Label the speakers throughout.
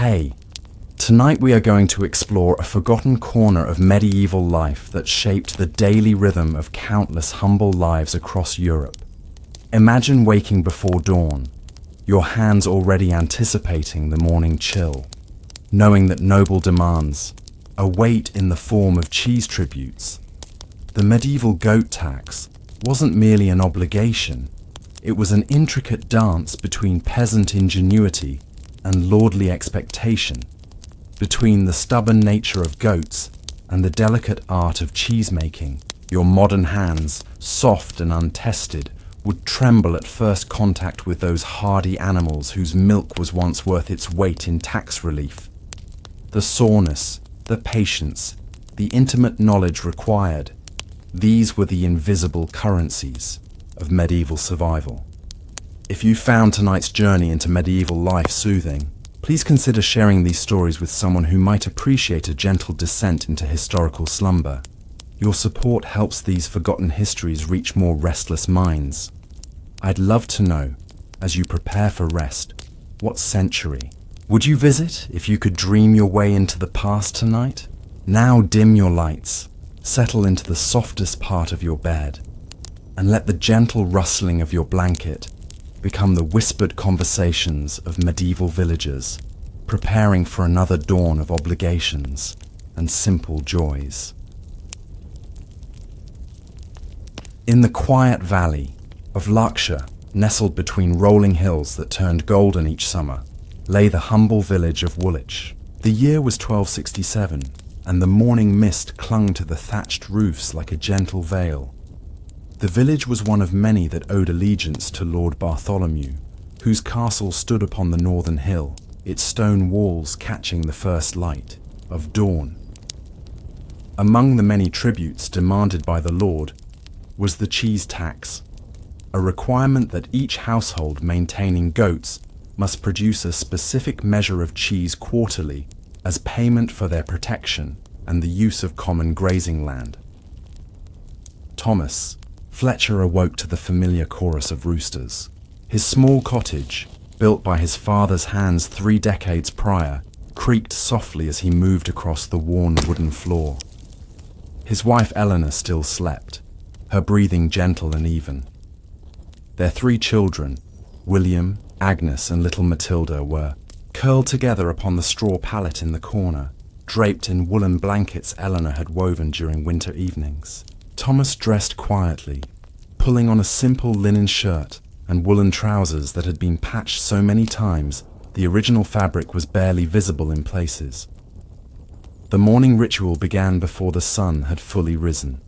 Speaker 1: Hey, tonight we are going to explore a forgotten corner of medieval life that shaped the daily rhythm of countless humble lives across Europe. Imagine waking before dawn, your hands already anticipating the morning chill, knowing that noble demands await in the form of cheese tributes. The medieval goat tax wasn't merely an obligation, it was an intricate dance between peasant ingenuity and lordly expectation, between the stubborn nature of goats and the delicate art of cheese-making. Your modern hands, soft and untested, would tremble at first contact with those hardy animals whose milk was once worth its weight in tax relief. The soreness, the patience, the intimate knowledge required, these were the invisible currencies of medieval survival. If you found tonight's journey into medieval life soothing, please consider sharing these stories with someone who might appreciate a gentle descent into historical slumber. Your support helps these forgotten histories reach more restless minds. I'd love to know, as you prepare for rest, what century would you visit if you could dream your way into the past tonight? Now dim your lights, settle into the softest part of your bed, and let the gentle rustling of your blanket become the whispered conversations of medieval villagers, preparing for another dawn of obligations and simple joys. In the quiet valley of Lancashire, nestled between rolling hills that turned golden each summer, lay the humble village of Woolwich. The year was 1267, and the morning mist clung to the thatched roofs like a gentle veil. The village was one of many that owed allegiance to Lord Bartholomew, whose castle stood upon the northern hill, its stone walls catching the first light of dawn. Among the many tributes demanded by the lord was the cheese tax, a requirement that each household maintaining goats must produce a specific measure of cheese quarterly as payment for their protection and the use of common grazing land. Thomas Fletcher awoke to the familiar chorus of roosters. His small cottage, built by his father's hands 3 decades prior, creaked softly as he moved across the worn wooden floor. His wife Eleanor still slept, her breathing gentle and even. Their 3 children, William, Agnes and little Matilda, were curled together upon the straw pallet in the corner, draped in woolen blankets Eleanor had woven during winter evenings. Thomas dressed quietly, pulling on a simple linen shirt and woolen trousers that had been patched so many times the original fabric was barely visible in places. The morning ritual began before the sun had fully risen.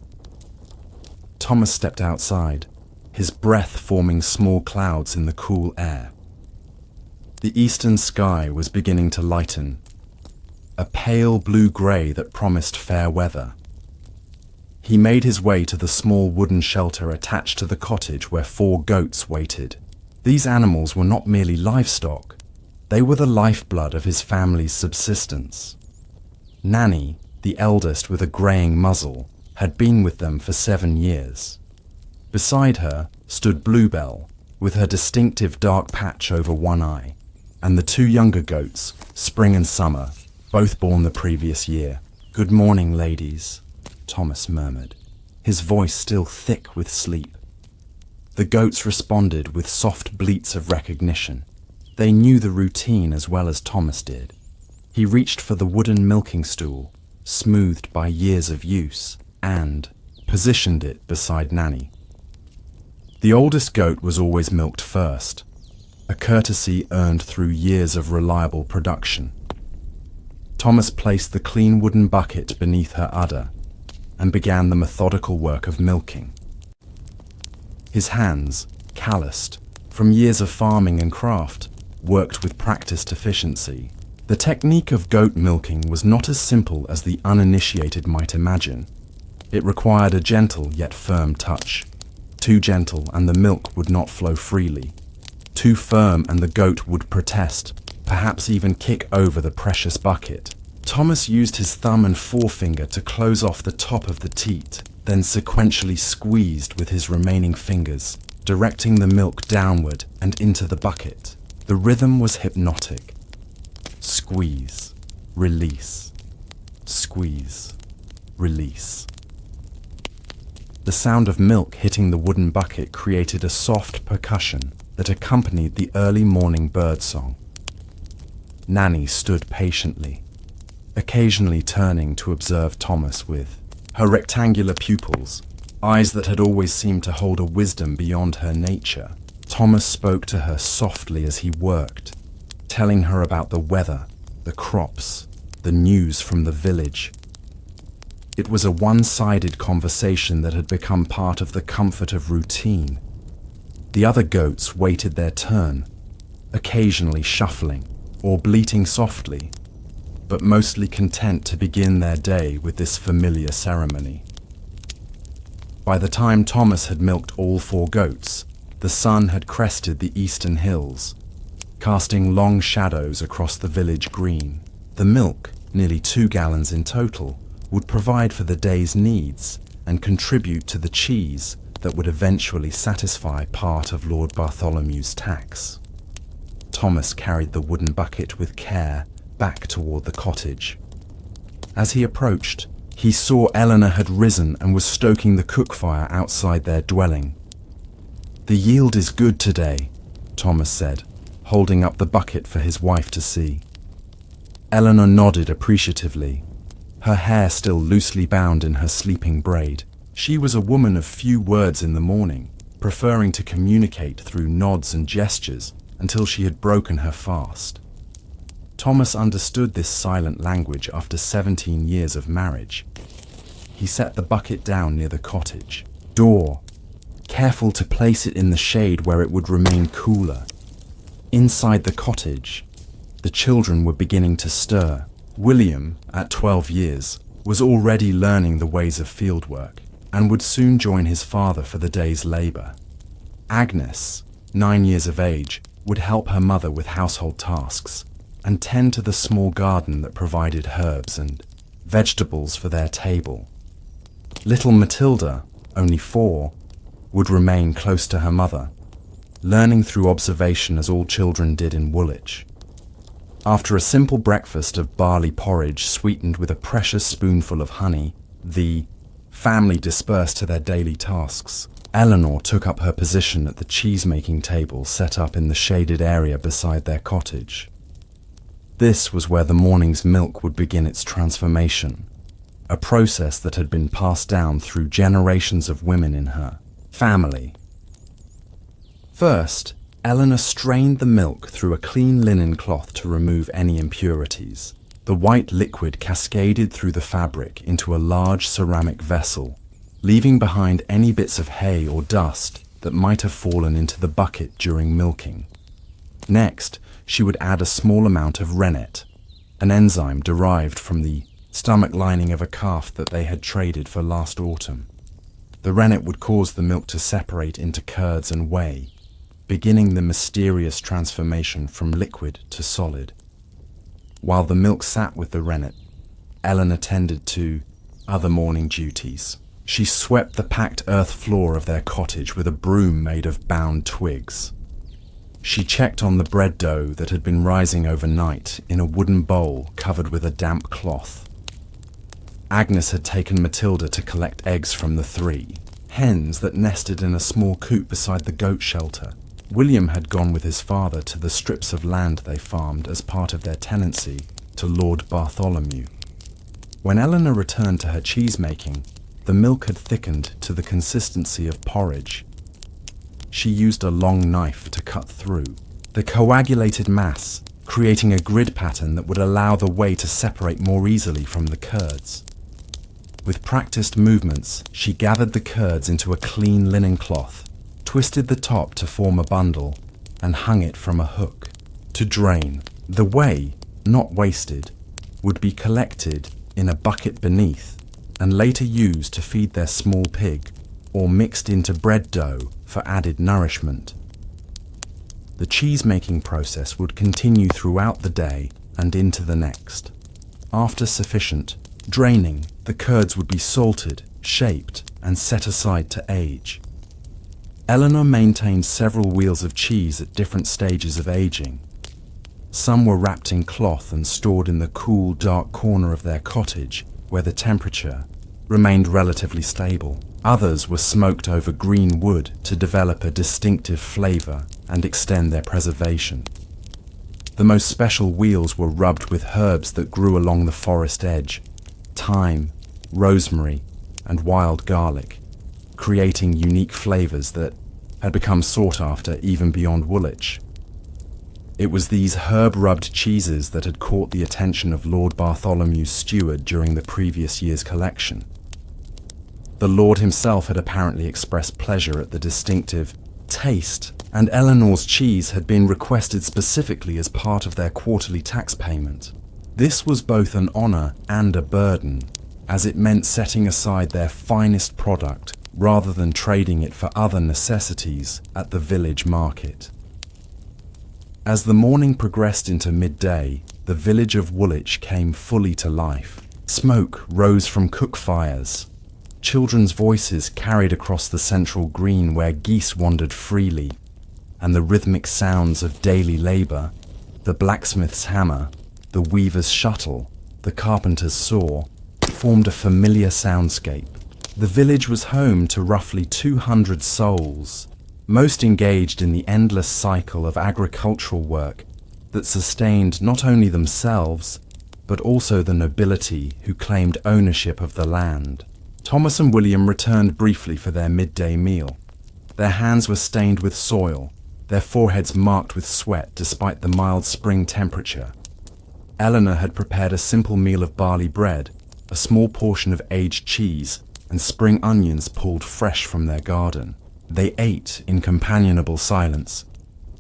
Speaker 1: Thomas stepped outside, his breath forming small clouds in the cool air. The eastern sky was beginning to lighten, a pale blue-grey that promised fair weather. He made his way to the small wooden shelter attached to the cottage where 4 goats waited. These animals were not merely livestock, they were the lifeblood of his family's subsistence. Nanny, the eldest with a greying muzzle, had been with them for 7 years. Beside her stood Bluebell, with her distinctive dark patch over one eye, and the 2 younger goats, Spring and Summer, both born the previous year. "Good morning, ladies," Thomas murmured, his voice still thick with sleep. The goats responded with soft bleats of recognition. They knew the routine as well as Thomas did. He reached for the wooden milking stool, smoothed by years of use, and positioned it beside Nanny. The oldest goat was always milked first, a courtesy earned through years of reliable production. Thomas placed the clean wooden bucket beneath her udder and began the methodical work of milking. His hands, calloused from years of farming and craft, worked with practiced efficiency. The technique of goat milking was not as simple as the uninitiated might imagine. It required a gentle yet firm touch. Too gentle and the milk would not flow freely. Too firm and the goat would protest, perhaps even kick over the precious bucket. Thomas used his thumb and forefinger to close off the top of the teat, then sequentially squeezed with his remaining fingers, directing the milk downward and into the bucket. The rhythm was hypnotic. Squeeze, release, squeeze, release. The sound of milk hitting the wooden bucket created a soft percussion that accompanied the early morning birdsong. Nanny stood patiently, occasionally turning to observe Thomas with her rectangular pupils, eyes that had always seemed to hold a wisdom beyond her nature. Thomas spoke to her softly as he worked, telling her about the weather, the crops, the news from the village. It was a one-sided conversation that had become part of the comfort of routine. The other goats waited their turn, occasionally shuffling or bleating softly, but mostly content to begin their day with this familiar ceremony. By the time Thomas had milked all 4 goats, the sun had crested the eastern hills, casting long shadows across the village green. The milk, nearly 2 gallons in total, would provide for the day's needs and contribute to the cheese that would eventually satisfy part of Lord Bartholomew's tax. Thomas carried the wooden bucket with care back toward the cottage. As he approached, he saw Eleanor had risen and was stoking the cook fire outside their dwelling. "The yield is good today," Thomas said, holding up the bucket for his wife to see. Eleanor nodded appreciatively, her hair still loosely bound in her sleeping braid. She was a woman of few words in the morning, preferring to communicate through nods and gestures until she had broken her fast. Thomas understood this silent language after 17 years of marriage. He set the bucket down near the cottage door, careful to place it in the shade where it would remain cooler. Inside the cottage, the children were beginning to stir. William, at 12 years, was already learning the ways of fieldwork and would soon join his father for the day's labour. Agnes, 9 years of age, would help her mother with household tasks and tend to the small garden that provided herbs and vegetables for their table. Little Matilda, only 4, would remain close to her mother, learning through observation as all children did in Woolwich. After a simple breakfast of barley porridge sweetened with a precious spoonful of honey, the family dispersed to their daily tasks. Eleanor took up her position at the cheese-making table set up in the shaded area beside their cottage. This was where the morning's milk would begin its transformation, a process that had been passed down through generations of women in her family. First, Eleanor strained the milk through a clean linen cloth to remove any impurities. The white liquid cascaded through the fabric into a large ceramic vessel, leaving behind any bits of hay or dust that might have fallen into the bucket during milking. Next, she would add a small amount of rennet, an enzyme derived from the stomach lining of a calf that they had traded for last autumn. The rennet would cause the milk to separate into curds and whey, beginning the mysterious transformation from liquid to solid. While the milk sat with the rennet, Ellen attended to other morning duties. She swept the packed earth floor of their cottage with a broom made of bound twigs. She checked on the bread dough that had been rising overnight in a wooden bowl covered with a damp cloth. Agnes had taken Matilda to collect eggs from the 3 hens that nested in a small coop beside the goat shelter. William had gone with his father to the strips of land they farmed as part of their tenancy to Lord Bartholomew. When Eleanor returned to her cheese-making, the milk had thickened to the consistency of porridge. She used a long knife to cut through the coagulated mass, creating a grid pattern that would allow the whey to separate more easily from the curds. With practiced movements, she gathered the curds into a clean linen cloth, twisted the top to form a bundle, and hung it from a hook. To drain, the whey, not wasted, would be collected in a bucket beneath and later used to feed their small pig or mixed into bread dough for added nourishment. The cheese-making process would continue throughout the day and into the next. After sufficient draining, the curds would be salted, shaped, and set aside to age. Eleanor maintained several wheels of cheese at different stages of aging. Some were wrapped in cloth and stored in the cool, dark corner of their cottage, where the temperature remained relatively stable. Others were smoked over green wood to develop a distinctive flavor and extend their preservation. The most special wheels were rubbed with herbs that grew along the forest edge: thyme, rosemary, and wild garlic, creating unique flavors that had become sought after even beyond Woolwich. It was these herb-rubbed cheeses that had caught the attention of Lord Bartholomew's steward during the previous year's collection. The Lord himself had apparently expressed pleasure at the distinctive taste, and Eleanor's cheese had been requested specifically as part of their quarterly tax payment. This was both an honor and a burden, as it meant setting aside their finest product rather than trading it for other necessities at the village market. As the morning progressed into midday, the village of Woolwich came fully to life. Smoke rose from cook fires. Children's voices carried across the central green where geese wandered freely, and the rhythmic sounds of daily labor, the blacksmith's hammer, the weaver's shuttle, the carpenter's saw, formed a familiar soundscape. The village was home to roughly 200 souls, most engaged in the endless cycle of agricultural work that sustained not only themselves, but also the nobility who claimed ownership of the land. Thomas and William returned briefly for their midday meal. Their hands were stained with soil, their foreheads marked with sweat despite the mild spring temperature. Eleanor had prepared a simple meal of barley bread, a small portion of aged cheese, and spring onions pulled fresh from their garden. They ate in companionable silence,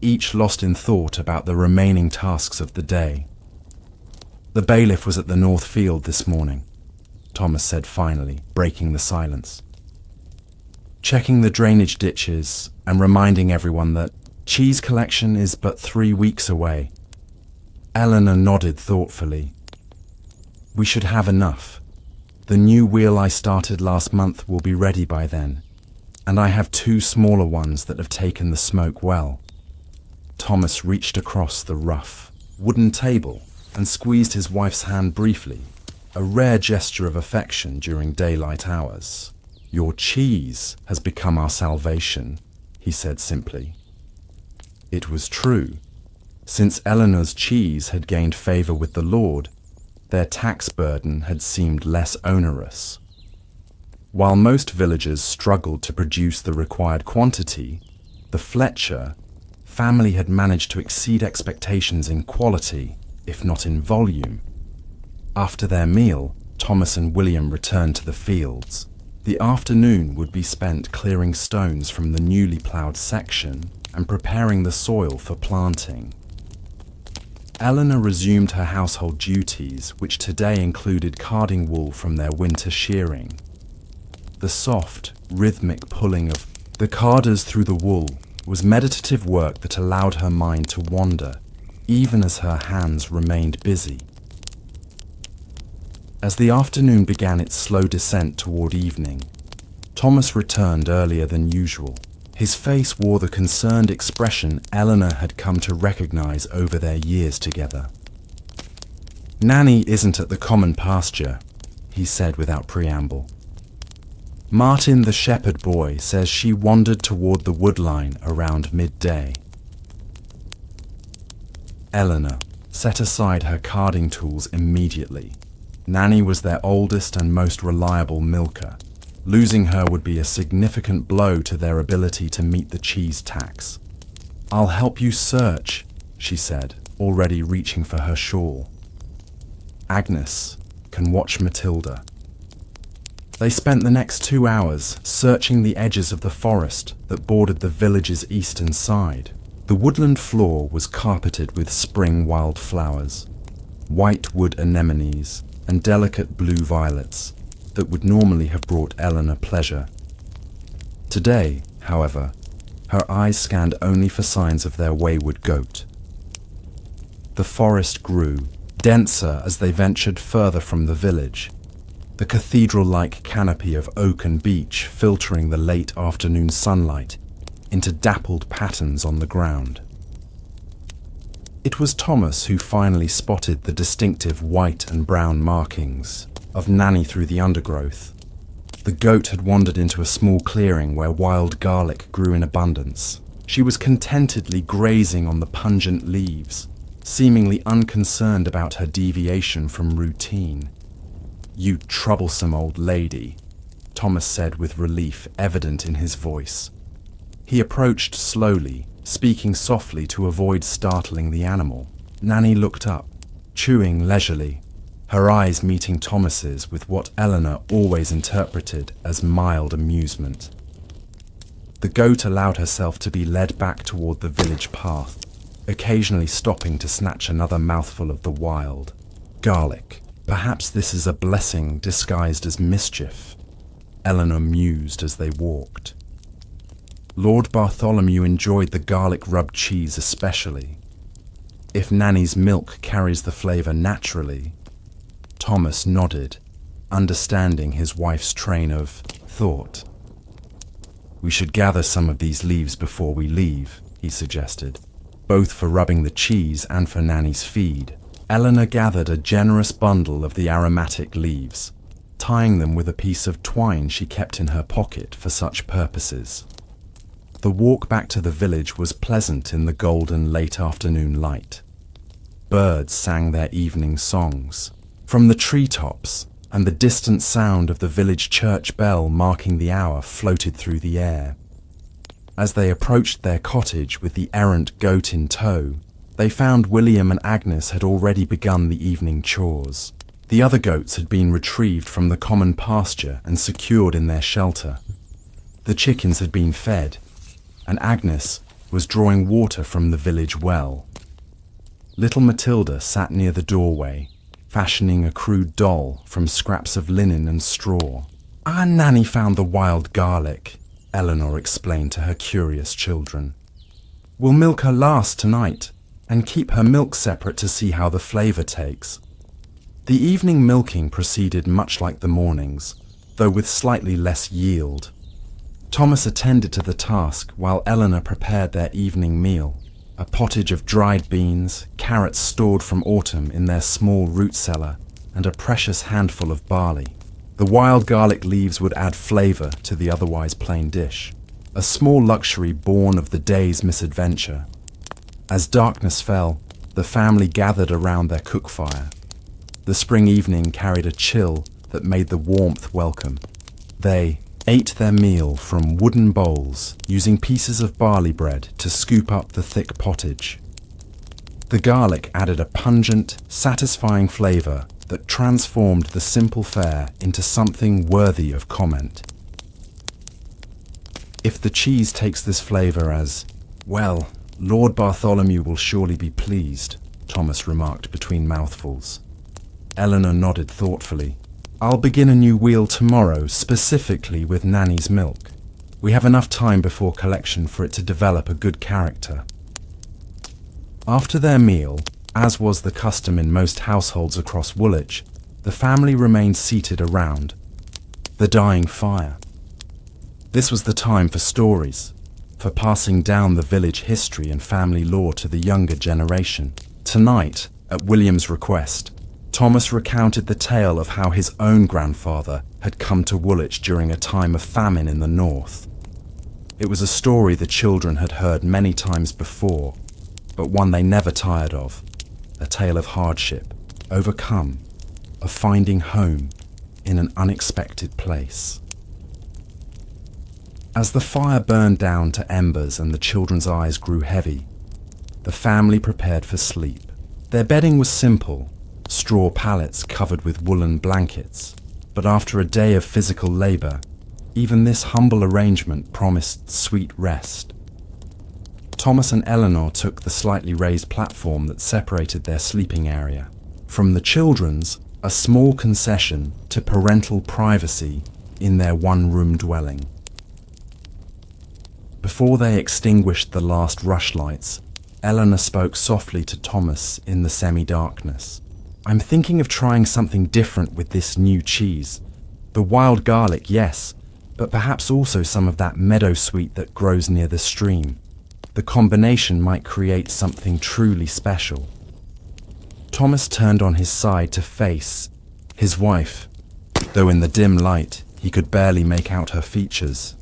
Speaker 1: each lost in thought about the remaining tasks of the day. "The bailiff was at the North Field this morning," Thomas said finally, breaking the silence. "Checking the drainage ditches and reminding everyone that cheese collection is but 3 weeks away." Eleanor nodded thoughtfully. "We should have enough. The new wheel I started last month will be ready by then, and I have 2 smaller ones that have taken the smoke well." Thomas reached across the rough wooden table and squeezed his wife's hand briefly, a rare gesture of affection during daylight hours. "Your cheese has become our salvation," he said simply. It was true. Since Eleanor's cheese had gained favor with the Lord, their tax burden had seemed less onerous. While most villagers struggled to produce the required quantity, the Fletcher family had managed to exceed expectations in quality, if not in volume. After their meal, Thomas and William returned to the fields. The afternoon would be spent clearing stones from the newly ploughed section and preparing the soil for planting. Eleanor resumed her household duties, which today included carding wool from their winter shearing. The soft, rhythmic pulling of the carders through the wool was meditative work that allowed her mind to wander, even as her hands remained busy. As the afternoon began its slow descent toward evening, Thomas returned earlier than usual. His face wore the concerned expression Eleanor had come to recognize over their years together. "Nanny isn't at the common pasture," he said without preamble. "Martin the shepherd boy says she wandered toward the woodline around midday." Eleanor set aside her carding tools immediately. Nanny was their oldest and most reliable milker. Losing her would be a significant blow to their ability to meet the cheese tax. "I'll help you search," she said, already reaching for her shawl. Agnes can watch Matilda. They spent the next 2 hours searching the edges of the forest that bordered the village's eastern side. The woodland floor was carpeted with spring wildflowers, white wood anemones, and delicate blue violets that would normally have brought Eleanor pleasure. Today, however, her eyes scanned only for signs of their wayward goat. The forest grew, denser as they ventured further from the village, the cathedral-like canopy of oak and beech filtering the late afternoon sunlight into dappled patterns on the ground. It was Thomas who finally spotted the distinctive white and brown markings of Nanny through the undergrowth. The goat had wandered into a small clearing where wild garlic grew in abundance. She was contentedly grazing on the pungent leaves, seemingly unconcerned about her deviation from routine. "You troublesome old lady," Thomas said with relief evident in his voice. He approached slowly, speaking softly to avoid startling the animal. Nanny looked up, chewing leisurely, her eyes meeting Thomas's with what Eleanor always interpreted as mild amusement. The goat allowed herself to be led back toward the village path, occasionally stopping to snatch another mouthful of the wild garlic. Perhaps this is a blessing disguised as mischief, Eleanor mused as they walked. Lord Bartholomew enjoyed the garlic-rubbed cheese especially. If Nanny's milk carries the flavour naturally, Thomas nodded, understanding his wife's train of thought. "We should gather some of these leaves before we leave," he suggested, both for rubbing the cheese and for Nanny's feed. Eleanor gathered a generous bundle of the aromatic leaves, tying them with a piece of twine she kept in her pocket for such purposes. The walk back to the village was pleasant in the golden late afternoon light. Birds sang their evening songs. From the treetops, and the distant sound of the village church bell marking the hour floated through the air. As they approached their cottage with the errant goat in tow, they found William and Agnes had already begun the evening chores. The other goats had been retrieved from the common pasture and secured in their shelter. The chickens had been fed, and Agnes was drawing water from the village well. Little Matilda sat near the doorway, fashioning a crude doll from scraps of linen and straw. "Our Nanny found the wild garlic," Eleanor explained to her curious children. "We'll milk her last tonight, and keep her milk separate to see how the flavour takes." The evening milking proceeded much like the mornings, though with slightly less yield. Thomas attended to the task while Eleanor prepared their evening meal, a pottage of dried beans, carrots stored from autumn in their small root cellar, and a precious handful of barley. The wild garlic leaves would add flavour to the otherwise plain dish, a small luxury born of the day's misadventure. As darkness fell, the family gathered around their cook fire. The spring evening carried a chill that made the warmth welcome. They ate their meal from wooden bowls, using pieces of barley bread to scoop up the thick pottage. The garlic added a pungent, satisfying flavour that transformed the simple fare into something worthy of comment. "If the cheese takes this flavour as, well, Lord Bartholomew will surely be pleased," Thomas remarked between mouthfuls. Eleanor nodded thoughtfully. "I'll begin a new wheel tomorrow, specifically with Nanny's milk. We have enough time before collection for it to develop a good character." After their meal, as was the custom in most households across Woolwich, the family remained seated around the dying fire. This was the time for stories, for passing down the village history and family lore to the younger generation. Tonight, at William's request, Thomas recounted the tale of how his own grandfather had come to Woolwich during a time of famine in the north. It was a story the children had heard many times before, but one they never tired of, a tale of hardship, overcome, of finding home in an unexpected place. As the fire burned down to embers and the children's eyes grew heavy, the family prepared for sleep. Their bedding was simple, straw pallets covered with woolen blankets, but after a day of physical labour, even this humble arrangement promised sweet rest. Thomas and Eleanor took the slightly raised platform that separated their sleeping area. From the children's, a small concession to parental privacy in their one-room dwelling. Before they extinguished the last rushlights, Eleanor spoke softly to Thomas in the semi-darkness. "I'm thinking of trying something different with this new cheese. The wild garlic, yes, but perhaps also some of that meadow sweet that grows near the stream. The combination might create something truly special. Thomas turned on his side to face his wife, though in the dim light he could barely make out her features.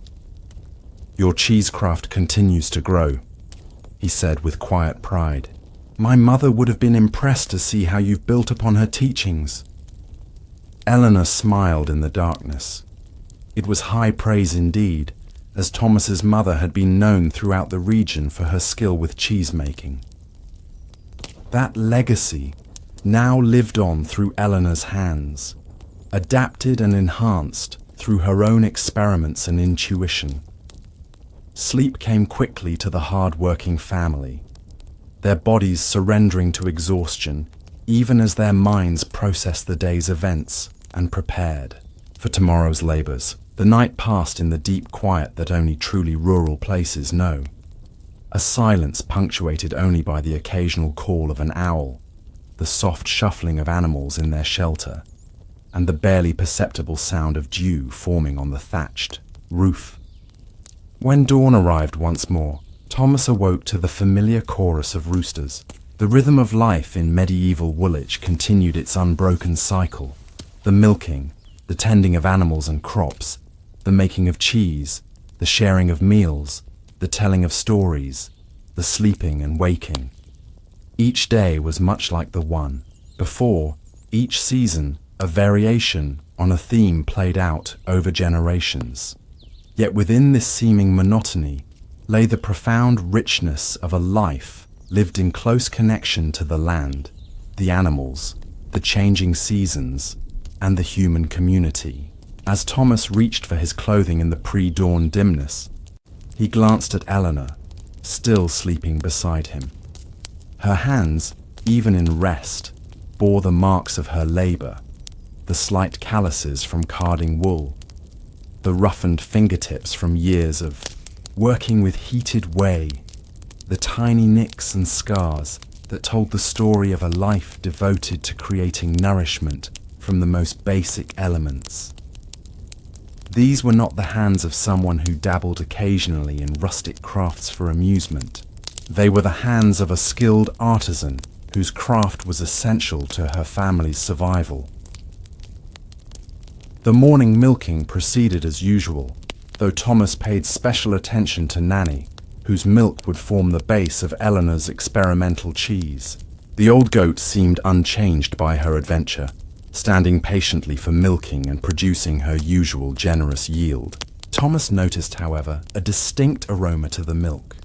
Speaker 1: "Your cheesecraft continues to grow," he said with quiet pride. "My mother would have been impressed to see how you've built upon her teachings." Eleanor smiled in the darkness. It was high praise indeed, as Thomas's mother had been known throughout the region for her skill with cheese-making. That legacy now lived on through Eleanor's hands, adapted and enhanced through her own experiments and intuition. Sleep came quickly to the hard-working family, their bodies surrendering to exhaustion, even as their minds processed the day's events and prepared for tomorrow's labours. The night passed in the deep quiet that only truly rural places know, a silence punctuated only by the occasional call of an owl, the soft shuffling of animals in their shelter, and the barely perceptible sound of dew forming on the thatched roof. When dawn arrived once more, Thomas awoke to the familiar chorus of roosters. The rhythm of life in medieval Woolwich continued its unbroken cycle. The milking, the tending of animals and crops, the making of cheese, the sharing of meals, the telling of stories, the sleeping and waking. Each day was much like the one before. Each season, a variation on a theme played out over generations. Yet within this seeming monotony lay the profound richness of a life lived in close connection to the land, the animals, the changing seasons, and the human community. As Thomas reached for his clothing in the pre-dawn dimness, he glanced at Eleanor, still sleeping beside him. Her hands, even in rest, bore the marks of her labour, the slight calluses from carding wool, the roughened fingertips from years of working with heated whey, the tiny nicks and scars that told the story of a life devoted to creating nourishment from the most basic elements. These were not the hands of someone who dabbled occasionally in rustic crafts for amusement. They were the hands of a skilled artisan whose craft was essential to her family's survival. The morning milking proceeded as usual, though Thomas paid special attention to Nanny, whose milk would form the base of Eleanor's experimental cheese. The old goat seemed unchanged by her adventure, standing patiently for milking and producing her usual generous yield. Thomas noticed, however, a distinct aroma to the milk.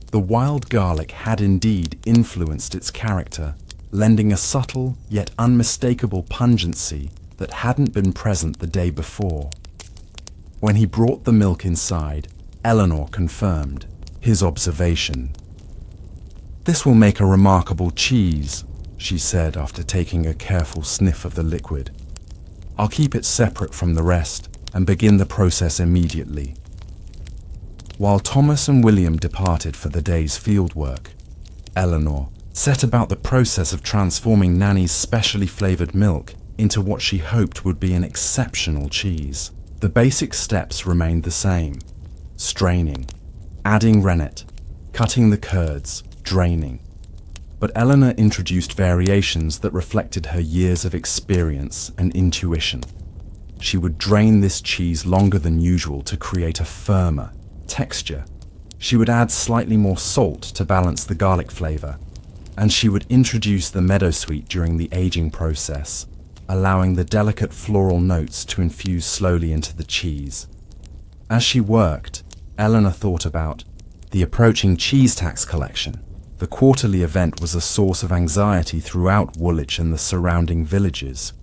Speaker 1: The wild garlic had indeed influenced its character, lending a subtle yet unmistakable pungency that hadn't been present the day before. When he brought the milk inside, Eleanor confirmed his observation. "This will make a remarkable cheese," she said after taking a careful sniff of the liquid. "I'll keep it separate from the rest and begin the process immediately." While Thomas and William departed for the day's fieldwork, Eleanor set about the process of transforming Nanny's specially flavoured milk into what she hoped would be an exceptional cheese. The basic steps remained the same: straining, adding rennet, cutting the curds, draining. But Eleanor introduced variations that reflected her years of experience and intuition. She would drain this cheese longer than usual to create a firmer texture. She would add slightly more salt to balance the garlic flavour, and she would introduce the meadowsweet during the aging process, allowing the delicate floral notes to infuse slowly into the cheese. As she worked, Eleanor thought about the approaching cheese tax collection. The quarterly event was a source of anxiety throughout Woolwich and the surrounding villages.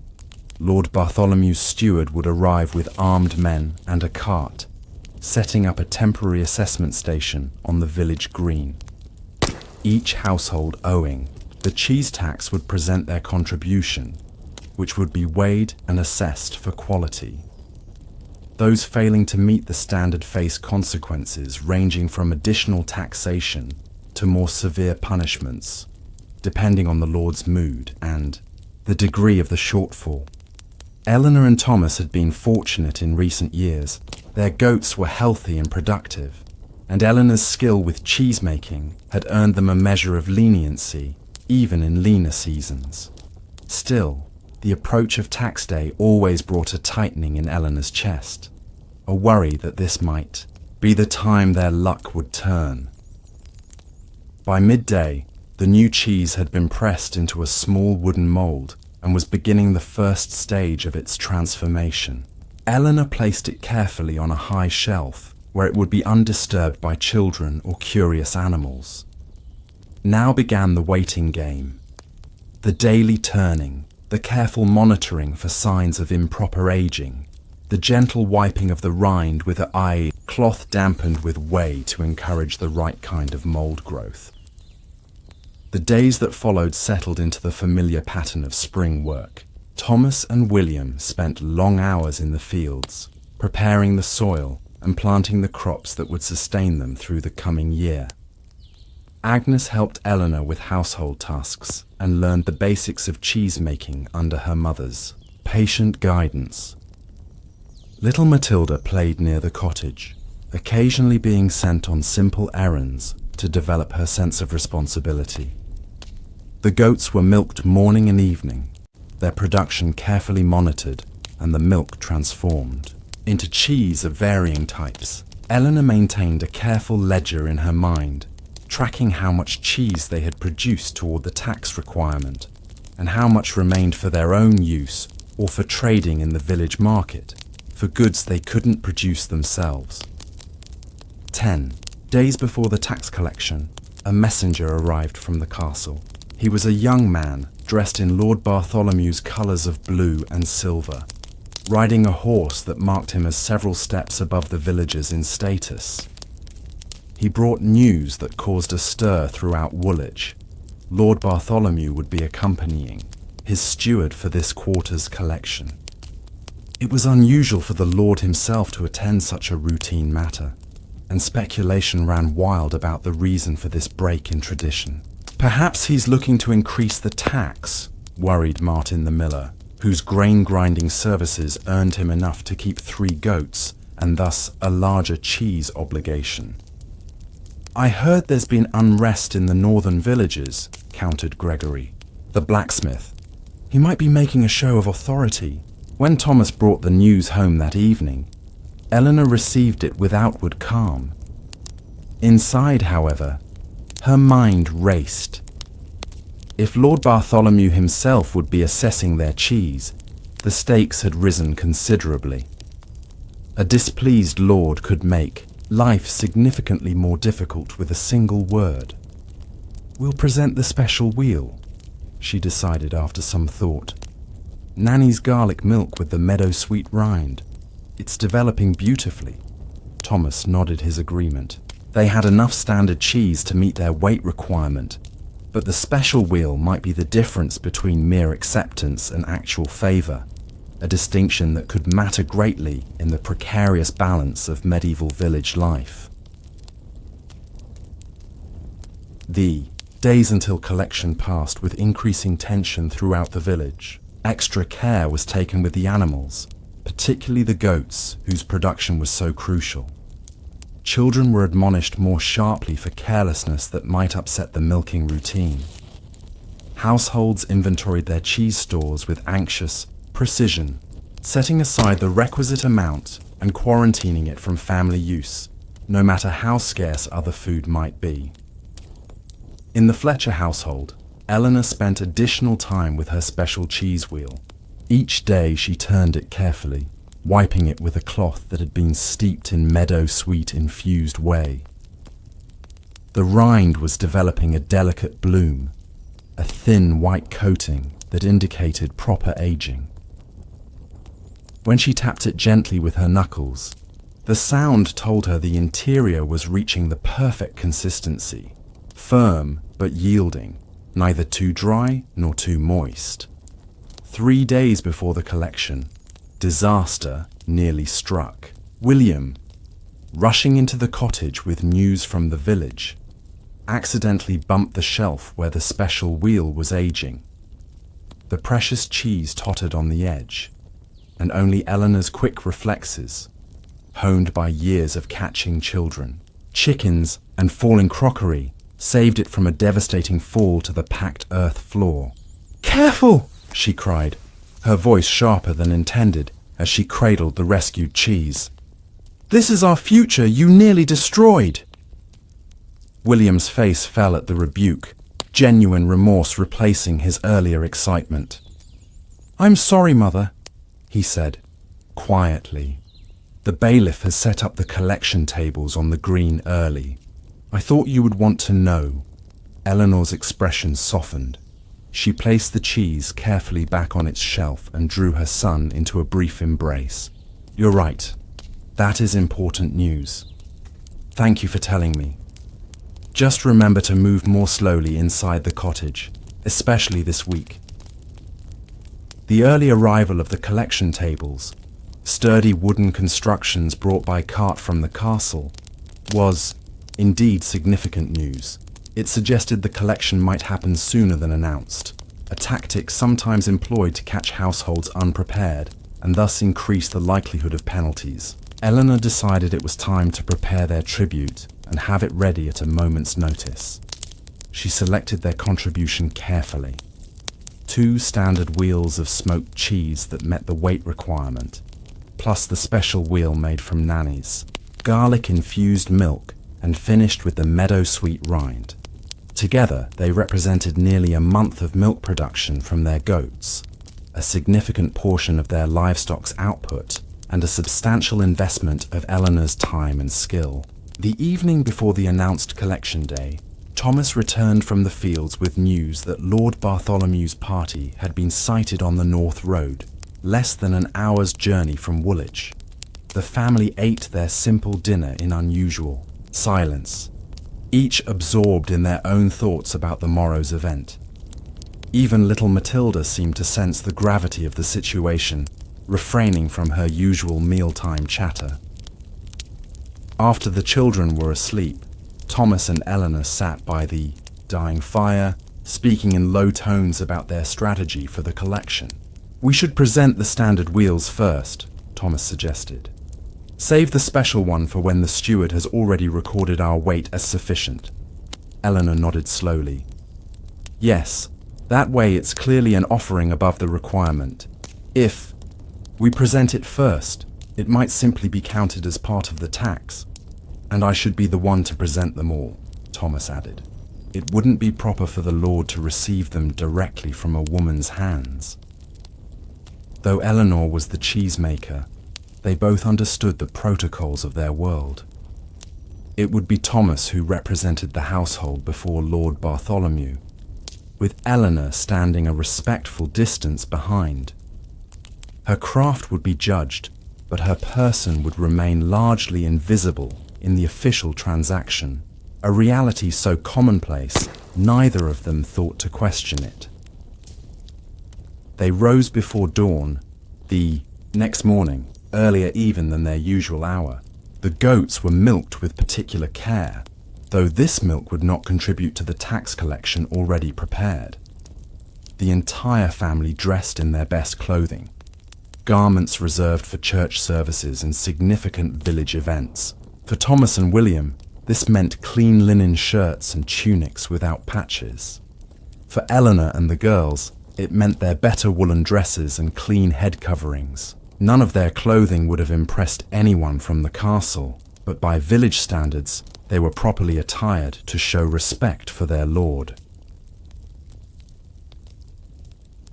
Speaker 1: Lord Bartholomew's steward would arrive with armed men and a cart, setting up a temporary assessment station on the village green. Each household owing the cheese tax would present their contribution, which would be weighed and assessed for quality. Those failing to meet the standard face consequences ranging from additional taxation to more severe punishments, depending on the Lord's mood and the degree of the shortfall. Eleanor and Thomas had been fortunate in recent years. Their goats were healthy and productive, and Eleanor's skill with cheesemaking had earned them a measure of leniency, even in leaner seasons. Still, the approach of tax day always brought a tightening in Eleanor's chest, a worry that this might be the time their luck would turn. By midday, the new cheese had been pressed into a small wooden mold and was beginning the first stage of its transformation. Eleanor placed it carefully on a high shelf where it would be undisturbed by children or curious animals. Now began the waiting game. The daily turning, the careful monitoring for signs of improper aging, the gentle wiping of the rind with an eye cloth dampened with whey to encourage the right kind of mold growth. The days that followed settled into the familiar pattern of spring work. Thomas and William spent long hours in the fields, preparing the soil and planting the crops that would sustain them through the coming year. Agnes helped Eleanor with household tasks and learned the basics of cheese making under her mother's patient guidance. Little Matilda played near the cottage, occasionally being sent on simple errands to develop her sense of responsibility. The goats were milked morning and evening, their production carefully monitored and the milk transformed into cheese of varying types. Eleanor maintained a careful ledger in her mind, tracking how much cheese they had produced toward the tax requirement and how much remained for their own use or for trading in the village market, for goods they couldn't produce themselves. 10 days before the tax collection, a messenger arrived from the castle. He was a young man dressed in Lord Bartholomew's colours of blue and silver, riding a horse that marked him as several steps above the villagers in status. He brought news that caused a stir throughout Woolwich. Lord Bartholomew would be accompanying, his steward for this quarter's collection. It was unusual for the Lord himself to attend such a routine matter, and speculation ran wild about the reason for this break in tradition. Perhaps he's looking to increase the tax, worried Martin the miller, whose grain-grinding services earned him enough to keep 3 goats and thus a larger cheese obligation. I heard there's been unrest in the northern villages, countered Gregory, the blacksmith. He might be making a show of authority. When Thomas brought the news home that evening, Eleanor received it with outward calm. Inside, however, her mind raced. If Lord Bartholomew himself would be assessing their cheese, the stakes had risen considerably. A displeased lord could make life significantly more difficult with a single word. We'll present the special wheel, she decided after some thought. Nanny's garlic milk with the meadow sweet rind. It's developing beautifully. Thomas nodded his agreement. They had enough standard cheese to meet their weight requirement, but the special wheel might be the difference between mere acceptance and actual favour, a distinction that could matter greatly in the precarious balance of medieval village life. The days until collection passed with increasing tension throughout the village. Extra care was taken with the animals, particularly the goats, whose production was so crucial. Children were admonished more sharply for carelessness that might upset the milking routine. Households inventoried their cheese stores with anxious precision, setting aside the requisite amount and quarantining it from family use, no matter how scarce other food might be. In the Fletcher household, Eleanor spent additional time with her special cheese wheel. Each day she turned it carefully, wiping it with a cloth that had been steeped in meadow sweet infused whey. The rind was developing a delicate bloom, a thin white coating that indicated proper aging. When she tapped it gently with her knuckles, the sound told her the interior was reaching the perfect consistency, firm but yielding, neither too dry nor too moist. 3 days before the collection, disaster nearly struck. William, rushing into the cottage with news from the village, accidentally bumped the shelf where the special wheel was aging. The precious cheese tottered on the edge, and only Eleanor's quick reflexes, honed by years of catching children, chickens, and falling crockery saved it from a devastating fall to the packed earth floor. "Careful!" she cried, her voice sharper than intended as she cradled the rescued cheese. "This is our future you nearly destroyed." William's face fell at the rebuke, genuine remorse replacing his earlier excitement. "I'm sorry, Mother," he said, quietly. "The bailiff has set up the collection tables on the green early. I thought you would want to know." Eleanor's expression softened. She placed the cheese carefully back on its shelf and drew her son into a brief embrace. "You're right. That is important news. Thank you for telling me. Just remember to move more slowly inside the cottage, especially this week." The early arrival of the collection tables, sturdy wooden constructions brought by cart from the castle, was indeed significant news. It suggested the collection might happen sooner than announced, a tactic sometimes employed to catch households unprepared and thus increase the likelihood of penalties. Eleanor decided it was time to prepare their tribute and have it ready at a moment's notice. She selected their contribution carefully. 2 standard wheels of smoked cheese that met the weight requirement, plus the special wheel made from Nanny's, garlic-infused milk, and finished with the meadow-sweet rind. Together, they represented nearly a month of milk production from their goats, a significant portion of their livestock's output, and a substantial investment of Eleanor's time and skill. The evening before the announced collection day, Thomas returned from the fields with news that Lord Bartholomew's party had been sighted on the North Road, less than an hour's journey from Woolwich. The family ate their simple dinner in unusual silence, each absorbed in their own thoughts about the morrow's event. Even little Matilda seemed to sense the gravity of the situation, refraining from her usual mealtime chatter. After the children were asleep, Thomas and Eleanor sat by the dying fire, speaking in low tones about their strategy for the collection. "We should present the standard wheels first," Thomas suggested. "Save the special one for when the steward has already recorded our weight as sufficient." Eleanor nodded slowly. "Yes, that way it's clearly an offering above the requirement. If we present it first, it might simply be counted as part of the tax. And I should be the one to present them all," Thomas added. "It wouldn't be proper for the Lord to receive them directly from a woman's hands." Though Eleanor was the cheesemaker, they both understood the protocols of their world. It would be Thomas who represented the household before Lord Bartholomew, with Eleanor standing a respectful distance behind. Her craft would be judged, but her person would remain largely invisible in the official transaction, a reality so commonplace neither of them thought to question it. They rose before dawn, the next morning, earlier even than their usual hour. The goats were milked with particular care, though this milk would not contribute to the tax collection already prepared. The entire family dressed in their best clothing, garments reserved for church services and significant village events. For Thomas and William, this meant clean linen shirts and tunics without patches. For Eleanor and the girls, it meant their better woolen dresses and clean head coverings. None of their clothing would have impressed anyone from the castle, but by village standards, they were properly attired to show respect for their lord.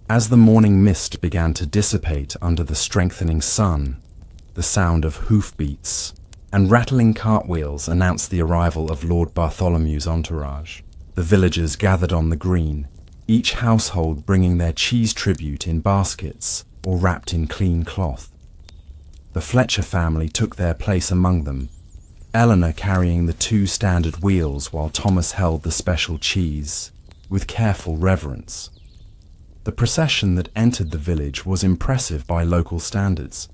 Speaker 1: As the morning mist began to dissipate under the strengthening sun, the sound of hoofbeats and rattling cartwheels announced the arrival of Lord Bartholomew's entourage. The villagers gathered on the green, each household bringing their cheese tribute in baskets or wrapped in clean cloth. The Fletcher family took their place among them, Eleanor carrying the 2 standard wheels while Thomas held the special cheese, with careful reverence. The procession that entered the village was impressive by local standards.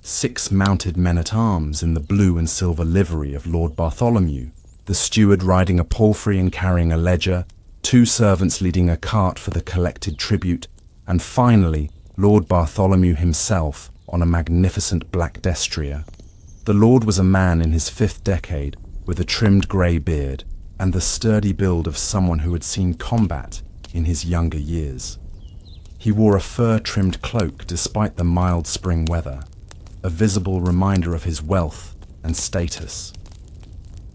Speaker 1: 6 mounted men-at-arms in the blue and silver livery of Lord Bartholomew, the steward riding a palfrey and carrying a ledger, 2 servants leading a cart for the collected tribute, and finally, Lord Bartholomew himself on a magnificent black destrier. The Lord was a man in his 5th decade, with a trimmed grey beard and the sturdy build of someone who had seen combat in his younger years. He wore a fur-trimmed cloak despite the mild spring weather, a visible reminder of his wealth and status.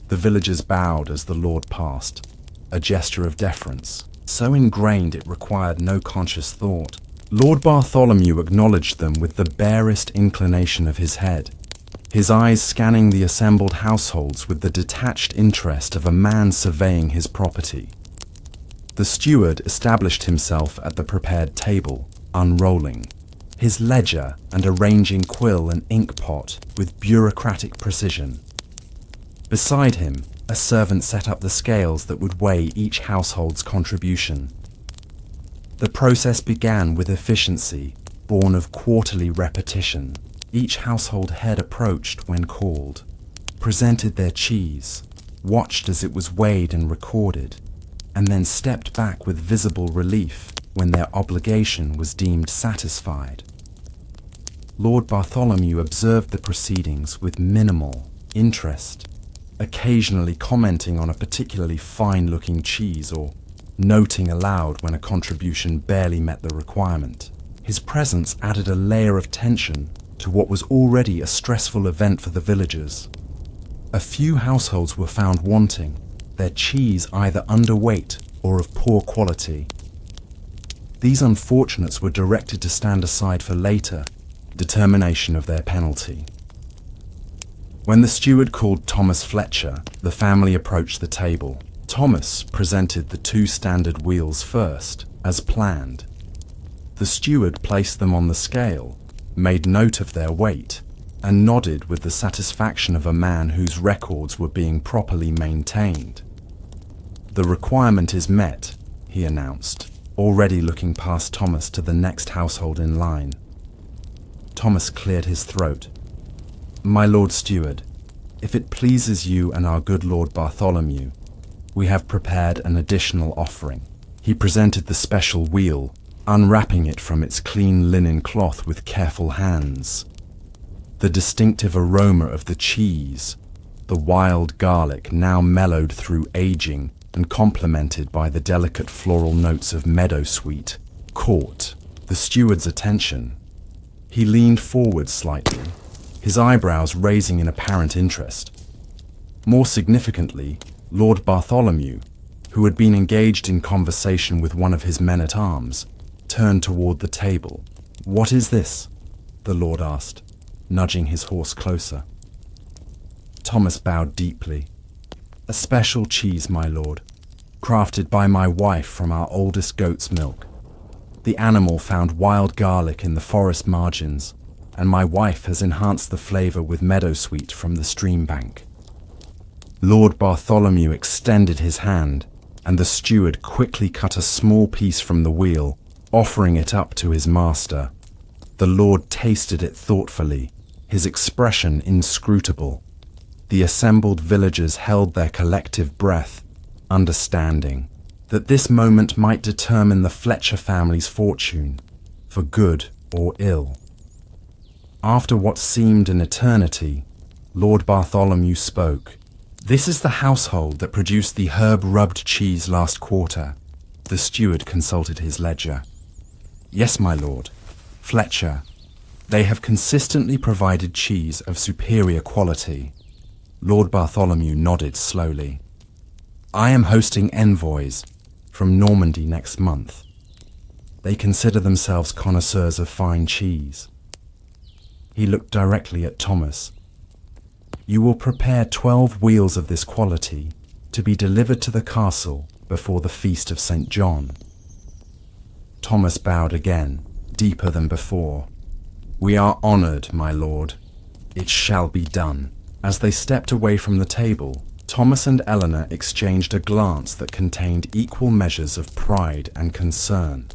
Speaker 1: The villagers bowed as the Lord passed, a gesture of deference, so ingrained it required no conscious thought. Lord Bartholomew acknowledged them with the barest inclination of his head, his eyes scanning the assembled households with the detached interest of a man surveying his property. The steward established himself at the prepared table, unrolling, his ledger and arranging quill and ink pot with bureaucratic precision. Beside him, a servant set up the scales that would weigh each household's contribution. The process began with efficiency, born of quarterly repetition. Each household head approached when called, presented their cheese, watched as it was weighed and recorded, and then stepped back with visible relief when their obligation was deemed satisfied. Lord Bartholomew observed the proceedings with minimal interest, occasionally commenting on a particularly fine-looking cheese or noting aloud when a contribution barely met the requirement. His presence added a layer of tension to what was already a stressful event for the villagers. A few households were found wanting, their cheese either underweight or of poor quality. These unfortunates were directed to stand aside for later determination of their penalty. When the steward called Thomas Fletcher, the family approached the table. Thomas presented the 2 standard wheels first, as planned. The steward placed them on the scale, made note of their weight, and nodded with the satisfaction of a man whose records were being properly maintained. "The requirement is met," he announced, already looking past Thomas to the next household in line. Thomas cleared his throat. "My Lord Steward, if it pleases you and our good Lord Bartholomew, we have prepared an additional offering." He presented the special wheel, unwrapping it from its clean linen cloth with careful hands. The distinctive aroma of the cheese, the wild garlic now mellowed through aging and complemented by the delicate floral notes of meadowsweet, caught the steward's attention. He leaned forward slightly, his eyebrows raising in apparent interest. More significantly, Lord Bartholomew, who had been engaged in conversation with one of his men-at-arms, turned toward the table. "What is this?" the Lord asked, nudging his horse closer. Thomas bowed deeply. "A special cheese, my lord, crafted by my wife from our oldest goat's milk. The animal found wild garlic in the forest margins, and my wife has enhanced the flavor with meadowsweet from the stream bank." Lord Bartholomew extended his hand, and the steward quickly cut a small piece from the wheel, offering it up to his master. The Lord tasted it thoughtfully, his expression inscrutable. The assembled villagers held their collective breath, understanding that this moment might determine the Fletcher family's fortune, for good or ill. After what seemed an eternity, Lord Bartholomew spoke. "This is the household that produced the herb-rubbed cheese last quarter." The steward consulted his ledger. "Yes, my lord. Fletcher. They have consistently provided cheese of superior quality." Lord Bartholomew nodded slowly. "I am hosting envoys from Normandy next month. They consider themselves connoisseurs of fine cheese." He looked directly at Thomas. "You will prepare 12 wheels of this quality to be delivered to the castle before the feast of St. John." Thomas bowed again, deeper than before. "We are honored, my lord. It shall be done." As they stepped away from the table, Thomas and Eleanor exchanged a glance that contained equal measures of pride and concern.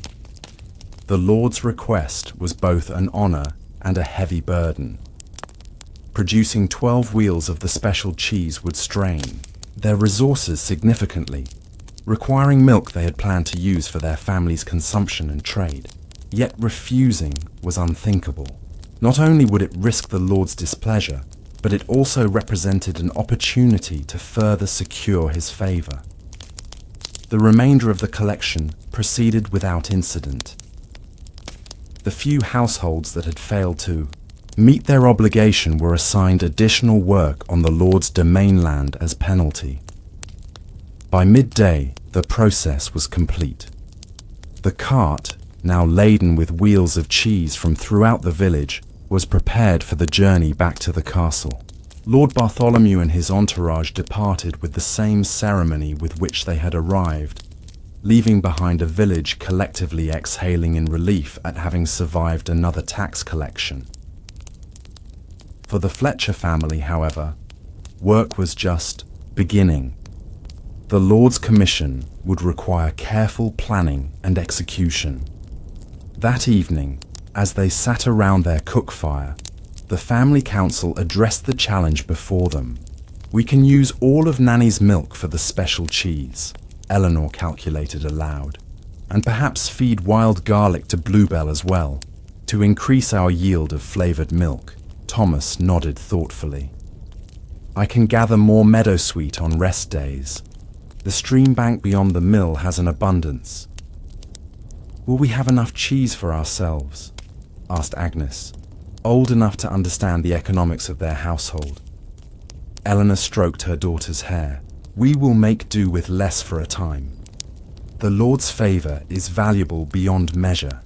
Speaker 1: The Lord's request was both an honor and a heavy burden. Producing 12 wheels of the special cheese would strain their resources significantly, requiring milk they had planned to use for their family's consumption and trade. Yet refusing was unthinkable. Not only would it risk the Lord's displeasure, but it also represented an opportunity to further secure his favor. The remainder of the collection proceeded without incident. The few households that had failed to meet their obligation were assigned additional work on the Lord's domain land as penalty. By midday, the process was complete. The cart, now laden with wheels of cheese from throughout the village, was prepared for the journey back to the castle. Lord Bartholomew and his entourage departed with the same ceremony with which they had arrived, leaving behind a village collectively exhaling in relief at having survived another tax collection. For the Fletcher family, however, work was just beginning. The Lord's commission would require careful planning and execution. That evening, as they sat around their cook fire, the family council addressed the challenge before them. "We can use all of Nanny's milk for the special cheese," Eleanor calculated aloud, "and perhaps feed wild garlic to Bluebell as well, to increase our yield of flavored milk." Thomas nodded thoughtfully. "I can gather more meadowsweet on rest days. The stream bank beyond the mill has an abundance." "Will we have enough cheese for ourselves?" asked Agnes, old enough to understand the economics of their household. Eleanor stroked her daughter's hair. "We will make do with less for a time. The Lord's favor is valuable beyond measure."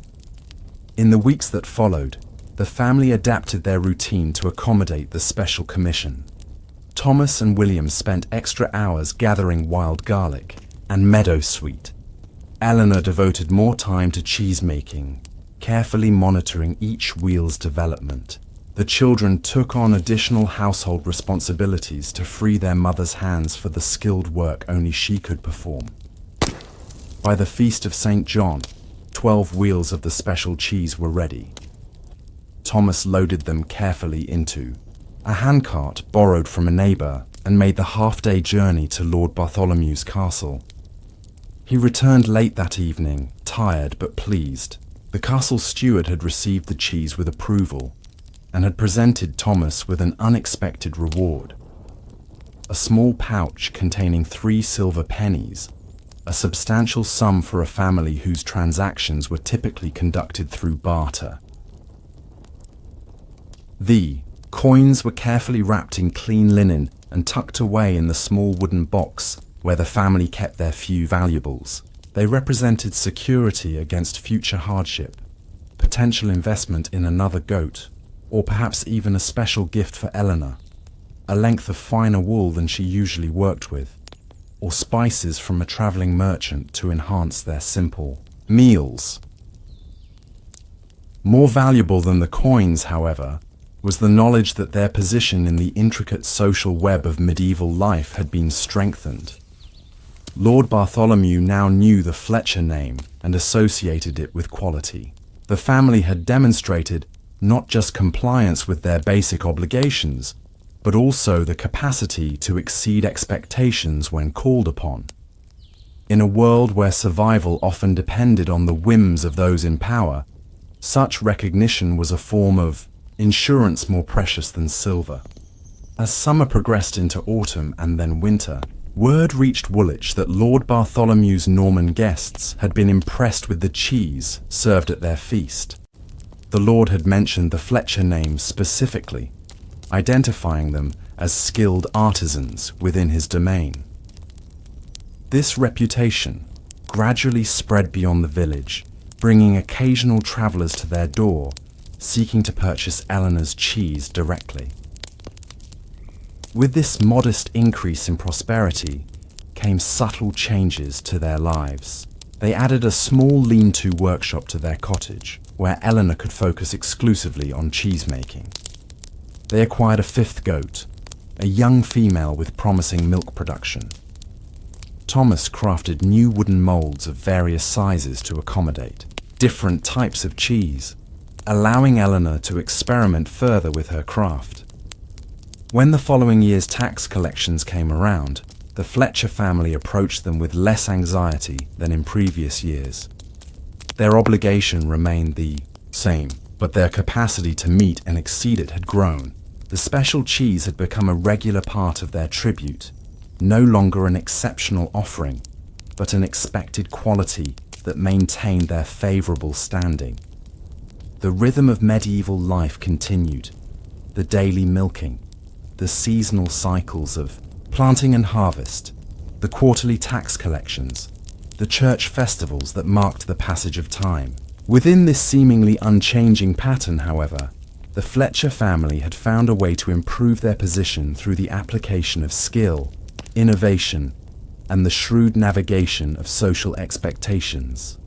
Speaker 1: In the weeks that followed, the family adapted their routine to accommodate the special commission. Thomas and William spent extra hours gathering wild garlic and meadowsweet. Eleanor devoted more time to cheese making, carefully monitoring each wheel's development. The children took on additional household responsibilities to free their mother's hands for the skilled work only she could perform. By the feast of St. John, 12 wheels of the special cheese were ready. Thomas loaded them carefully into a handcart borrowed from a neighbor and made the half-day journey to Lord Bartholomew's castle. He returned late that evening, tired but pleased. The castle steward had received the cheese with approval and had presented Thomas with an unexpected reward. A small pouch containing 3 silver pennies, a substantial sum for a family whose transactions were typically conducted through barter. The coins were carefully wrapped in clean linen and tucked away in the small wooden box where the family kept their few valuables. They represented security against future hardship, potential investment in another goat, or perhaps even a special gift for Eleanor, a length of finer wool than she usually worked with, or spices from a traveling merchant to enhance their simple meals. More valuable than the coins, however, was the knowledge that their position in the intricate social web of medieval life had been strengthened. Lord Bartholomew now knew the Fletcher name and associated it with quality. The family had demonstrated not just compliance with their basic obligations, but also the capacity to exceed expectations when called upon. In a world where survival often depended on the whims of those in power, such recognition was a form of insurance more precious than silver. As summer progressed into autumn and then winter, word reached Woolwich that Lord Bartholomew's Norman guests had been impressed with the cheese served at their feast. The Lord had mentioned the Fletcher name specifically, identifying them as skilled artisans within his domain. This reputation gradually spread beyond the village, bringing occasional travellers to their door, seeking to purchase Eleanor's cheese directly. With this modest increase in prosperity came subtle changes to their lives. They added a small lean-to workshop to their cottage, where Eleanor could focus exclusively on cheese making. They acquired a 5th goat, a young female with promising milk production. Thomas crafted new wooden molds of various sizes to accommodate different types of cheese, allowing Eleanor to experiment further with her craft. When the following year's tax collections came around, the Fletcher family approached them with less anxiety than in previous years. Their obligation remained the same, but their capacity to meet and exceed it had grown. The special cheese had become a regular part of their tribute, no longer an exceptional offering, but an expected quality that maintained their favourable standing. The rhythm of medieval life continued, the daily milking, the seasonal cycles of planting and harvest, the quarterly tax collections, the church festivals that marked the passage of time. Within this seemingly unchanging pattern, however, the Fletcher family had found a way to improve their position through the application of skill, innovation, and the shrewd navigation of social expectations.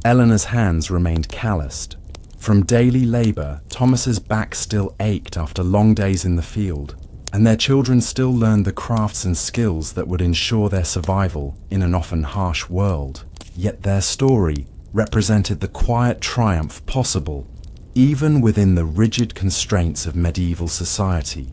Speaker 1: Eleanor's hands remained calloused. From daily labour, Thomas's back still ached after long days in the field, and their children still learned the crafts and skills that would ensure their survival in an often harsh world. Yet their story represented the quiet triumph possible even within the rigid constraints of medieval society,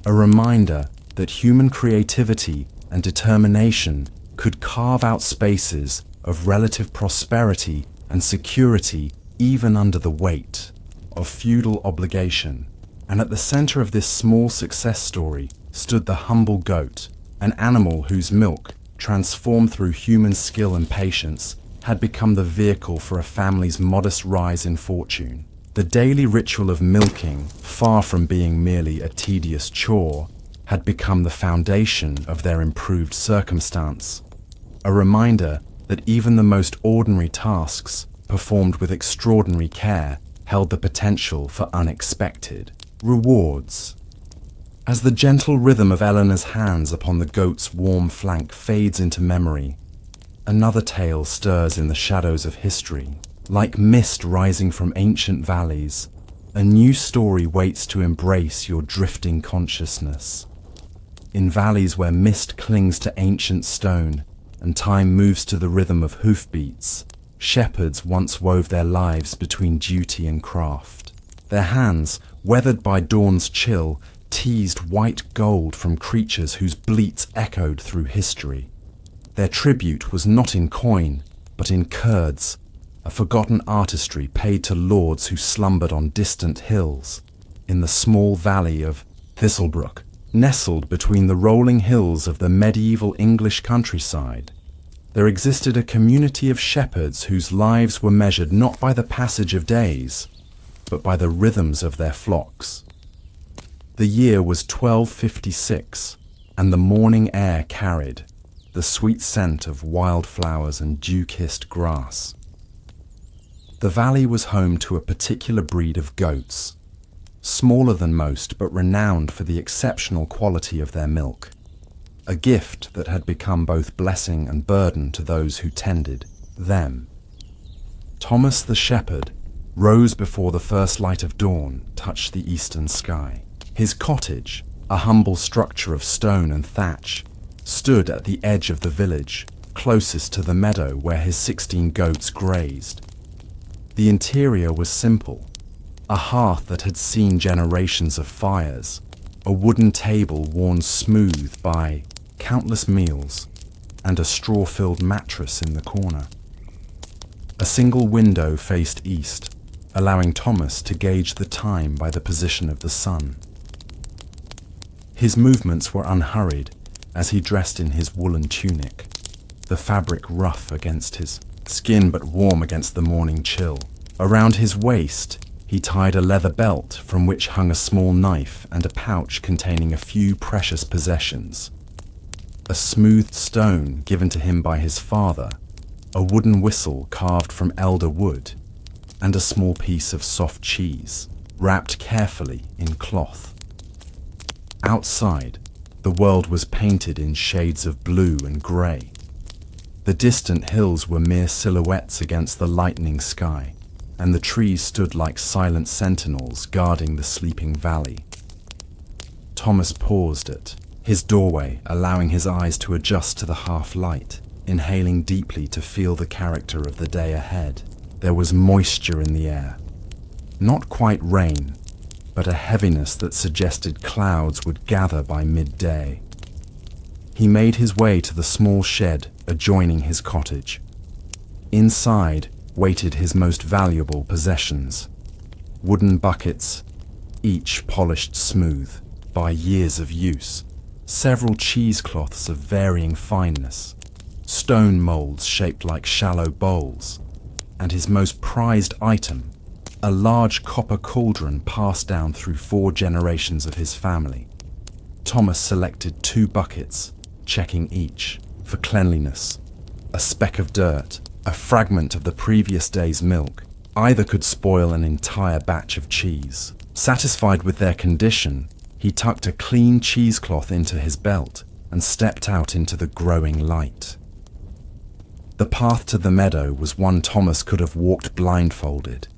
Speaker 1: a reminder that human creativity and determination could carve out spaces of relative prosperity and security even under the weight of feudal obligation. And at the center of this small success story stood the humble goat, an animal whose milk, transformed through human skill and patience, had become the vehicle for a family's modest rise in fortune. The daily ritual of milking, far from being merely a tedious chore, had become the foundation of their improved circumstance, a reminder that even the most ordinary tasks, performed with extraordinary care, held the potential for unexpected rewards. As the gentle rhythm of Eleanor's hands upon the goat's warm flank fades into memory, another tale stirs in the shadows of history. Like mist rising from ancient valleys, a new story waits to embrace your drifting consciousness. In valleys where mist clings to ancient stone and time moves to the rhythm of hoofbeats, shepherds once wove their lives between duty and craft. Their hands, weathered by dawn's chill, teased white gold from creatures whose bleats echoed through history. Their tribute was not in coin, but in curds, a forgotten artistry paid to lords who slumbered on distant hills. In the small valley of Thistlebrook, nestled between the rolling hills of the medieval English countryside, there existed a community of shepherds whose lives were measured not by the passage of days, but by the rhythms of their flocks. The year was 1256, and the morning air carried the sweet scent of wildflowers and dew-kissed grass. The valley was home to a particular breed of goats, smaller than most but renowned for the exceptional quality of their milk, a gift that had become both blessing and burden to those who tended them. Thomas the shepherd rose before the first light of dawn touched the eastern sky. His cottage, a humble structure of stone and thatch, stood at the edge of the village, closest to the meadow where his 16 goats grazed. The interior was simple, a hearth that had seen generations of fires, a wooden table worn smooth by countless meals, and a straw-filled mattress in the corner. A single window faced east, allowing Thomas to gauge the time by the position of the sun. His movements were unhurried as he dressed in his woolen tunic, the fabric rough against his skin but warm against the morning chill. Around his waist, he tied a leather belt from which hung a small knife and a pouch containing a few precious possessions. A smoothed stone given to him by his father, a wooden whistle carved from elder wood, and a small piece of soft cheese, wrapped carefully in cloth. Outside, the world was painted in shades of blue and grey. The distant hills were mere silhouettes against the lightening sky, and the trees stood like silent sentinels guarding the sleeping valley. Thomas paused at his doorway, allowing his eyes to adjust to the half-light, inhaling deeply to feel the character of the day ahead. There was moisture in the air. Not quite rain, but a heaviness that suggested clouds would gather by midday. He made his way to the small shed adjoining his cottage. Inside waited his most valuable possessions: wooden buckets, each polished smooth by years of use, several cheesecloths of varying fineness, stone molds shaped like shallow bowls, and his most prized item, a large copper cauldron passed down through 4 generations of his family. Thomas selected 2 buckets, checking each for cleanliness. A speck of dirt, a fragment of the previous day's milk, either could spoil an entire batch of cheese. Satisfied with their condition, he tucked a clean cheesecloth into his belt and stepped out into the growing light. The path to the meadow was one Thomas could have walked blindfolded.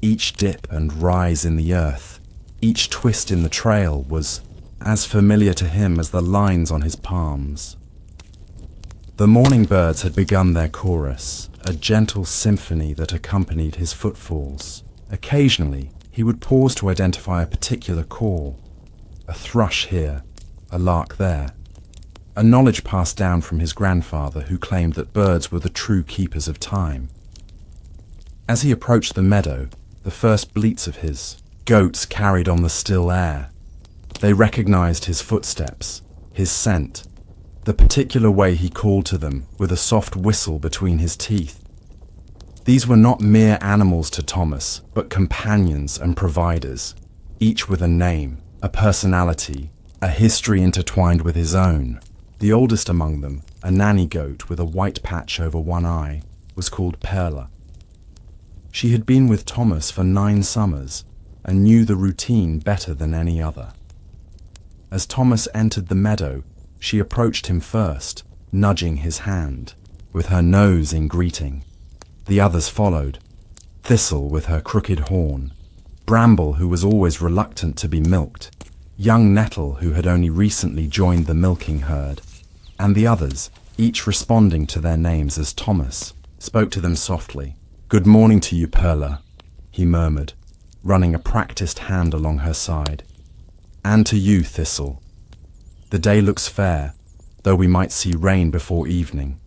Speaker 1: Each dip and rise in the earth, each twist in the trail was as familiar to him as the lines on his palms. The morning birds had begun their chorus, a gentle symphony that accompanied his footfalls. Occasionally, he would pause to identify a particular call, a thrush here, a lark there, a knowledge passed down from his grandfather who claimed that birds were the true keepers of time. As he approached the meadow, the first bleats of his goats carried on the still air. They recognized his footsteps, his scent, the particular way he called to them with a soft whistle between his teeth. These were not mere animals to Thomas, but companions and providers, each with a name, a personality, a history intertwined with his own. The oldest among them, a nanny goat with a white patch over one eye, was called Perla. She had been with Thomas for 9 summers and knew the routine better than any other. As Thomas entered the meadow, she approached him first, nudging his hand, with her nose in greeting. The others followed, Thistle with her crooked horn, Bramble who was always reluctant to be milked, young Nettle who had only recently joined the milking herd, and the others, each responding to their names as Thomas, spoke to them softly. "Good morning to you, Perla," he murmured, running a practiced hand along her side. "And to you, Thistle. The day looks fair, though we might see rain before evening."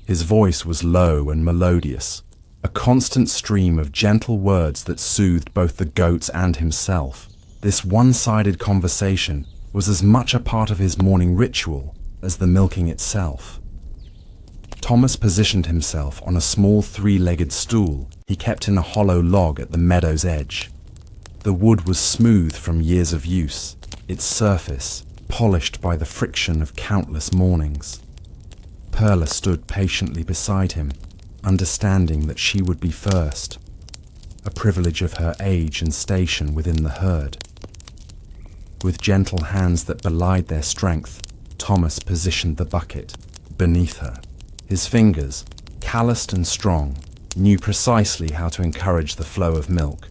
Speaker 1: His voice was low and melodious, a constant stream of gentle words that soothed both the goats and himself. This one-sided conversation was as much a part of his morning ritual as the milking itself. Thomas positioned himself on a small 3-legged stool he kept in a hollow log at the meadow's edge. The wood was smooth from years of use, its surface polished by the friction of countless mornings. Perla stood patiently beside him, understanding that she would be first, a privilege of her age and station within the herd. With gentle hands that belied their strength, Thomas positioned the bucket beneath her. His fingers, calloused and strong, knew precisely how to encourage the flow of milk,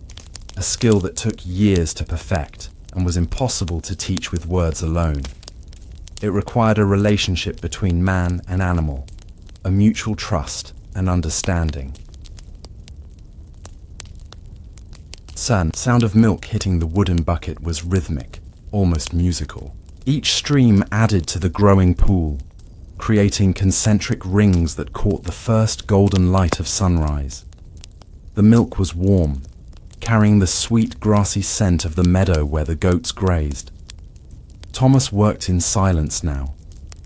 Speaker 1: a skill that took years to perfect and was impossible to teach with words alone. It required a relationship between man and animal, a mutual trust and understanding. Sound of milk hitting the wooden bucket was rhythmic, almost musical. Each stream added to the growing pool, creating concentric rings that caught the first golden light of sunrise. The milk was warm, carrying the sweet grassy scent of the meadow where the goats grazed. Thomas worked in silence now,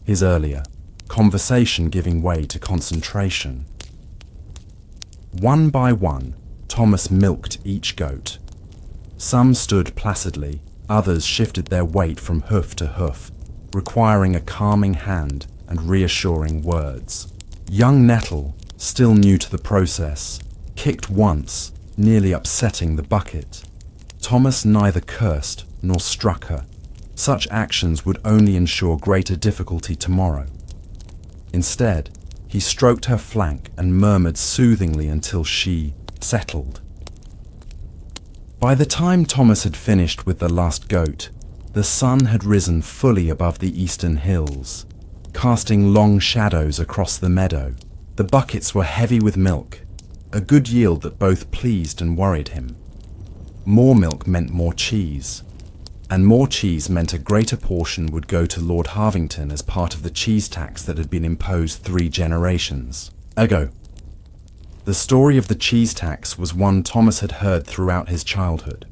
Speaker 1: his earlier conversation giving way to concentration. One by one, Thomas milked each goat. Some stood placidly, others shifted their weight from hoof to hoof, requiring a calming hand and reassuring words. Young Nettle, still new to the process, kicked once, nearly upsetting the bucket. Thomas neither cursed nor struck her. Such actions would only ensure greater difficulty tomorrow. Instead, he stroked her flank and murmured soothingly until she settled. By the time Thomas had finished with the last goat, the sun had risen fully above the eastern hills, casting long shadows across the meadow. The buckets were heavy with milk, a good yield that both pleased and worried him. More milk meant more cheese, and more cheese meant a greater portion would go to Lord Harvington as part of the cheese tax that had been imposed 3 generations ago. The story of the cheese tax was one Thomas had heard throughout his childhood.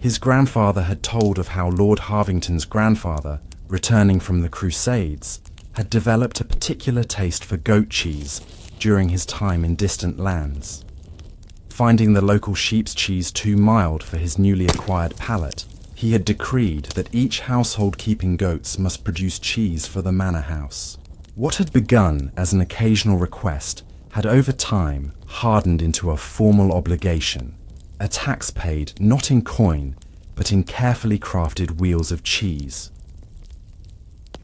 Speaker 1: His grandfather had told of how Lord Harvington's grandfather, returning from the Crusades, had developed a particular taste for goat cheese during his time in distant lands. Finding the local sheep's cheese too mild for his newly acquired palate, he had decreed that each household keeping goats must produce cheese for the manor house. What had begun as an occasional request had over time hardened into a formal obligation, a tax paid not in coin, but in carefully crafted wheels of cheese.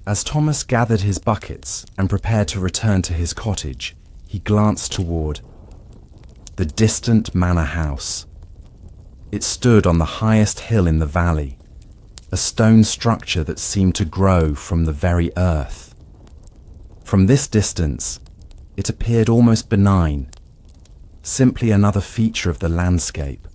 Speaker 1: As Thomas gathered his buckets and prepared to return to his cottage, he glanced toward the distant manor house. It stood on the highest hill in the valley, a stone structure that seemed to grow from the very earth. From this distance, it appeared almost benign, simply another feature of the landscape,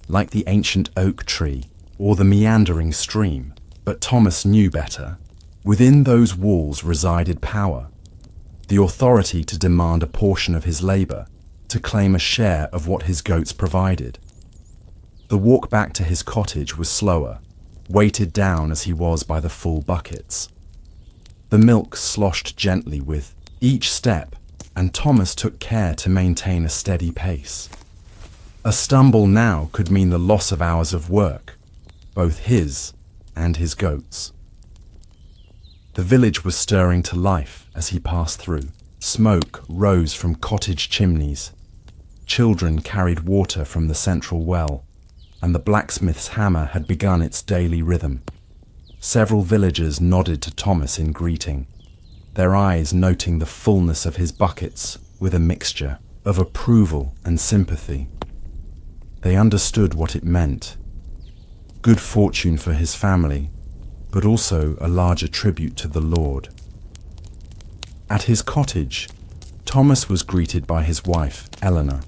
Speaker 1: like the ancient oak tree or the meandering stream. But Thomas knew better. Within those walls resided power, the authority to demand a portion of his labor, to claim a share of what his goats provided. The walk back to his cottage was slower, weighted down as he was by the full buckets. The milk sloshed gently with each step, and Thomas took care to maintain a steady pace. A stumble now could mean the loss of hours of work, both his and his goats. The village was stirring to life as he passed through. Smoke rose from cottage chimneys. Children carried water from the central well, and the blacksmith's hammer had begun its daily rhythm. Several villagers nodded to Thomas in greeting, their eyes noting the fullness of his buckets with a mixture of approval and sympathy. They understood what it meant. Good fortune for his family, but also a larger tribute to the Lord. At his cottage, Thomas was greeted by his wife, Eleanor,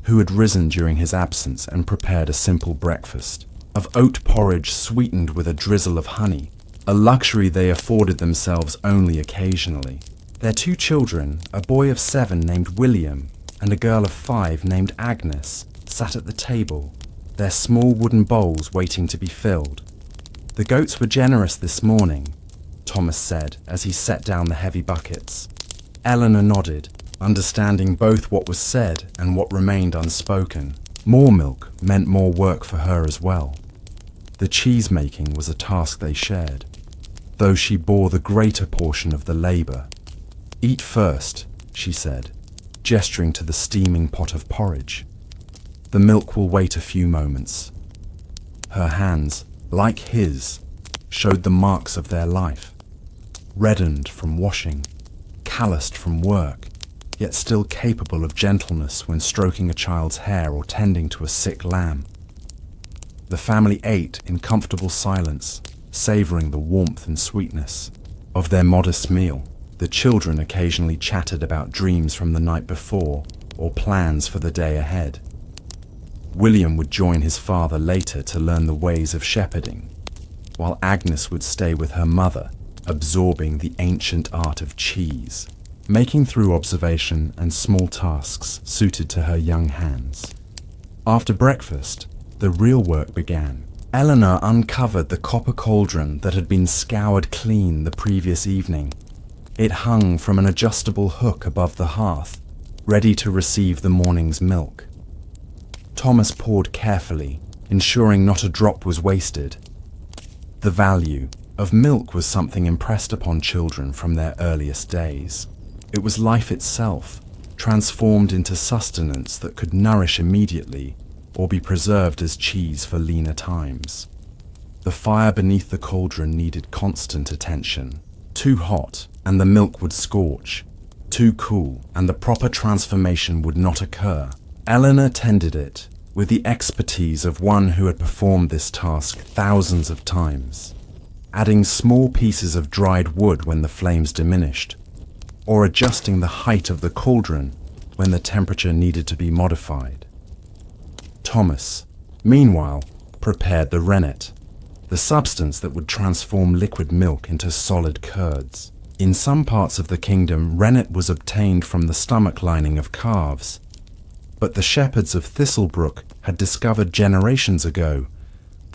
Speaker 1: who had risen during his absence and prepared a simple breakfast of oat porridge sweetened with a drizzle of honey, a luxury they afforded themselves only occasionally. Their 2 children, a boy of 7 named William and a girl of 5 named Agnes, sat at the table, their small wooden bowls waiting to be filled. "The goats were generous this morning," Thomas said as he set down the heavy buckets. Eleanor nodded, understanding both what was said and what remained unspoken. More milk meant more work for her as well. The cheese making was a task they shared, though she bore the greater portion of the labor. "Eat first," she said, gesturing to the steaming pot of porridge. "The milk will wait a few moments." Her hands, like his, showed the marks of their life, reddened from washing, calloused from work, yet still capable of gentleness when stroking a child's hair or tending to a sick lamb. The family ate in comfortable silence, savoring the warmth and sweetness of their modest meal. The children occasionally chatted about dreams from the night before or plans for the day ahead. William would join his father later to learn the ways of shepherding, while Agnes would stay with her mother, absorbing the ancient art of cheese, making through observation and small tasks suited to her young hands. After breakfast, the real work began. Eleanor uncovered the copper cauldron that had been scoured clean the previous evening. It hung from an adjustable hook above the hearth, ready to receive the morning's milk. Thomas poured carefully, ensuring not a drop was wasted. The value of milk was something impressed upon children from their earliest days. It was life itself, transformed into sustenance that could nourish immediately or be preserved as cheese for leaner times. The fire beneath the cauldron needed constant attention. Too hot, and the milk would scorch. Too cool, and the proper transformation would not occur. Eleanor tended it with the expertise of one who had performed this task thousands of times, adding small pieces of dried wood when the flames diminished, or adjusting the height of the cauldron when the temperature needed to be modified. Thomas, meanwhile, prepared the rennet, the substance that would transform liquid milk into solid curds. In some parts of the kingdom, rennet was obtained from the stomach lining of calves, but the shepherds of Thistlebrook had discovered generations ago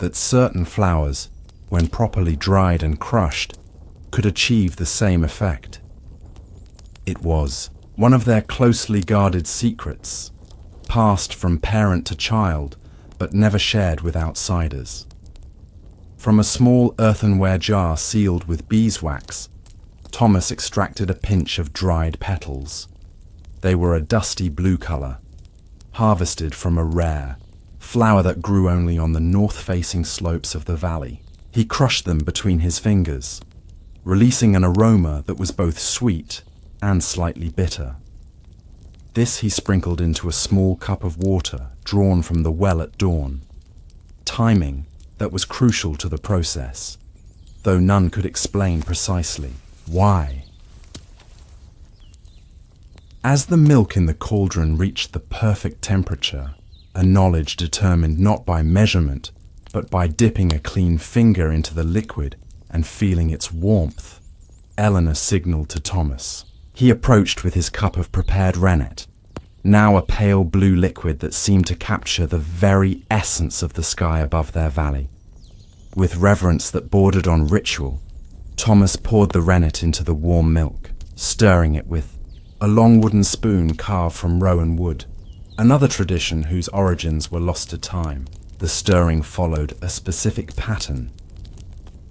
Speaker 1: that certain flours, when properly dried and crushed, could achieve the same effect. It was one of their closely guarded secrets, passed from parent to child, but never shared with outsiders. From a small earthenware jar sealed with beeswax, Thomas extracted a pinch of dried petals. They were a dusty blue color, harvested from a rare flower that grew only on the north-facing slopes of the valley. He crushed them between his fingers, releasing an aroma that was both sweet and slightly bitter. This he sprinkled into a small cup of water drawn from the well at dawn. Timing that was crucial to the process, though none could explain precisely why. As the milk in the cauldron reached the perfect temperature, a knowledge determined not by measurement, but by dipping a clean finger into the liquid and feeling its warmth, Eleanor signaled to Thomas. He approached with his cup of prepared rennet, now a pale blue liquid that seemed to capture the very essence of the sky above their valley. With reverence that bordered on ritual, Thomas poured the rennet into the warm milk, stirring it with a long wooden spoon carved from rowan wood, another tradition whose origins were lost to time. The stirring followed a specific pattern,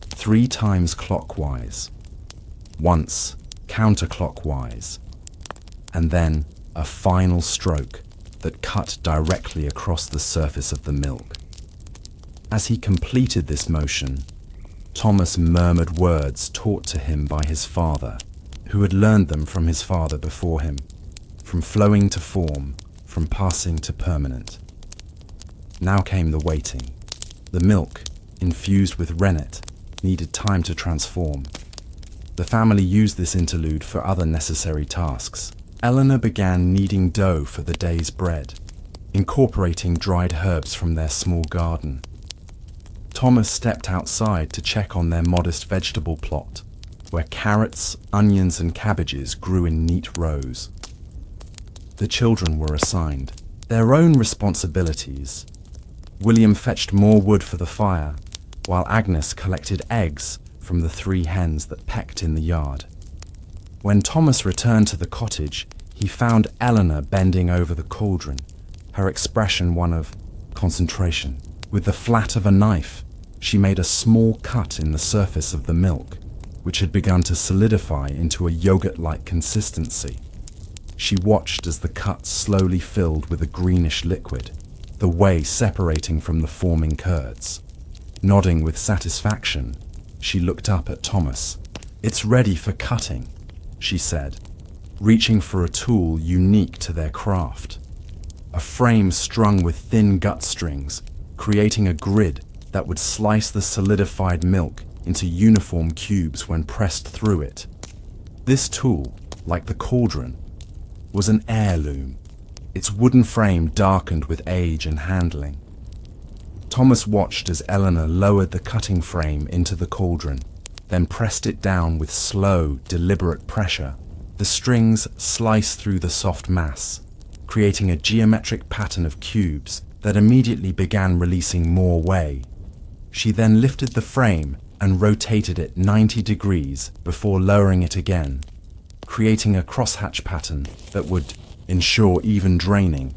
Speaker 1: 3 times clockwise, once counterclockwise, and then a final stroke that cut directly across the surface of the milk. As he completed this motion, Thomas murmured words taught to him by his father, who had learned them from his father before him, from flowing to form, from passing to permanent. Now came the waiting. The milk, infused with rennet, needed time to transform. The family used this interlude for other necessary tasks. Eleanor began kneading dough for the day's bread, incorporating dried herbs from their small garden. Thomas stepped outside to check on their modest vegetable plot, where carrots, onions, and cabbages grew in neat rows. The children were assigned their own responsibilities. William fetched more wood for the fire, while Agnes collected eggs from the 3 hens that pecked in the yard. When Thomas returned to the cottage, he found Eleanor bending over the cauldron, her expression one of concentration. With the flat of a knife, she made a small cut in the surface of the milk, which had begun to solidify into a yogurt-like consistency. She watched as the cut slowly filled with a greenish liquid, the whey separating from the forming curds. Nodding with satisfaction, she looked up at Thomas. "It's ready for cutting," she said, reaching for a tool unique to their craft. A frame strung with thin gut strings, creating a grid that would slice the solidified milk into uniform cubes when pressed through it. This tool, like the cauldron, was an heirloom, its wooden frame darkened with age and handling. Thomas watched as Eleanor lowered the cutting frame into the cauldron, then pressed it down with slow, deliberate pressure. The strings sliced through the soft mass, creating a geometric pattern of cubes that immediately began releasing more whey. She then lifted the frame and rotated it 90 degrees before lowering it again, creating a crosshatch pattern that would ensure even draining.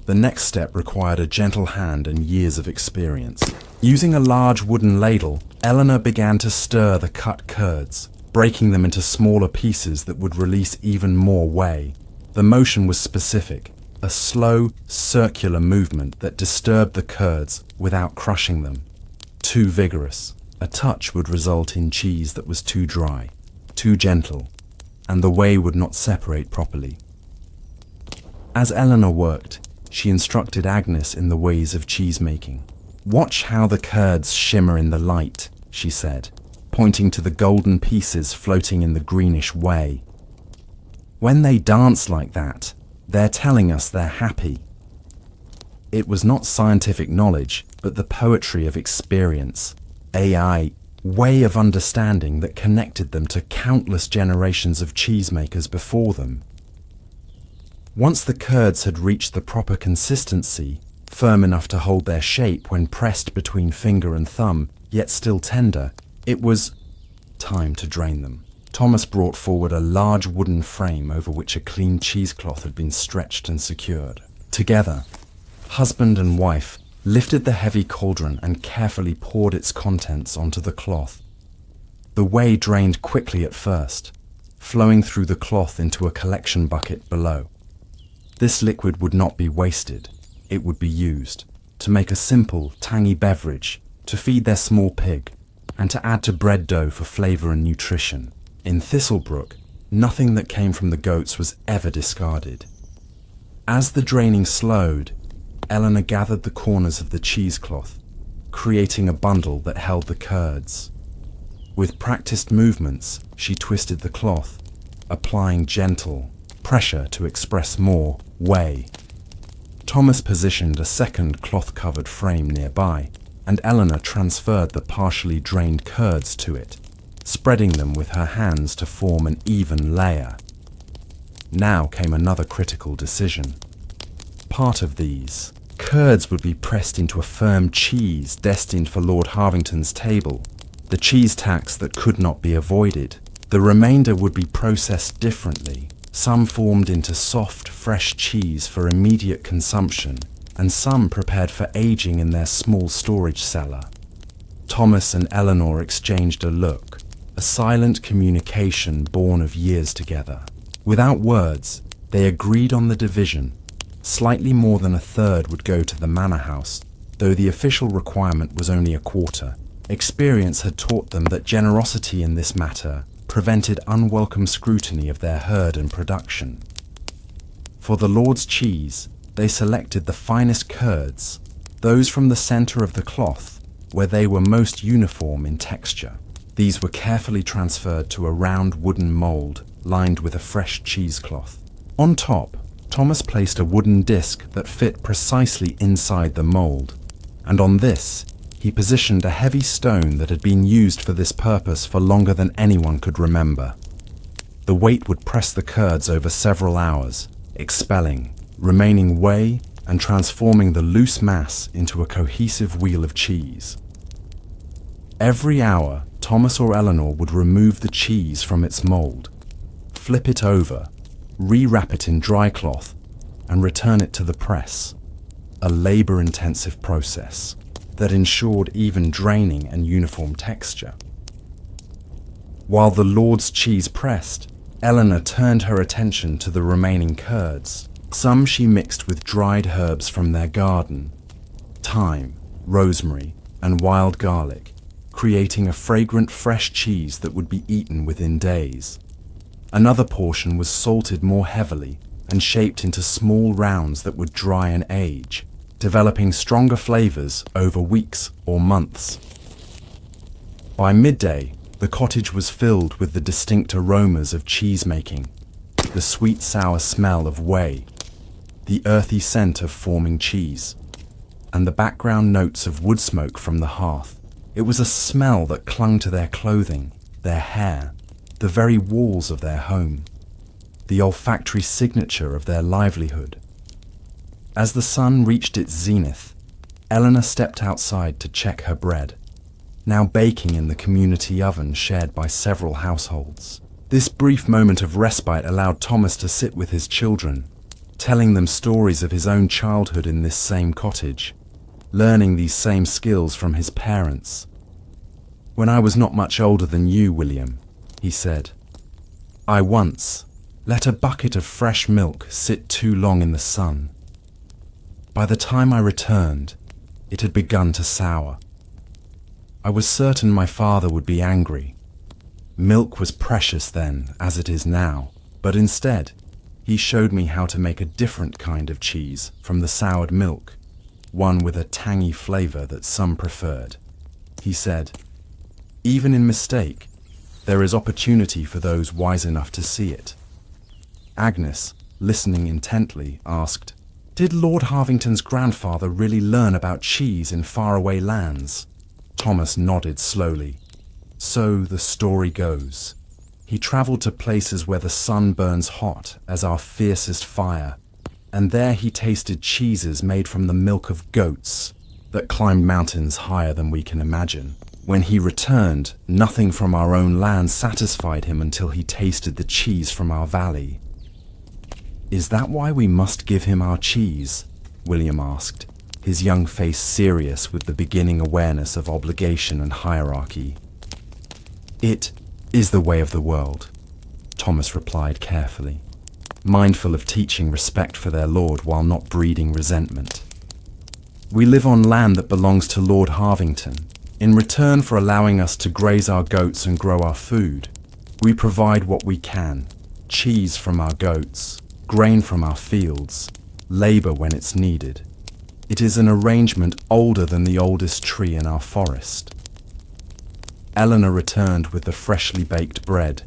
Speaker 1: The next step required a gentle hand and years of experience. Using a large wooden ladle, Eleanor began to stir the cut curds, breaking them into smaller pieces that would release even more whey. The motion was specific, a slow, circular movement that disturbed the curds without crushing them. Too vigorous, a touch would result in cheese that was too dry, too gentle, and the whey would not separate properly. As Eleanor worked, she instructed Agnes in the ways of cheese-making. "Watch how the curds shimmer in the light," she said, pointing to the golden pieces floating in the greenish whey. "When they dance like that, they're telling us they're happy." It was not scientific knowledge, but the poetry of experience, AI, way of understanding that connected them to countless generations of cheesemakers before them. Once the curds had reached the proper consistency, firm enough to hold their shape when pressed between finger and thumb, yet still tender. It was time to drain them. Thomas brought forward a large wooden frame over which a clean cheesecloth had been stretched and secured. Together, husband and wife lifted the heavy cauldron and carefully poured its contents onto the cloth. The whey drained quickly at first, flowing through the cloth into a collection bucket below. This liquid would not be wasted. It would be used to make a simple, tangy beverage, to feed their small pig, and to add to bread dough for flavour and nutrition. In Thistlebrook, nothing that came from the goats was ever discarded. As the draining slowed, Eleanor gathered the corners of the cheesecloth, creating a bundle that held the curds. With practiced movements, she twisted the cloth, applying gentle pressure to express more whey. Thomas positioned a second cloth-covered frame nearby, and Eleanor transferred the partially drained curds to it, spreading them with her hands to form an even layer. Now came another critical decision. Part of these curds would be pressed into a firm cheese destined for Lord Harvington's table, the cheese tax that could not be avoided. The remainder would be processed differently, some formed into soft, fresh cheese for immediate consumption, and some prepared for aging in their small storage cellar. Thomas and Eleanor exchanged a look, a silent communication born of years together. Without words, they agreed on the division. Slightly more than a third would go to the manor house, though the official requirement was only a quarter. Experience had taught them that generosity in this matter prevented unwelcome scrutiny of their herd and production. For the Lord's cheese, they selected the finest curds, those from the centre of the cloth, where they were most uniform in texture. These were carefully transferred to a round wooden mould lined with a fresh cheesecloth. On top, Thomas placed a wooden disc that fit precisely inside the mould, and on this, he positioned a heavy stone that had been used for this purpose for longer than anyone could remember. The weight would press the curds over several hours, expelling, remaining whey, and transforming the loose mass into a cohesive wheel of cheese. Every hour, Thomas or Eleanor would remove the cheese from its mould, flip it over, re-wrap it in dry cloth, and return it to the press, a labour-intensive process that ensured even draining and uniform texture. While the Lord's cheese pressed, Eleanor turned her attention to the remaining curds. Some she mixed with dried herbs from their garden, thyme, rosemary, and wild garlic, creating a fragrant fresh cheese that would be eaten within days. Another portion was salted more heavily and shaped into small rounds that would dry and age, developing stronger flavors over weeks or months. By midday, the cottage was filled with the distinct aromas of cheese-making, the sweet-sour smell of whey, the earthy scent of forming cheese, and the background notes of wood smoke from the hearth. It was a smell that clung to their clothing, their hair, the very walls of their home, the olfactory signature of their livelihood. As the sun reached its zenith, Eleanor stepped outside to check her bread, now baking in the community oven shared by several households. This brief moment of respite allowed Thomas to sit with his children, telling them stories of his own childhood in this same cottage, learning these same skills from his parents. "When I was not much older than you, William," he said, "I once let a bucket of fresh milk sit too long in the sun. By the time I returned, it had begun to sour. I was certain my father would be angry. Milk was precious then, as it is now, but instead, he showed me how to make a different kind of cheese from the soured milk, one with a tangy flavor that some preferred. He said, 'Even in mistake, there is opportunity for those wise enough to see it.'" Agnes, listening intently, asked, "Did Lord Harvington's grandfather really learn about cheese in faraway lands?" Thomas nodded slowly. "So the story goes. He travelled to places where the sun burns hot as our fiercest fire, and there he tasted cheeses made from the milk of goats that climbed mountains higher than we can imagine. When he returned, nothing from our own land satisfied him until he tasted the cheese from our valley. "Is that why we must give him our cheese?" William asked, his young face serious with the beginning awareness of obligation and hierarchy. "It is the way of the world," Thomas replied carefully, mindful of teaching respect for their lord while not breeding resentment. "We live on land that belongs to Lord Harvington. In return for allowing us to graze our goats and grow our food, we provide what we can: cheese from our goats, grain from our fields, labor when it's needed. It is an arrangement older than the oldest tree in our forest." Eleanor returned with the freshly baked bread,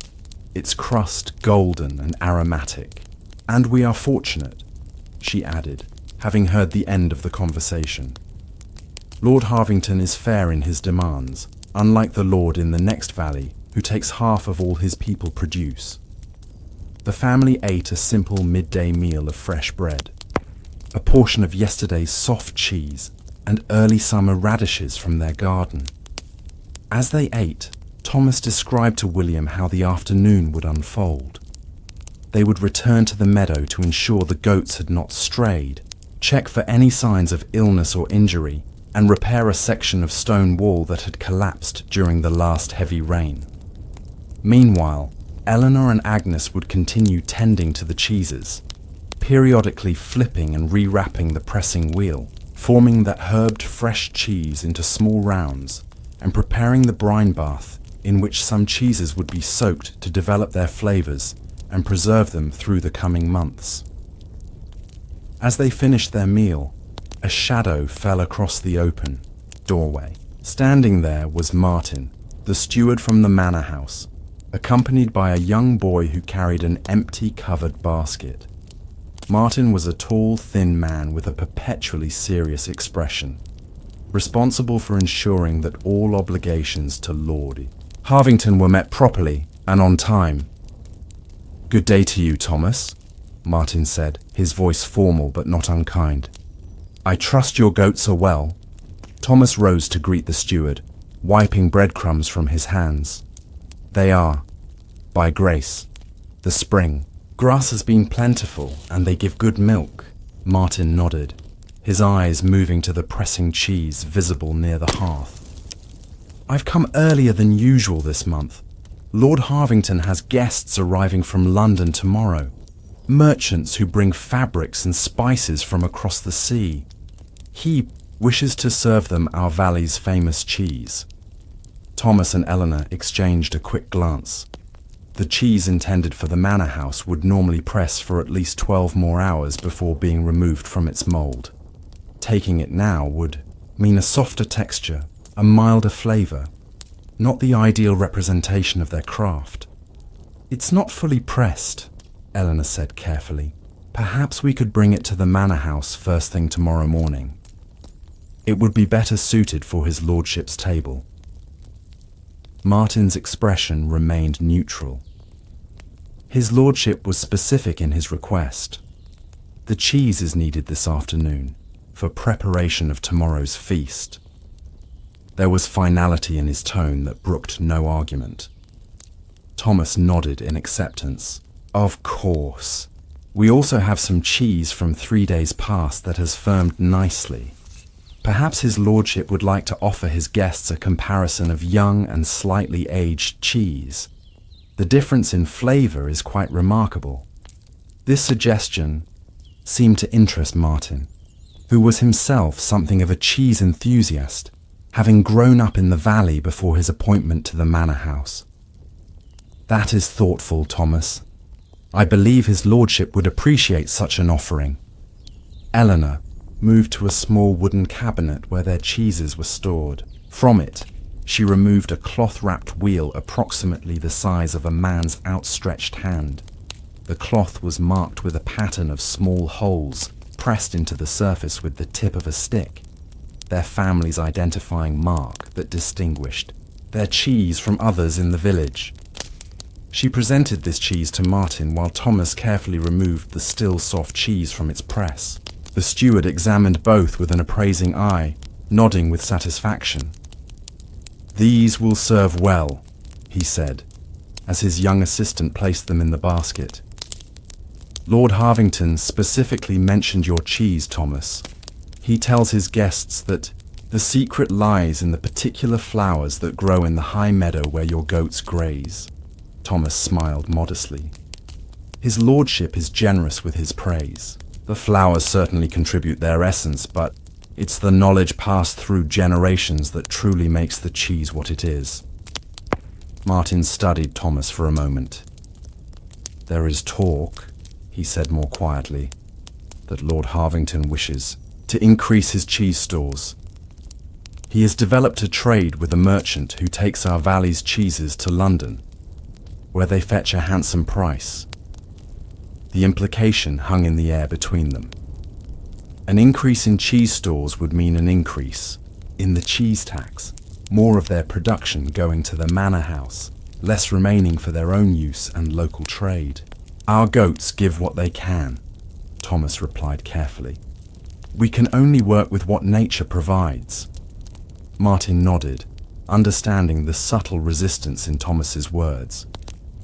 Speaker 1: its crust golden and aromatic. "And we are fortunate," she added, having heard the end of the conversation. "Lord Harvington is fair in his demands, unlike the lord in the next valley, who takes half of all his people produce." The family ate a simple midday meal of fresh bread, a portion of yesterday's soft cheese, and early summer radishes from their garden. As they ate, Thomas described to William how the afternoon would unfold. They would return to the meadow to ensure the goats had not strayed, check for any signs of illness or injury, and repair a section of stone wall that had collapsed during the last heavy rain. Meanwhile, Eleanor and Agnes would continue tending to the cheeses, periodically flipping and rewrapping the pressing wheel, forming that herbed fresh cheese into small rounds, and preparing the brine bath in which some cheeses would be soaked to develop their flavors and preserve them through the coming months. As they finished their meal, a shadow fell across the open doorway. Standing there was Martin, the steward from the manor house, accompanied by a young boy who carried an empty covered basket. Martin was a tall, thin man with a perpetually serious expression, responsible for ensuring that all obligations to Lord Harvington were met properly and on time. "Good day to you, Thomas," Martin said, his voice formal but not unkind. "I trust your goats are well." Thomas rose to greet the steward, wiping breadcrumbs from his hands. "They are, by grace. The spring. Grass has been plentiful, and they give good milk." Martin nodded, his eyes moving to the pressing cheese visible near the hearth. "I've come earlier than usual this month. Lord Harvington has guests arriving from London tomorrow, merchants who bring fabrics and spices from across the sea. He wishes to serve them our valley's famous cheese." Thomas and Eleanor exchanged a quick glance. The cheese intended for the manor house would normally press for at least 12 more hours before being removed from its mold. Taking it now would mean a softer texture, a milder flavor, not the ideal representation of their craft. "It's not fully pressed," Eleanor said carefully. "Perhaps we could bring it to the manor house first thing tomorrow morning. It would be better suited for his lordship's table." Martin's expression remained neutral. His lordship was specific in his request. "The cheese is needed this afternoon for preparation of tomorrow's feast." There was finality in his tone that brooked no argument. Thomas nodded in acceptance. "Of course. We also have some cheese from 3 days past that has firmed nicely. Perhaps his lordship would like to offer his guests a comparison of young and slightly aged cheese. The difference in flavor is quite remarkable." This suggestion seemed to interest Martin, who was himself something of a cheese enthusiast, having grown up in the valley before his appointment to the manor house. "That is thoughtful, Thomas. I believe his lordship would appreciate such an offering." Eleanor moved to a small wooden cabinet where their cheeses were stored. From it, she removed a cloth-wrapped wheel approximately the size of a man's outstretched hand. The cloth was marked with a pattern of small holes pressed into the surface with the tip of a stick, their family's identifying mark that distinguished their cheese from others in the village. She presented this cheese to Martin while Thomas carefully removed the still soft cheese from its press. The steward examined both with an appraising eye, nodding with satisfaction. "These will serve well," he said, as his young assistant placed them in the basket. "Lord Harvington specifically mentioned your cheese, Thomas. He tells his guests that the secret lies in the particular flowers that grow in the high meadow where your goats graze." Thomas smiled modestly. His lordship is generous with his praise. "The flowers certainly contribute their essence, but it's the knowledge passed through generations that truly makes the cheese what it is." Martin studied Thomas for a moment. "There is talk," he said more quietly, "that Lord Harvington wishes to increase his cheese stores. He has developed a trade with a merchant who takes our valley's cheeses to London, where they fetch a handsome price." The implication hung in the air between them. An increase in cheese stores would mean an increase in the cheese tax, more of their production going to the manor house, less remaining for their own use and local trade. "Our goats give what they can," Thomas replied carefully. "We can only work with what nature provides." Martin nodded, understanding the subtle resistance in Thomas's words.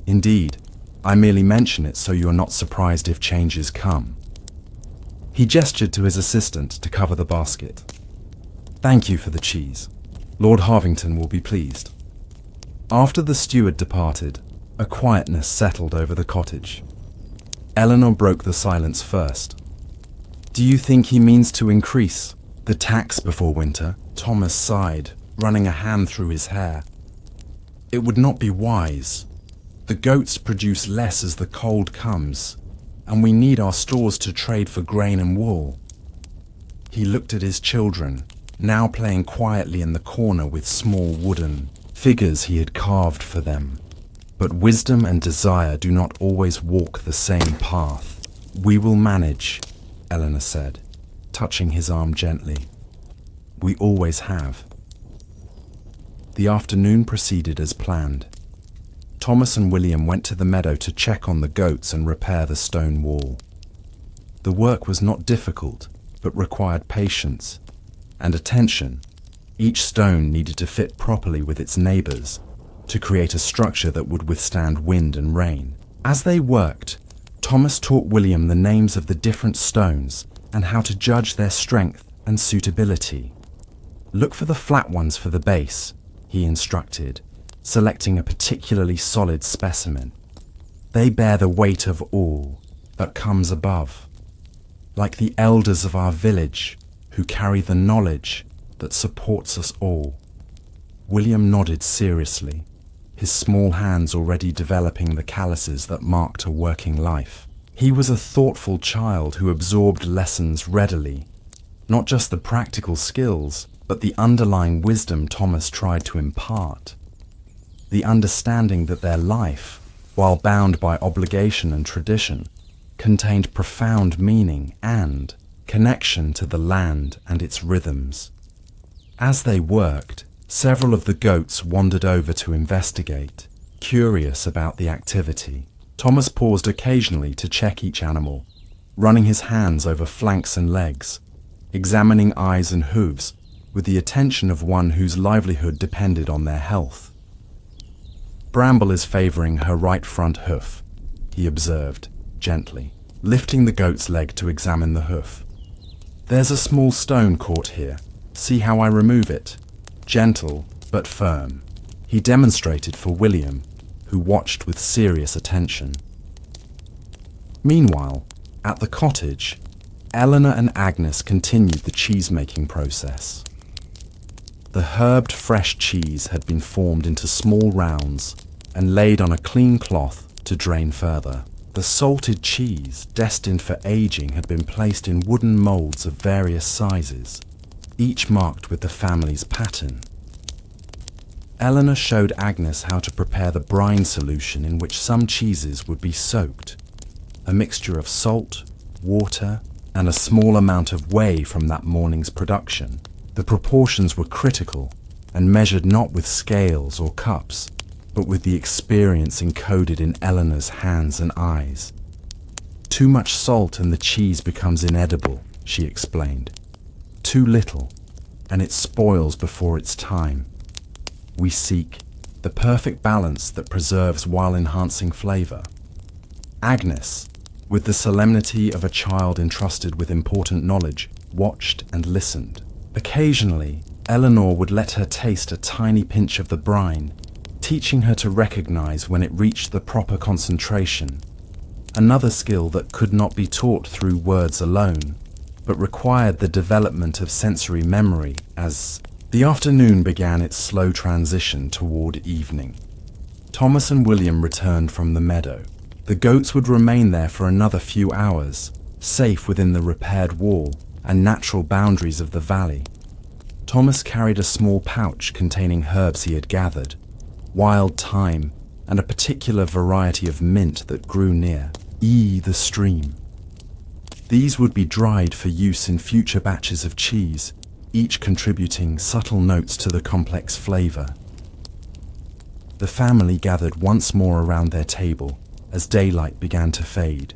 Speaker 1: "Indeed, I merely mention it so you're not surprised if changes come." He gestured to his assistant to cover the basket. "Thank you for the cheese. Lord Harvington will be pleased." After the steward departed, a quietness settled over the cottage. Eleanor broke the silence first. "Do you think he means to increase the tax before winter?" Thomas sighed, running a hand through his hair. "It would not be wise. The goats produce less as the cold comes, and we need our stores to trade for grain and wool." He looked at his children, now playing quietly in the corner with small wooden figures he had carved for them. "But wisdom and desire do not always walk the same path." "We will manage," Eleanor said, touching his arm gently. "We always have." The afternoon proceeded as planned. Thomas and William went to the meadow to check on the goats and repair the stone wall. The work was not difficult, but required patience and attention. Each stone needed to fit properly with its neighbors to create a structure that would withstand wind and rain. As they worked, Thomas taught William the names of the different stones and how to judge their strength and suitability. "Look for the flat ones for the base," he instructed, selecting a particularly solid specimen. "They bear the weight of all that comes above, like the elders of our village who carry the knowledge that supports us all." William nodded seriously, his small hands already developing the calluses that marked a working life. He was a thoughtful child who absorbed lessons readily, not just the practical skills, but the underlying wisdom Thomas tried to impart. The understanding that their life, while bound by obligation and tradition, contained profound meaning and connection to the land and its rhythms. As they worked, several of the goats wandered over to investigate, curious about the activity. Thomas paused occasionally to check each animal, running his hands over flanks and legs, examining eyes and hooves with the attention of one whose livelihood depended on their health. "Bramble is favoring her right front hoof," he observed, gently, lifting the goat's leg to examine the hoof. "There's a small stone caught here. See how I remove it? Gentle, but firm." He demonstrated for William, who watched with serious attention. Meanwhile, at the cottage, Eleanor and Agnes continued the cheese-making process. The herbed fresh cheese had been formed into small rounds and laid on a clean cloth to drain further. The salted cheese, destined for aging, had been placed in wooden molds of various sizes, each marked with the family's pattern. Eleanor showed Agnes how to prepare the brine solution in which some cheeses would be soaked, a mixture of salt, water, and a small amount of whey from that morning's production. The proportions were critical and measured not with scales or cups, but with the experience encoded in Eleanor's hands and eyes. Too much salt and the cheese becomes inedible, she explained. Too little, and it spoils before its time. We seek the perfect balance that preserves while enhancing flavor. Agnes, with the solemnity of a child entrusted with important knowledge, watched and listened. Occasionally, Eleanor would let her taste a tiny pinch of the brine, teaching her to recognize when it reached the proper concentration, another skill that could not be taught through words alone, but required the development of sensory memory as the afternoon began its slow transition toward evening. Thomas and William returned from the meadow. The goats would remain there for another few hours, safe within the repaired wall and natural boundaries of the valley. Thomas carried a small pouch containing herbs he had gathered, wild thyme, and a particular variety of mint that grew near the stream. These would be dried for use in future batches of cheese, each contributing subtle notes to the complex flavor. The family gathered once more around their table as daylight began to fade.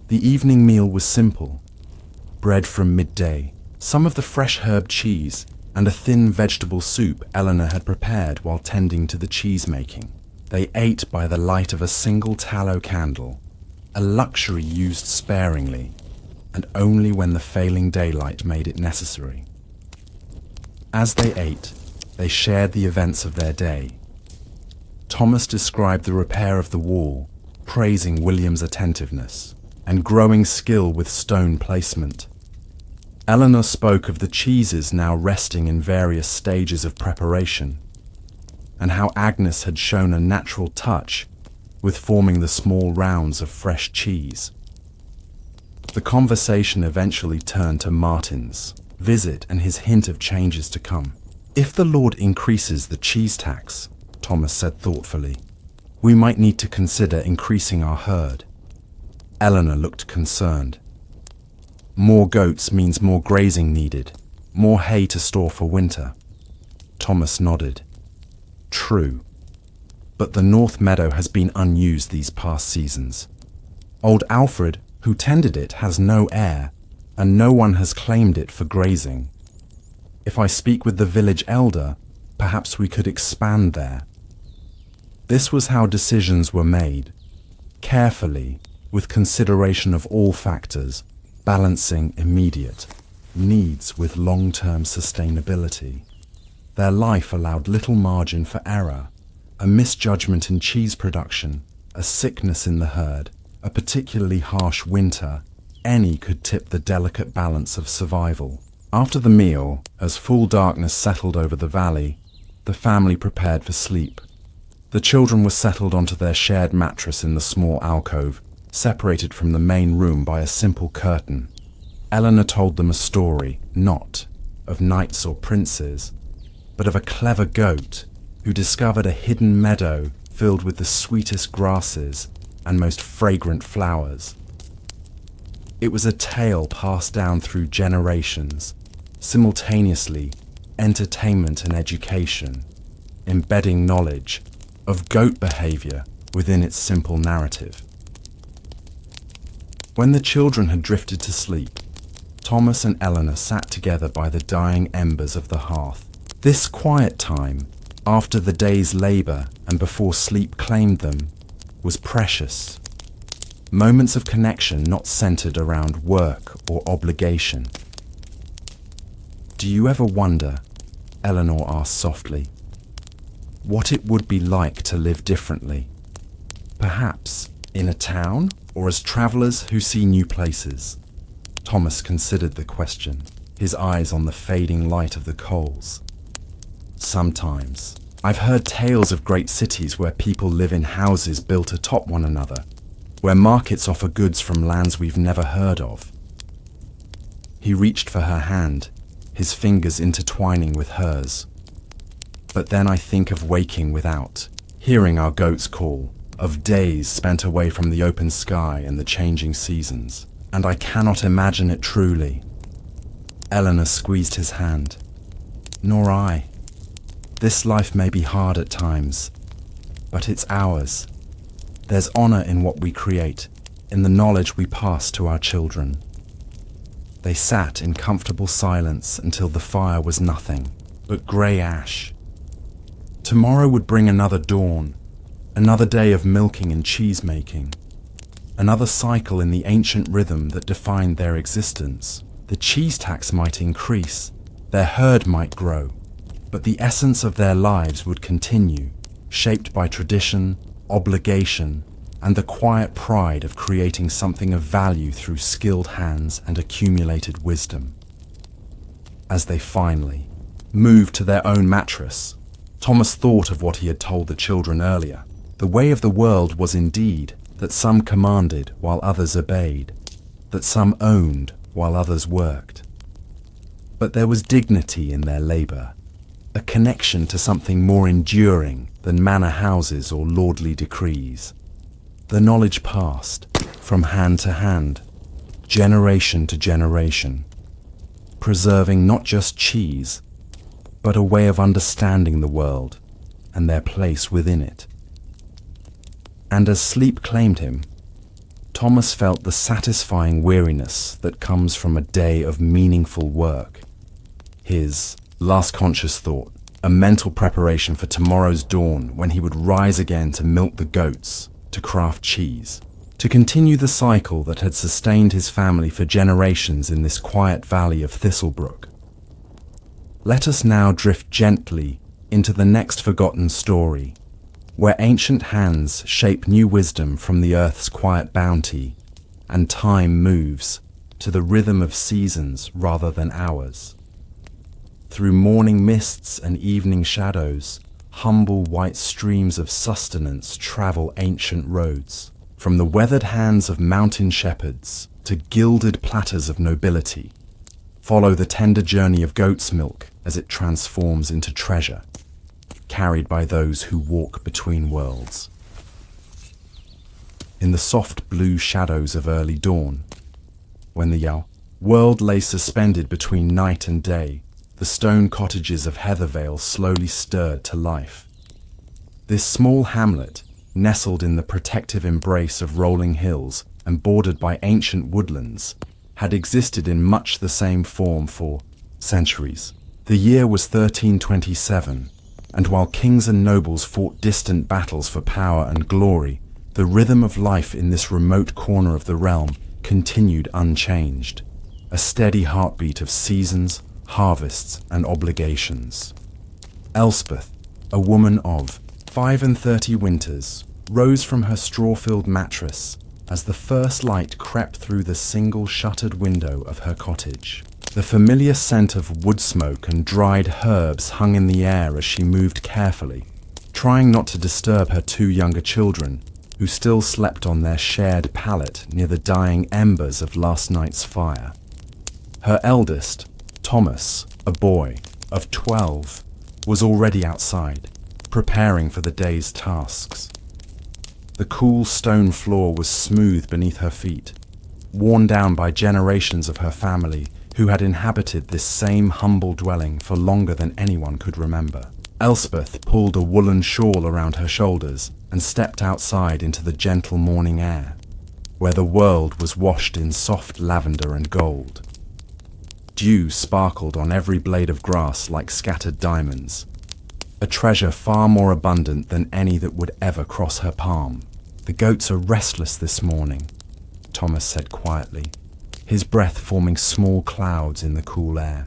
Speaker 1: The evening meal was simple: bread from midday, some of the fresh herb cheese, and a thin vegetable soup Eleanor had prepared while tending to the cheese making. They ate by the light of a single tallow candle, a luxury used sparingly, and only when the failing daylight made it necessary. As they ate, they shared the events of their day. Thomas described the repair of the wall, praising William's attentiveness and growing skill with stone placement. Eleanor spoke of the cheeses now resting in various stages of preparation, and how Agnes had shown a natural touch with forming the small rounds of fresh cheese. The conversation eventually turned to Martin's visit and his hint of changes to come. "If the Lord increases the cheese tax," Thomas said thoughtfully, "we might need to consider increasing our herd." Eleanor looked concerned. "More goats means more grazing needed, more hay to store for winter." Thomas nodded. "True, but the North Meadow has been unused these past seasons. Old Alfred, who tended it, has no heir, and no one has claimed it for grazing. If I speak with the village elder, perhaps we could expand there." This was how decisions were made, carefully, with consideration of all factors, balancing immediate needs with long-term sustainability. Their life allowed little margin for error. A misjudgment in cheese production, a sickness in the herd, a particularly harsh winter, any could tip the delicate balance of survival. After the meal, as full darkness settled over the valley, the family prepared for sleep. The children were settled onto their shared mattress in the small alcove, separated from the main room by a simple curtain. Eleanor told them a story, not of knights or princes, but of a clever goat who discovered a hidden meadow filled with the sweetest grasses and most fragrant flowers. It was a tale passed down through generations, simultaneously entertainment and education, embedding knowledge of goat behavior within its simple narrative. When the children had drifted to sleep, Thomas and Eleanor sat together by the dying embers of the hearth. This quiet time, after the day's labor and before sleep claimed them, was precious. Moments of connection not centered around work or obligation. "Do you ever wonder," Eleanor asked softly, "what it would be like to live differently? Perhaps in a town or as travelers who see new places?" Thomas considered the question, his eyes on the fading light of the coals. "Sometimes. I've heard tales of great cities where people live in houses built atop one another, where markets offer goods from lands we've never heard of." He reached for her hand, his fingers intertwining with hers. "But then I think of waking without, hearing our goats call, of days spent away from the open sky and the changing seasons, and I cannot imagine it truly." Eleanor squeezed his hand. "Nor I. This life may be hard at times, but it's ours. There's honor in what we create, in the knowledge we pass to our children. They sat in comfortable silence until the fire was nothing but grey ash. Tomorrow would bring another dawn, another day of milking and cheese making, another cycle in the ancient rhythm that defined their existence. The cheese tax might increase, their herd might grow, but the essence of their lives would continue, shaped by tradition, obligation, and the quiet pride of creating something of value through skilled hands and accumulated wisdom. As they finally moved to their own mattress, Thomas thought of what he had told the children earlier. The way of the world was indeed that some commanded while others obeyed, that some owned while others worked. But there was dignity in their labor, a connection to something more enduring than manor houses or lordly decrees. The knowledge passed from hand to hand, generation to generation, preserving not just cheese, but a way of understanding the world and their place within it. And as sleep claimed him, Thomas felt the satisfying weariness that comes from a day of meaningful work. His last conscious thought, a mental preparation for tomorrow's dawn when he would rise again to milk the goats, to craft cheese, to continue the cycle that had sustained his family for generations in this quiet valley of Thistlebrook. Let us now drift gently into the next forgotten story, where ancient hands shape new wisdom from the earth's quiet bounty, and time moves to the rhythm of seasons rather than hours. Through morning mists and evening shadows, humble white streams of sustenance travel ancient roads, from the weathered hands of mountain shepherds to gilded platters of nobility. Follow the tender journey of goat's milk as it transforms into treasure, carried by those who walk between worlds. In the soft blue shadows of early dawn, when the world lay suspended between night and day, the stone cottages of Heathervale slowly stirred to life. This small hamlet, nestled in the protective embrace of rolling hills and bordered by ancient woodlands, had existed in much the same form for centuries. The year was 1327, and while kings and nobles fought distant battles for power and glory, the rhythm of life in this remote corner of the realm continued unchanged, a steady heartbeat of seasons, harvests, and obligations. Elspeth, a woman of 35 winters, rose from her straw-filled mattress as the first light crept through the single shuttered window of her cottage. The familiar scent of wood smoke and dried herbs hung in the air as she moved carefully, trying not to disturb her two younger children, who still slept on their shared pallet near the dying embers of last night's fire. Her eldest, Thomas, a boy of 12, was already outside, preparing for the day's tasks. The cool stone floor was smooth beneath her feet, worn down by generations of her family who had inhabited this same humble dwelling for longer than anyone could remember. Elspeth pulled a woolen shawl around her shoulders and stepped outside into the gentle morning air, where the world was washed in soft lavender and gold. Dew sparkled on every blade of grass like scattered diamonds, a treasure far more abundant than any that would ever cross her palm. "The goats are restless this morning," Thomas said quietly, his breath forming small clouds in the cool air.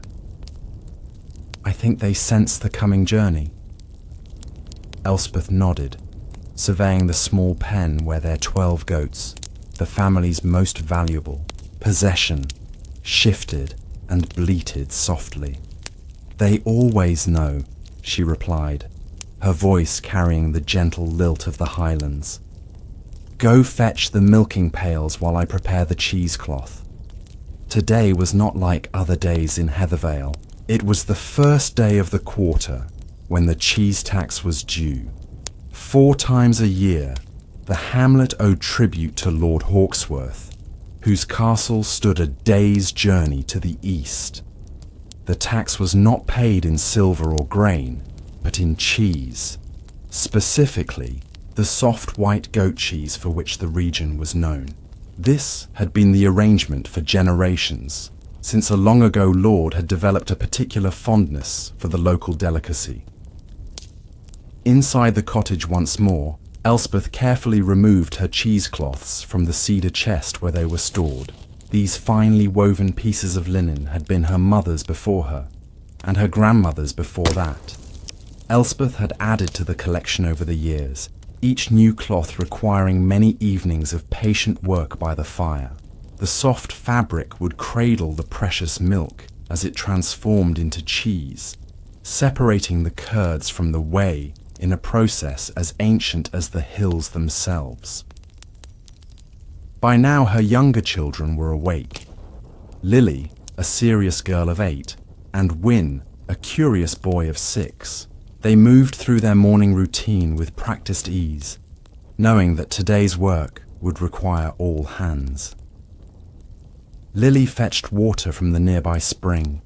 Speaker 1: "I think they sense the coming journey." Elspeth nodded, surveying the small pen where their 12 goats, the family's most valuable possession, shifted and bleated softly. "They always know," she replied, her voice carrying the gentle lilt of the highlands. "Go fetch the milking pails while I prepare the cheesecloth." Today was not like other days in Heathervale. It was the first day of the quarter, when the cheese tax was due. 4 times a year, the hamlet owed tribute to Lord Hawksworth, whose castle stood a day's journey to the east. The tax was not paid in silver or grain, but in cheese, specifically the soft white goat cheese for which the region was known. This had been the arrangement for generations, since a long ago lord had developed a particular fondness for the local delicacy. Inside the cottage once more, Elspeth carefully removed her cheesecloths from the cedar chest where they were stored. These finely woven pieces of linen had been her mother's before her, and her grandmother's before that. Elspeth had added to the collection over the years, each new cloth requiring many evenings of patient work by the fire. The soft fabric would cradle the precious milk as it transformed into cheese, separating the curds from the whey in a process as ancient as the hills themselves. By now her younger children were awake. Lily, a serious girl of 8, and Wyn, a curious boy of 6. They moved through their morning routine with practiced ease, knowing that today's work would require all hands. Lily fetched water from the nearby spring,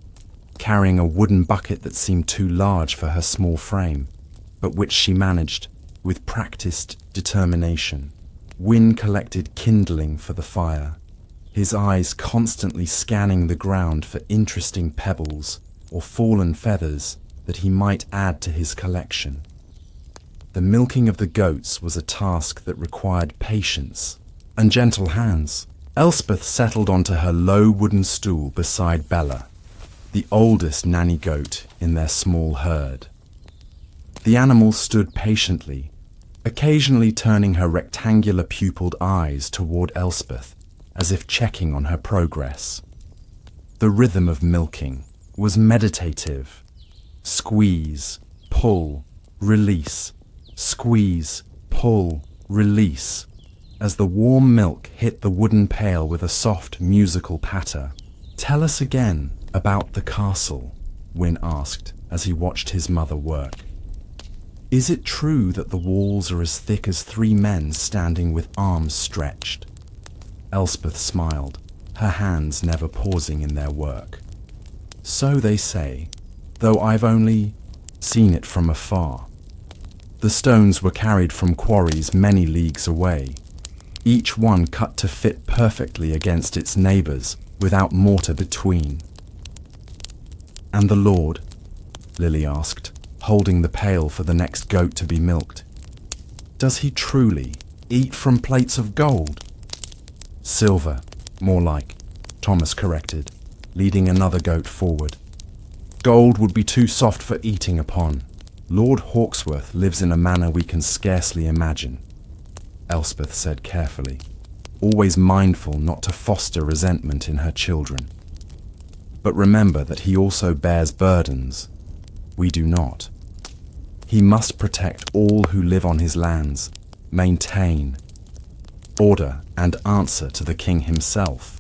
Speaker 1: carrying a wooden bucket that seemed too large for her small frame, but which she managed with practiced determination. Wyn collected kindling for the fire, his eyes constantly scanning the ground for interesting pebbles or fallen feathers that he might add to his collection. The milking of the goats was a task that required patience and gentle hands. Elspeth settled onto her low wooden stool beside Bella, the oldest nanny goat in their small herd. The animal stood patiently, occasionally turning her rectangular pupilled eyes toward Elspeth, as if checking on her progress. The rhythm of milking was meditative. Squeeze, pull, release, squeeze, pull, release, as the warm milk hit the wooden pail with a soft musical patter. "Tell us again about the castle," Wyn asked as he watched his mother work. "Is it true that the walls are as thick as 3 men standing with arms stretched?" Elspeth smiled, her hands never pausing in their work. "So they say, though I've only seen it from afar. The stones were carried from quarries many leagues away, each one cut to fit perfectly against its neighbours without mortar between." "And the Lord?" Lily asked, holding the pail for the next goat to be milked. "Does he truly eat from plates of gold?" "Silver, more like," Thomas corrected, leading another goat forward. "Gold would be too soft for eating upon. Lord Hawksworth lives in a manner we can scarcely imagine," Elspeth said carefully, always mindful not to foster resentment in her children. "But remember that he also bears burdens. We do not. He must protect all who live on his lands, maintain order, and answer to the king himself."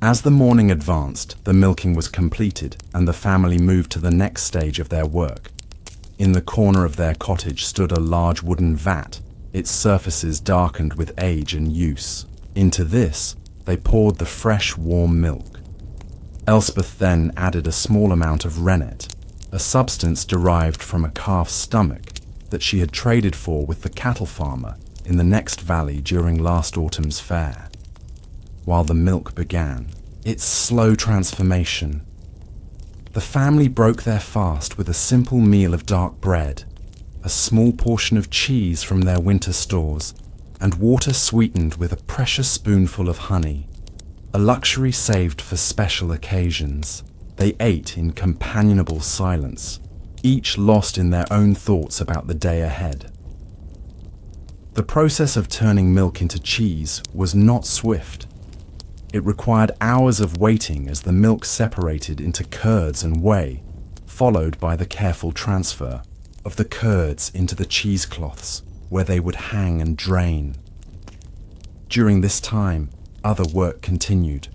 Speaker 1: As the morning advanced, the milking was completed and the family moved to the next stage of their work. In the corner of their cottage stood a large wooden vat, its surfaces darkened with age and use. Into this, they poured the fresh, warm milk. Elspeth then added a small amount of rennet, a substance derived from a calf's stomach that she had traded for with the cattle farmer in the next valley during last autumn's fair. While the milk began its slow transformation, the family broke their fast with a simple meal of dark bread, a small portion of cheese from their winter stores, and water sweetened with a precious spoonful of honey, a luxury saved for special occasions. They ate in companionable silence, each lost in their own thoughts about the day ahead. The process of turning milk into cheese was not swift. It required hours of waiting as the milk separated into curds and whey, followed by the careful transfer of the curds into the cheesecloths, where they would hang and drain. During this time, other work continued.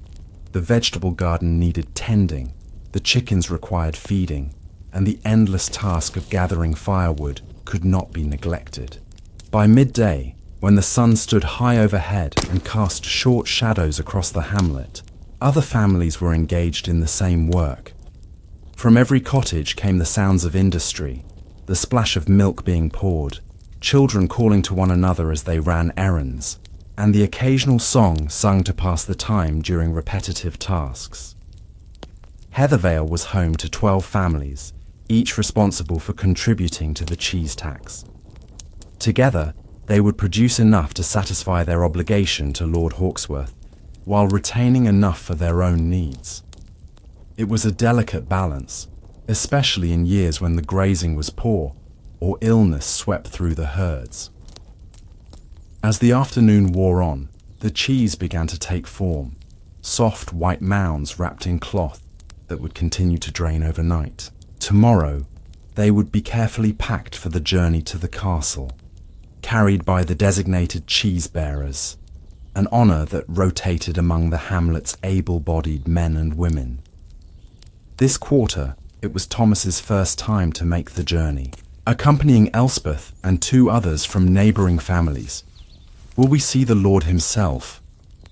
Speaker 1: The vegetable garden needed tending, the chickens required feeding, and the endless task of gathering firewood could not be neglected. By midday, when the sun stood high overhead and cast short shadows across the hamlet, other families were engaged in the same work. From every cottage came the sounds of industry, the splash of milk being poured, children calling to one another as they ran errands, and the occasional song sung to pass the time during repetitive tasks. Heathervale was home to 12 families, each responsible for contributing to the cheese tax. Together, they would produce enough to satisfy their obligation to Lord Hawkesworth, while retaining enough for their own needs. It was a delicate balance, especially in years when the grazing was poor or illness swept through the herds. As the afternoon wore on, the cheese began to take form, soft white mounds wrapped in cloth that would continue to drain overnight. Tomorrow, they would be carefully packed for the journey to the castle, carried by the designated cheese bearers, an honour that rotated among the hamlet's able-bodied men and women. This quarter, it was Thomas's first time to make the journey, accompanying Elspeth and 2 others from neighbouring families. "Will we see the Lord himself?"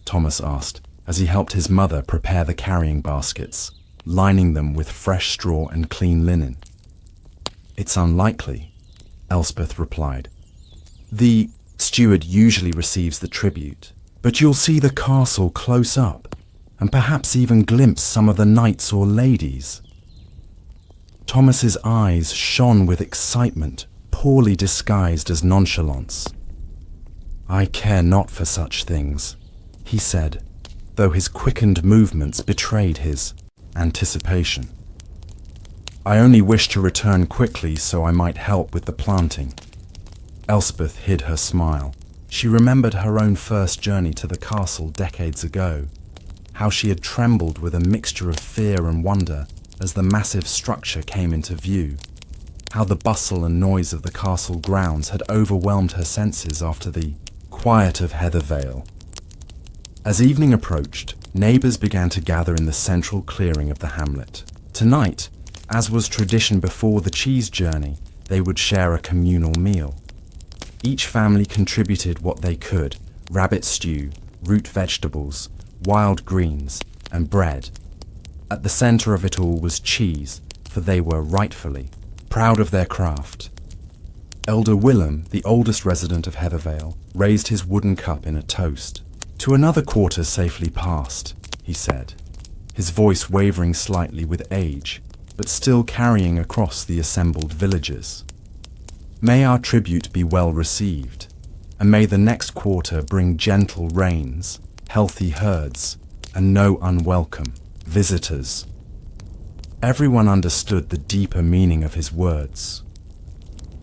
Speaker 1: Thomas asked, as he helped his mother prepare the carrying baskets, lining them with fresh straw and clean linen. "It's unlikely," Elspeth replied. "The steward usually receives the tribute, but you'll see the castle close up, and perhaps even glimpse some of the knights or ladies." Thomas's eyes shone with excitement, poorly disguised as nonchalance. "I care not for such things," he said, though his quickened movements betrayed his anticipation. "I only wish to return quickly so I might help with the planting." Elspeth hid her smile. She remembered her own first journey to the castle decades ago, how she had trembled with a mixture of fear and wonder as the massive structure came into view, how the bustle and noise of the castle grounds had overwhelmed her senses after the quiet of Heathervale. As evening approached, neighbours began to gather in the central clearing of the hamlet. Tonight, as was tradition before the cheese journey, they would share a communal meal. Each family contributed what they could: rabbit stew, root vegetables, wild greens, and bread. At the centre of it all was cheese, for they were rightfully proud of their craft. Elder Willem, the oldest resident of Heathervale, raised his wooden cup in a toast. "To another quarter safely passed," he said, his voice wavering slightly with age, but still carrying across the assembled villagers. "May our tribute be well received, and may the next quarter bring gentle rains, healthy herds, and no unwelcome visitors." Everyone understood the deeper meaning of his words.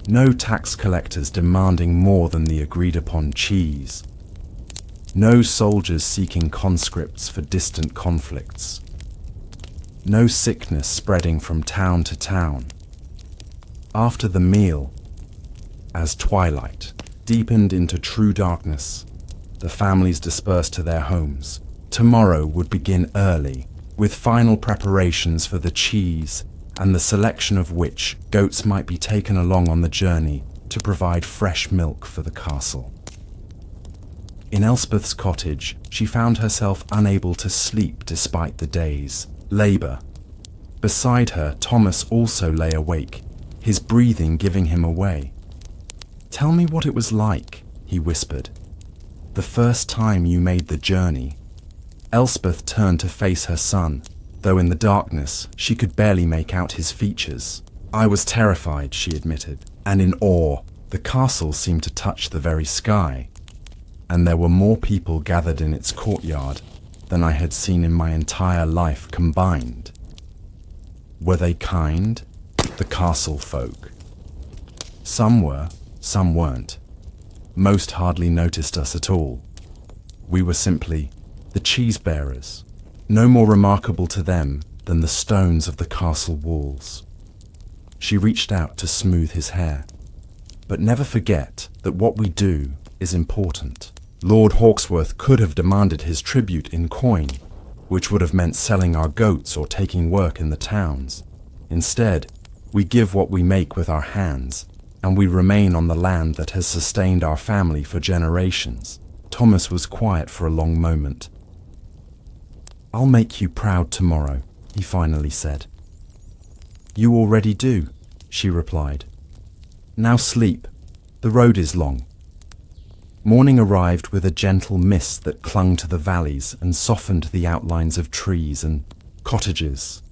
Speaker 1: No tax collectors demanding more than the agreed-upon cheese. No soldiers seeking conscripts for distant conflicts. No sickness spreading from town to town. After the meal, as twilight deepened into true darkness, the families dispersed to their homes. Tomorrow would begin early, with final preparations for the cheese and the selection of which goats might be taken along on the journey to provide fresh milk for the castle. In Elspeth's cottage, she found herself unable to sleep despite the day's labour. Beside her, Thomas also lay awake, his breathing giving him away. "Tell me what it was like," he whispered. "The first time you made the journey." Elspeth turned to face her son, though in the darkness she could barely make out his features. "I was terrified," she admitted, "and in awe. The castle seemed to touch the very sky, and there were more people gathered in its courtyard than I had seen in my entire life combined." "Were they kind, the castle folk?" "Some were, some weren't. Most hardly noticed us at all. We were simply the cheese bearers, no more remarkable to them than the stones of the castle walls." She reached out to smooth his hair. "But never forget that what we do is important. Lord Hawkesworth could have demanded his tribute in coin, which would have meant selling our goats or taking work in the towns. Instead, we give what we make with our hands, and we remain on the land that has sustained our family for generations." Thomas was quiet for a long moment. "I'll make you proud tomorrow," he finally said. "You already do," she replied. "Now sleep, The road is long. Morning arrived with a gentle mist that clung to the valleys and softened the outlines of trees and cottages.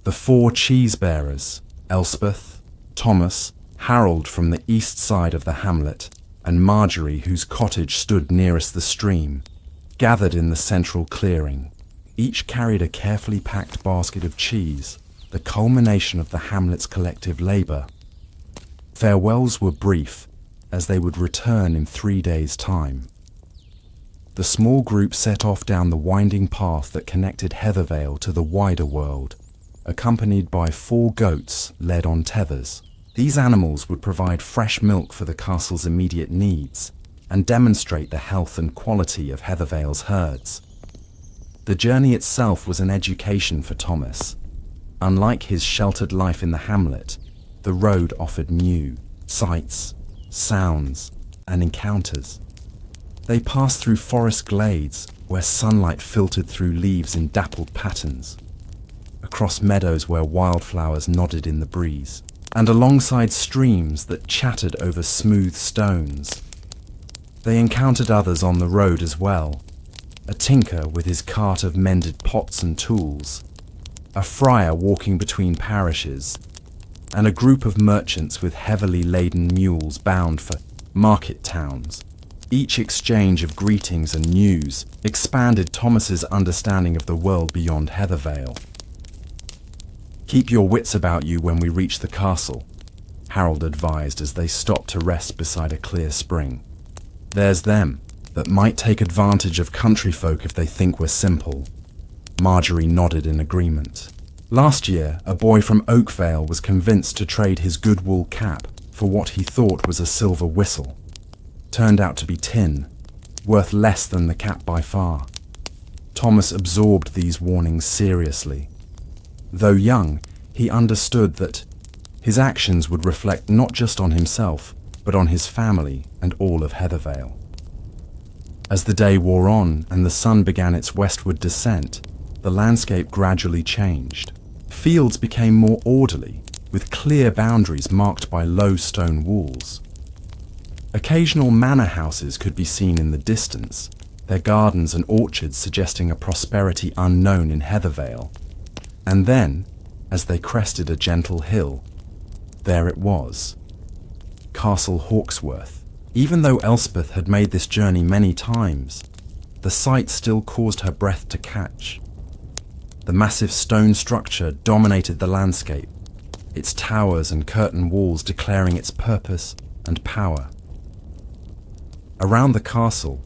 Speaker 1: The four cheese bearers, Elspeth, Thomas, Harold from the east side of the hamlet, and Marjorie, whose cottage stood nearest the stream, gathered in the central clearing. Each carried a carefully packed basket of cheese, the culmination of the hamlet's collective labour. Farewells were brief, as they would return in 3 days' time. The small group set off down the winding path that connected Heathervale to the wider world, accompanied by 4 goats led on tethers. These animals would provide fresh milk for the castle's immediate needs and demonstrate the health and quality of Heathervale's herds. The journey itself was an education for Thomas. Unlike his sheltered life in the hamlet, the road offered new sights, sounds, and encounters. They passed through forest glades where sunlight filtered through leaves in dappled patterns, across meadows where wildflowers nodded in the breeze, and alongside streams that chattered over smooth stones. They encountered others on the road as well, a tinker with his cart of mended pots and tools, a friar walking between parishes, and a group of merchants with heavily laden mules bound for market towns. Each exchange of greetings and news expanded Thomas's understanding of the world beyond Heathervale. "Keep your wits about you when we reach the castle," Harold advised as they stopped to rest beside a clear spring. "There's them that might take advantage of country folk if they think we're simple." Marjorie nodded in agreement. Last year, a boy from Oakvale was convinced to trade his good wool cap for what he thought was a silver whistle. Turned out to be tin, worth less than the cap by far. Thomas absorbed these warnings seriously. Though young, he understood that his actions would reflect not just on himself, but on his family and all of Heathervale. As the day wore on and the sun began its westward descent, the landscape gradually changed. Fields became more orderly, with clear boundaries marked by low stone walls. Occasional manor houses could be seen in the distance, their gardens and orchards suggesting a prosperity unknown in Heathervale. And then, as they crested a gentle hill, there it was, Castle Hawksworth. Even though Elspeth had made this journey many times, the sight still caused her breath to catch. The massive stone structure dominated the landscape, its towers and curtain walls declaring its purpose and power. Around the castle,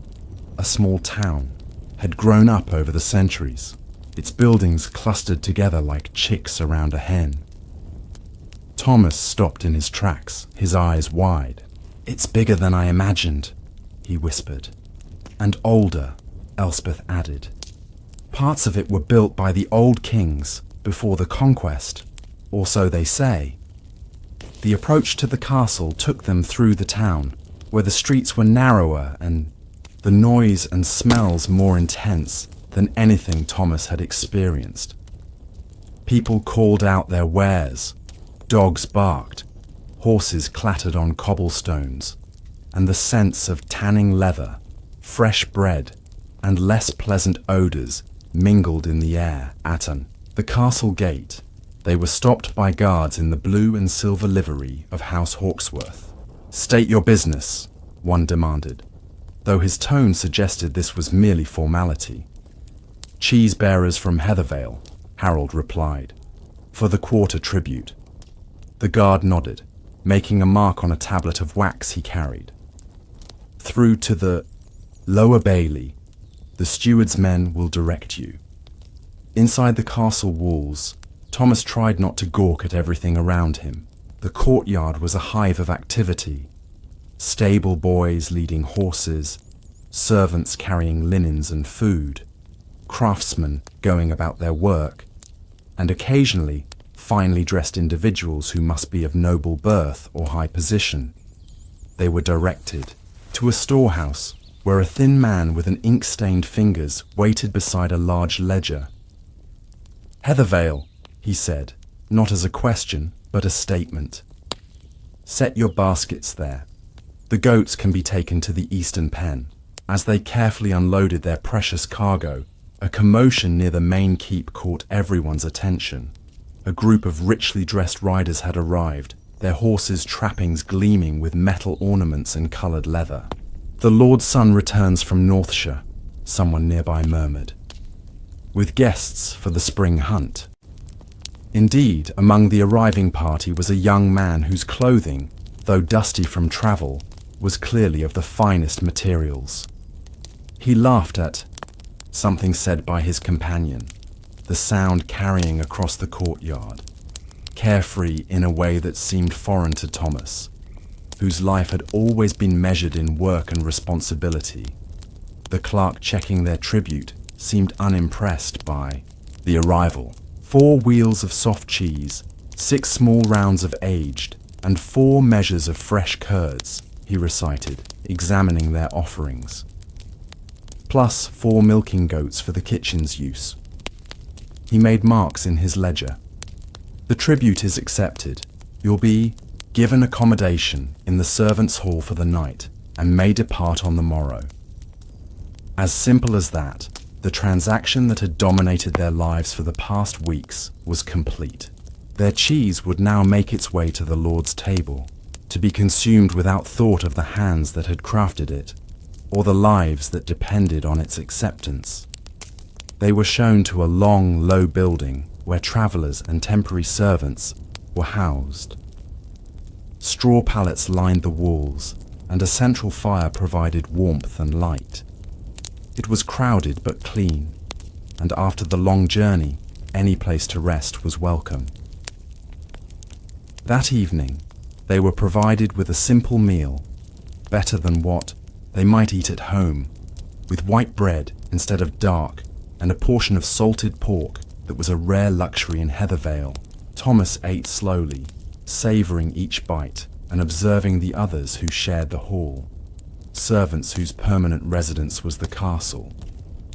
Speaker 1: a small town had grown up over the centuries, its buildings clustered together like chicks around a hen. Thomas stopped in his tracks, his eyes wide. "It's bigger than I imagined," he whispered. "And older," Elspeth added. "Parts of it were built by the old kings before the conquest, or so they say." The approach to the castle took them through the town, where the streets were narrower and the noise and smells more intense than anything Thomas had experienced. People called out their wares, dogs barked, horses clattered on cobblestones, and the scents of tanning leather, fresh bread, and less pleasant odours mingled in the air. At the castle gate, they were stopped by guards in the blue and silver livery of House Hawksworth. "State your business," one demanded, though his tone suggested this was merely formality. "Cheese bearers from Heathervale," Harold replied, "for the quarter tribute." The guard nodded, making a mark on a tablet of wax he carried. "Through to the lower bailey. The steward's men will direct you." Inside the castle walls, Thomas tried not to gawk at everything around him. The courtyard was a hive of activity. Stable boys leading horses, servants carrying linens and food, craftsmen going about their work, and occasionally finely dressed individuals who must be of noble birth or high position. They were directed to a storehouse where a thin man with an ink-stained fingers waited beside a large ledger. "Heathervale," he said, not as a question, but a statement. "Set your baskets there." The goats can be taken to the eastern pen. As they carefully unloaded their precious cargo, a commotion near the main keep caught everyone's attention. A group of richly dressed riders had arrived, their horses' trappings gleaming with metal ornaments and coloured leather. "The Lord's son returns from Northshire," someone nearby murmured, "with guests for the spring hunt." Indeed, among the arriving party was a young man whose clothing, though dusty from travel, was clearly of the finest materials. He laughed at something said by his companion, the sound carrying across the courtyard, carefree in a way that seemed foreign to Thomas, whose life had always been measured in work and responsibility. The clerk checking their tribute seemed unimpressed by the arrival. 4 wheels of soft cheese, 6 small rounds of aged, and 4 measures of fresh curds, he recited, examining their offerings. Plus 4 milking goats for the kitchen's use. He made marks in his ledger. "The tribute is accepted. You'll be given accommodation in the servants' hall for the night and may depart on the morrow." As simple as that, the transaction that had dominated their lives for the past weeks was complete. Their cheese would now make its way to the Lord's table, to be consumed without thought of the hands that had crafted it, or the lives that depended on its acceptance. They were shown to a long, low building where travellers and temporary servants were housed. Straw pallets lined the walls, and a central fire provided warmth and light. It was crowded but clean, and after the long journey, any place to rest was welcome. That evening, they were provided with a simple meal, better than what they might eat at home, with white bread instead of dark, and a portion of salted pork that was a rare luxury in Heathervale. Thomas ate slowly, savouring each bite and observing the others who shared the hall. Servants whose permanent residence was the castle,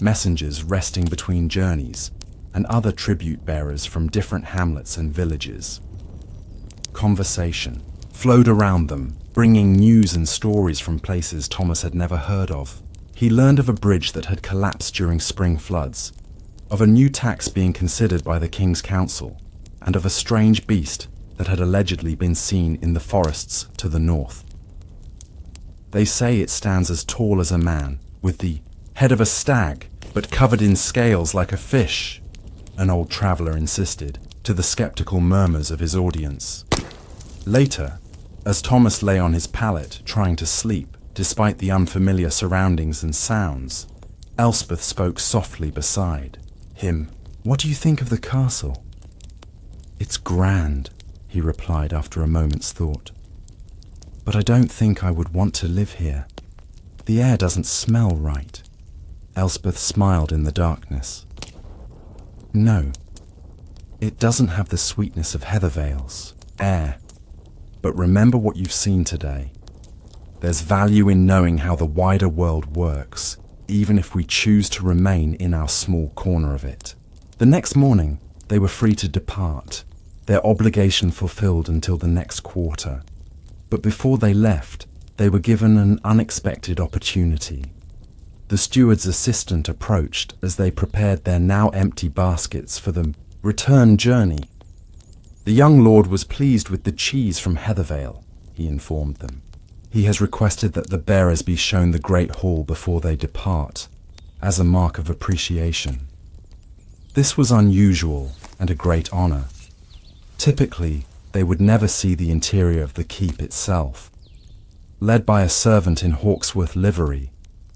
Speaker 1: messengers resting between journeys, and other tribute bearers from different hamlets and villages. Conversation flowed around them, bringing news and stories from places Thomas had never heard of. He learned of a bridge that had collapsed during spring floods, of a new tax being considered by the King's Council, and of a strange beast that had allegedly been seen in the forests to the north. "They say it stands as tall as a man, with the head of a stag, but covered in scales like a fish," an old traveller insisted, to the sceptical murmurs of his audience. Later, as Thomas lay on his pallet trying to sleep, despite the unfamiliar surroundings and sounds, Elspeth spoke softly beside him. "What do you think of the castle?" "It's grand," he replied after a moment's thought. "But I don't think I would want to live here. The air doesn't smell right." Elspeth smiled in the darkness. "No, it doesn't have the sweetness of Heathervale's air. But remember what you've seen today. There's value in knowing how the wider world works, even if we choose to remain in our small corner of it." The next morning, they were free to depart, their obligation fulfilled until the next quarter. But before they left, they were given an unexpected opportunity. The steward's assistant approached as they prepared their now empty baskets for the return journey. "The young lord was pleased with the cheese from Heathervale," he informed them. "He has requested that the bearers be shown the great hall before they depart, as a mark of appreciation." This was unusual and a great honour. Typically, they would never see the interior of the keep itself. Led by a servant in Hawksworth livery,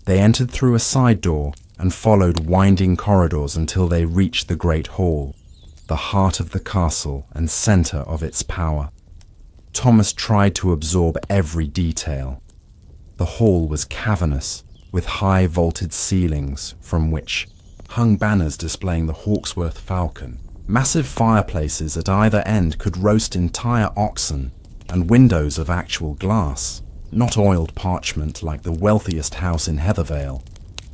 Speaker 1: they entered through a side door and followed winding corridors until they reached the great hall, the heart of the castle and centre of its power. Thomas tried to absorb every detail. The hall was cavernous, with high vaulted ceilings from which hung banners displaying the Hawksworth falcon. Massive fireplaces at either end could roast entire oxen, and windows of actual glass, not oiled parchment like the wealthiest house in Heathervale,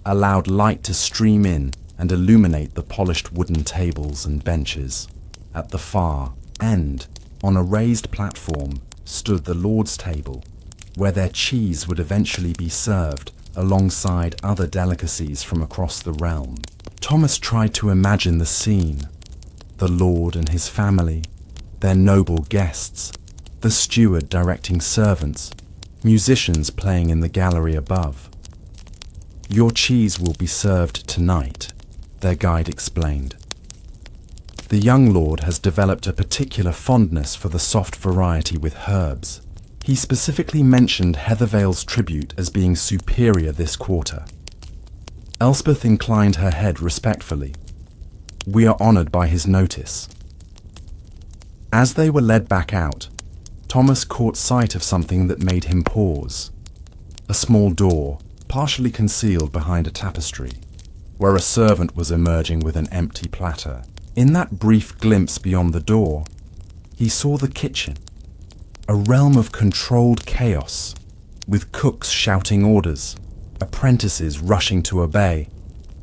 Speaker 1: allowed light to stream in and illuminate the polished wooden tables and benches. At the far end, on a raised platform, stood the Lord's table, where their cheese would eventually be served alongside other delicacies from across the realm. Thomas tried to imagine the scene: the Lord and his family, their noble guests, the steward directing servants, musicians playing in the gallery above. "Your cheese will be served tonight," their guide explained. The young lord has developed a particular fondness for the soft variety with herbs. He specifically mentioned Heathervale's tribute as being superior this quarter. Elspeth inclined her head respectfully. "We are honoured by his notice." As they were led back out, Thomas caught sight of something that made him pause. A small door, partially concealed behind a tapestry, where a servant was emerging with an empty platter. In that brief glimpse beyond the door, he saw the kitchen, a realm of controlled chaos, with cooks shouting orders, apprentices rushing to obey,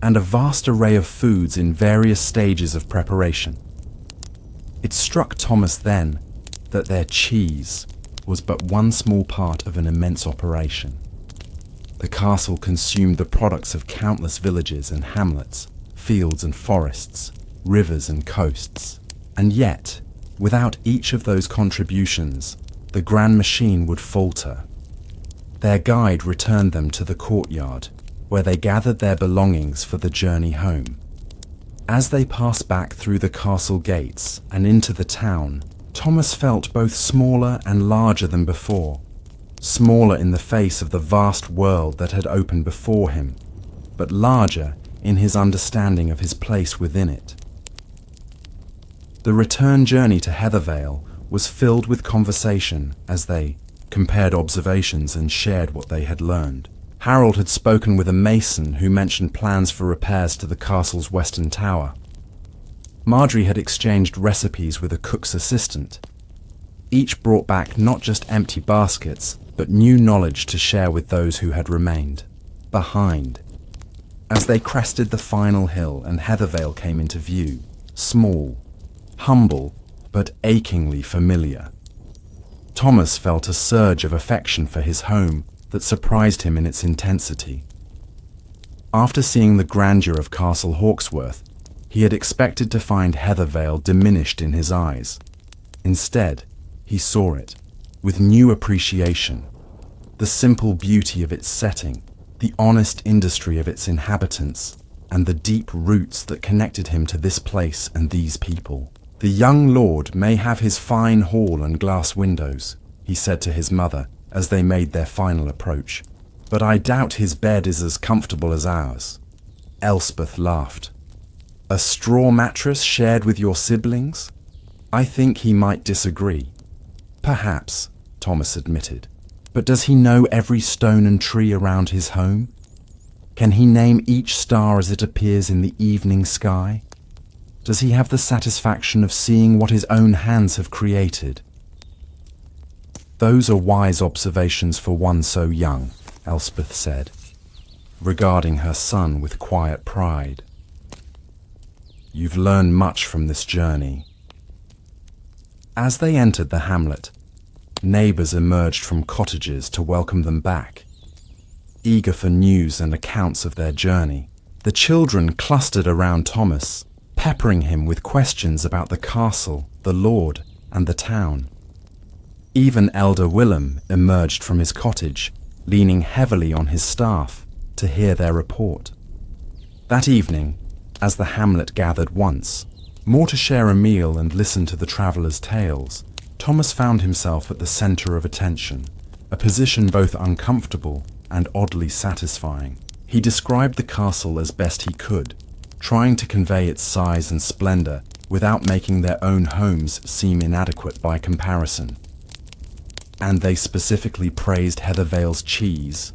Speaker 1: and a vast array of foods in various stages of preparation. It struck Thomas then that their cheese was but one small part of an immense operation. The castle consumed the products of countless villages and hamlets, fields and forests, rivers and coasts. And yet, without each of those contributions, the grand machine would falter. Their guide returned them to the courtyard, where they gathered their belongings for the journey home. As they passed back through the castle gates and into the town, Thomas felt both smaller and larger than before. Smaller in the face of the vast world that had opened before him, but larger in his understanding of his place within it. The return journey to Heathervale was filled with conversation as they compared observations and shared what they had learned. Harold had spoken with a mason who mentioned plans for repairs to the castle's western tower. Marjorie had exchanged recipes with a cook's assistant. Each brought back not just empty baskets, but new knowledge to share with those who had remained behind. As they crested the final hill and Heathervale came into view, small, humble, but achingly familiar, Thomas felt a surge of affection for his home that surprised him in its intensity. After seeing the grandeur of Castle Hawksworth, he had expected to find Heathervale diminished in his eyes. Instead, he saw it with new appreciation. The simple beauty of its setting, the honest industry of its inhabitants, and the deep roots that connected him to this place and these people. "The young lord may have his fine hall and glass windows," he said to his mother as they made their final approach, "but I doubt his bed is as comfortable as ours." Elspeth laughed. "A straw mattress shared with your siblings? I think he might disagree." "Perhaps," Thomas admitted. "But does he know every stone and tree around his home? Can he name each star as it appears in the evening sky? Does he have the satisfaction of seeing what his own hands have created?" "Those are wise observations for one so young," Elspeth said, regarding her son with quiet pride. "You've learned much from this journey." As they entered the hamlet, neighbours emerged from cottages to welcome them back, eager for news and accounts of their journey. The children clustered around Thomas, peppering him with questions about the castle, the lord, and the town. Even Elder Willem emerged from his cottage, leaning heavily on his staff, to hear their report. That evening, as the hamlet gathered once, more to share a meal and listen to the travellers' tales, Thomas found himself at the centre of attention, a position both uncomfortable and oddly satisfying. He described the castle as best he could, trying to convey its size and splendour without making their own homes seem inadequate by comparison. "And they specifically praised Heathervale's cheese?"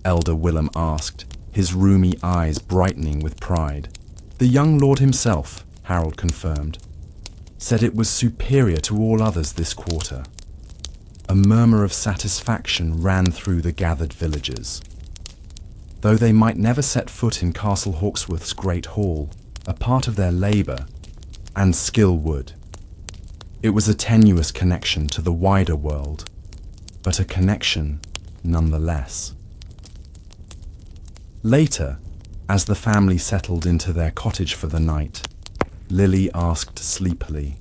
Speaker 1: Elder Willem asked, his roomy eyes brightening with pride. "The young lord himself," Harold confirmed, "said it was superior to all others this quarter." A murmur of satisfaction ran through the gathered villagers. Though they might never set foot in Castle Hawksworth's great hall, a part of their labour and skill would. It was a tenuous connection to the wider world, but a connection nonetheless. Later, as the family settled into their cottage for the night, Lily asked sleepily,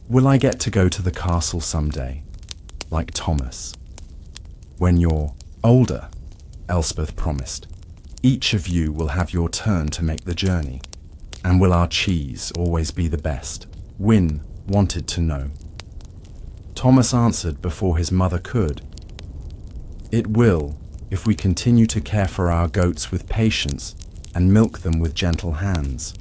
Speaker 1: "Will I get to go to the castle someday, like Thomas?" "When you're older," Elspeth promised. "Each of you will have your turn to make the journey. And will our cheese always be the best?" Wynne wanted to know. Thomas answered before his mother could. "It will, if we continue to care for our goats with patience and milk them with gentle hands.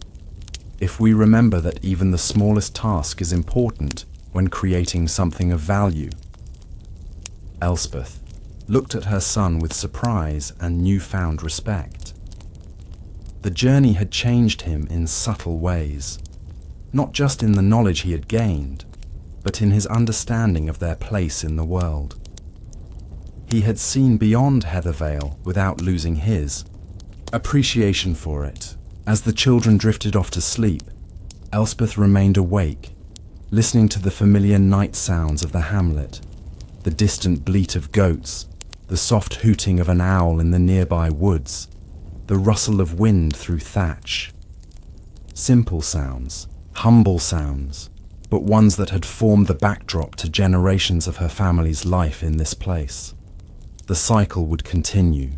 Speaker 1: If we remember that even the smallest task is important when creating something of value." Elspeth looked at her son with surprise and newfound respect. The journey had changed him in subtle ways, not just in the knowledge he had gained, but in his understanding of their place in the world. He had seen beyond Heathervale without losing his appreciation for it. As the children drifted off to sleep, Elspeth remained awake, listening to the familiar night sounds of the hamlet, the distant bleat of goats, the soft hooting of an owl in the nearby woods, the rustle of wind through thatch. Simple sounds, humble sounds, but ones that had formed the backdrop to generations of her family's life in this place. The cycle would continue.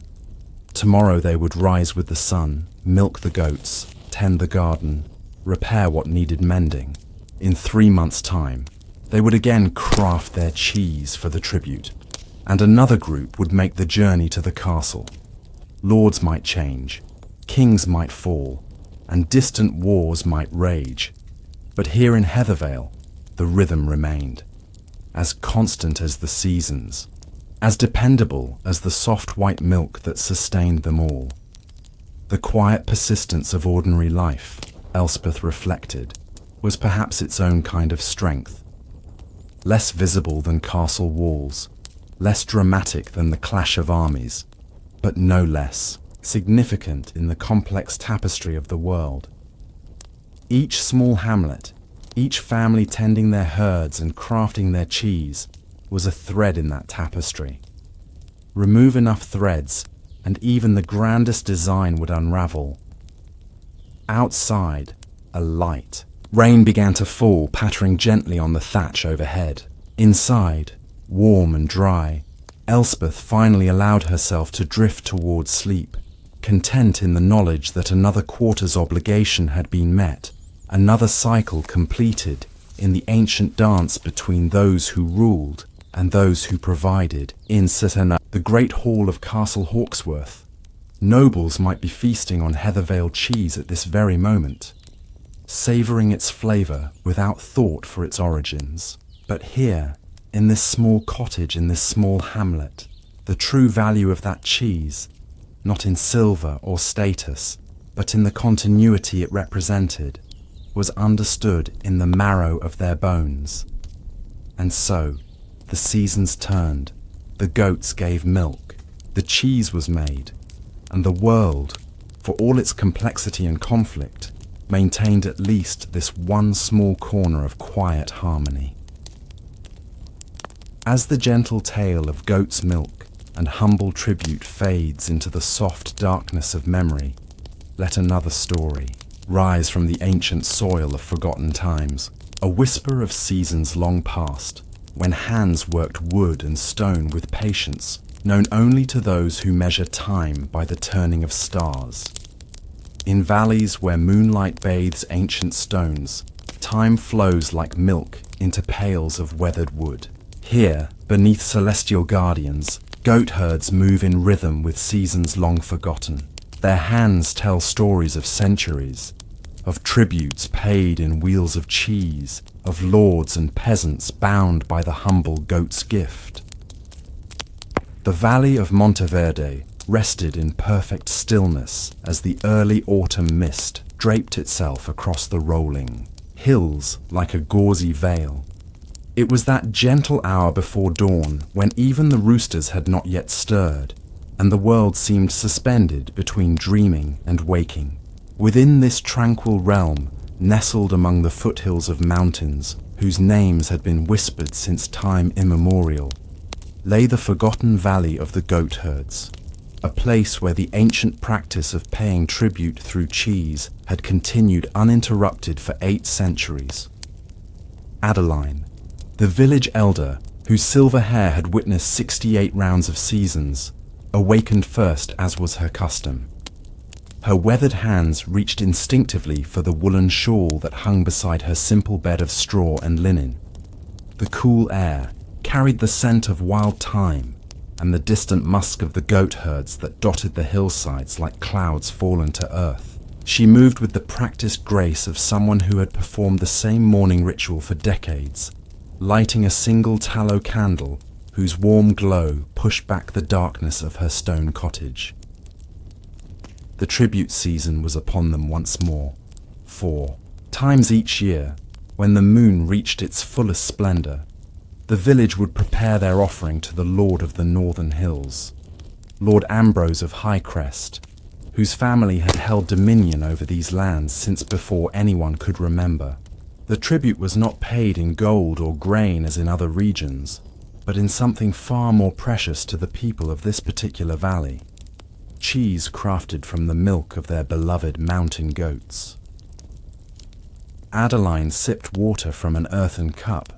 Speaker 1: Tomorrow they would rise with the sun, milk the goats, tend the garden, repair what needed mending. In 3 months' time, they would again craft their cheese for the tribute, and another group would make the journey to the castle. Lords might change, kings might fall, and distant wars might rage. But here in Heathervale, the rhythm remained, as constant as the seasons, as dependable as the soft white milk that sustained them all. The quiet persistence of ordinary life, Elspeth reflected, was perhaps its own kind of strength. Less visible than castle walls, less dramatic than the clash of armies, but no less significant in the complex tapestry of the world. Each small hamlet, each family tending their herds and crafting their cheese, was a thread in that tapestry. Remove enough threads, and even the grandest design would unravel. Outside, a light. Rain began to fall, pattering gently on the thatch overhead. Inside, warm and dry, Elspeth finally allowed herself to drift towards sleep, content in the knowledge that another quarter's obligation had been met, another cycle completed in the ancient dance between those who ruled and those who provided. In Sitana, the great hall of Castle Hawksworth, nobles might be feasting on Heathervale cheese at this very moment, savouring its flavour without thought for its origins. But here, in this small cottage, in this small hamlet, the true value of that cheese, not in silver or status, but in the continuity it represented, was understood in the marrow of their bones. And so, the seasons turned, the goats gave milk, the cheese was made, and the world, for all its complexity and conflict, maintained at least this one small corner of quiet harmony. As the gentle tale of goat's milk and humble tribute fades into the soft darkness of memory, let another story rise from the ancient soil of forgotten times, a whisper of seasons long past, when hands worked wood and stone with patience, known only to those who measure time by the turning of stars. In valleys where moonlight bathes ancient stones, time flows like milk into pails of weathered wood. Here, beneath celestial guardians, goat herds move in rhythm with seasons long forgotten. Their hands tell stories of centuries, of tributes paid in wheels of cheese, of lords and peasants bound by the humble goat's gift. The valley of Monteverde rested in perfect stillness as the early autumn mist draped itself across the rolling hills like a gauzy veil. It was that gentle hour before dawn when even the roosters had not yet stirred, and the world seemed suspended between dreaming and waking. Within this tranquil realm, nestled among the foothills of mountains whose names had been whispered since time immemorial, lay the forgotten valley of the goat herds, a place where the ancient practice of paying tribute through cheese had continued uninterrupted for 8 centuries. Adeline, the village elder, whose silver hair had witnessed 68 rounds of seasons, awakened first as was her custom. Her weathered hands reached instinctively for the woolen shawl that hung beside her simple bed of straw and linen. The cool air carried the scent of wild thyme and the distant musk of the goat herds that dotted the hillsides like clouds fallen to earth. She moved with the practiced grace of someone who had performed the same morning ritual for decades, lighting a single tallow candle whose warm glow pushed back the darkness of her stone cottage. The tribute season was upon them once more. 4 times each year, when the moon reached its fullest splendor, the village would prepare their offering to the Lord of the Northern Hills, Lord Ambrose of Highcrest, whose family had held dominion over these lands since before anyone could remember. The tribute was not paid in gold or grain as in other regions, but in something far more precious to the people of this particular valley: cheese crafted from the milk of their beloved mountain goats. Adeline sipped water from an earthen cup,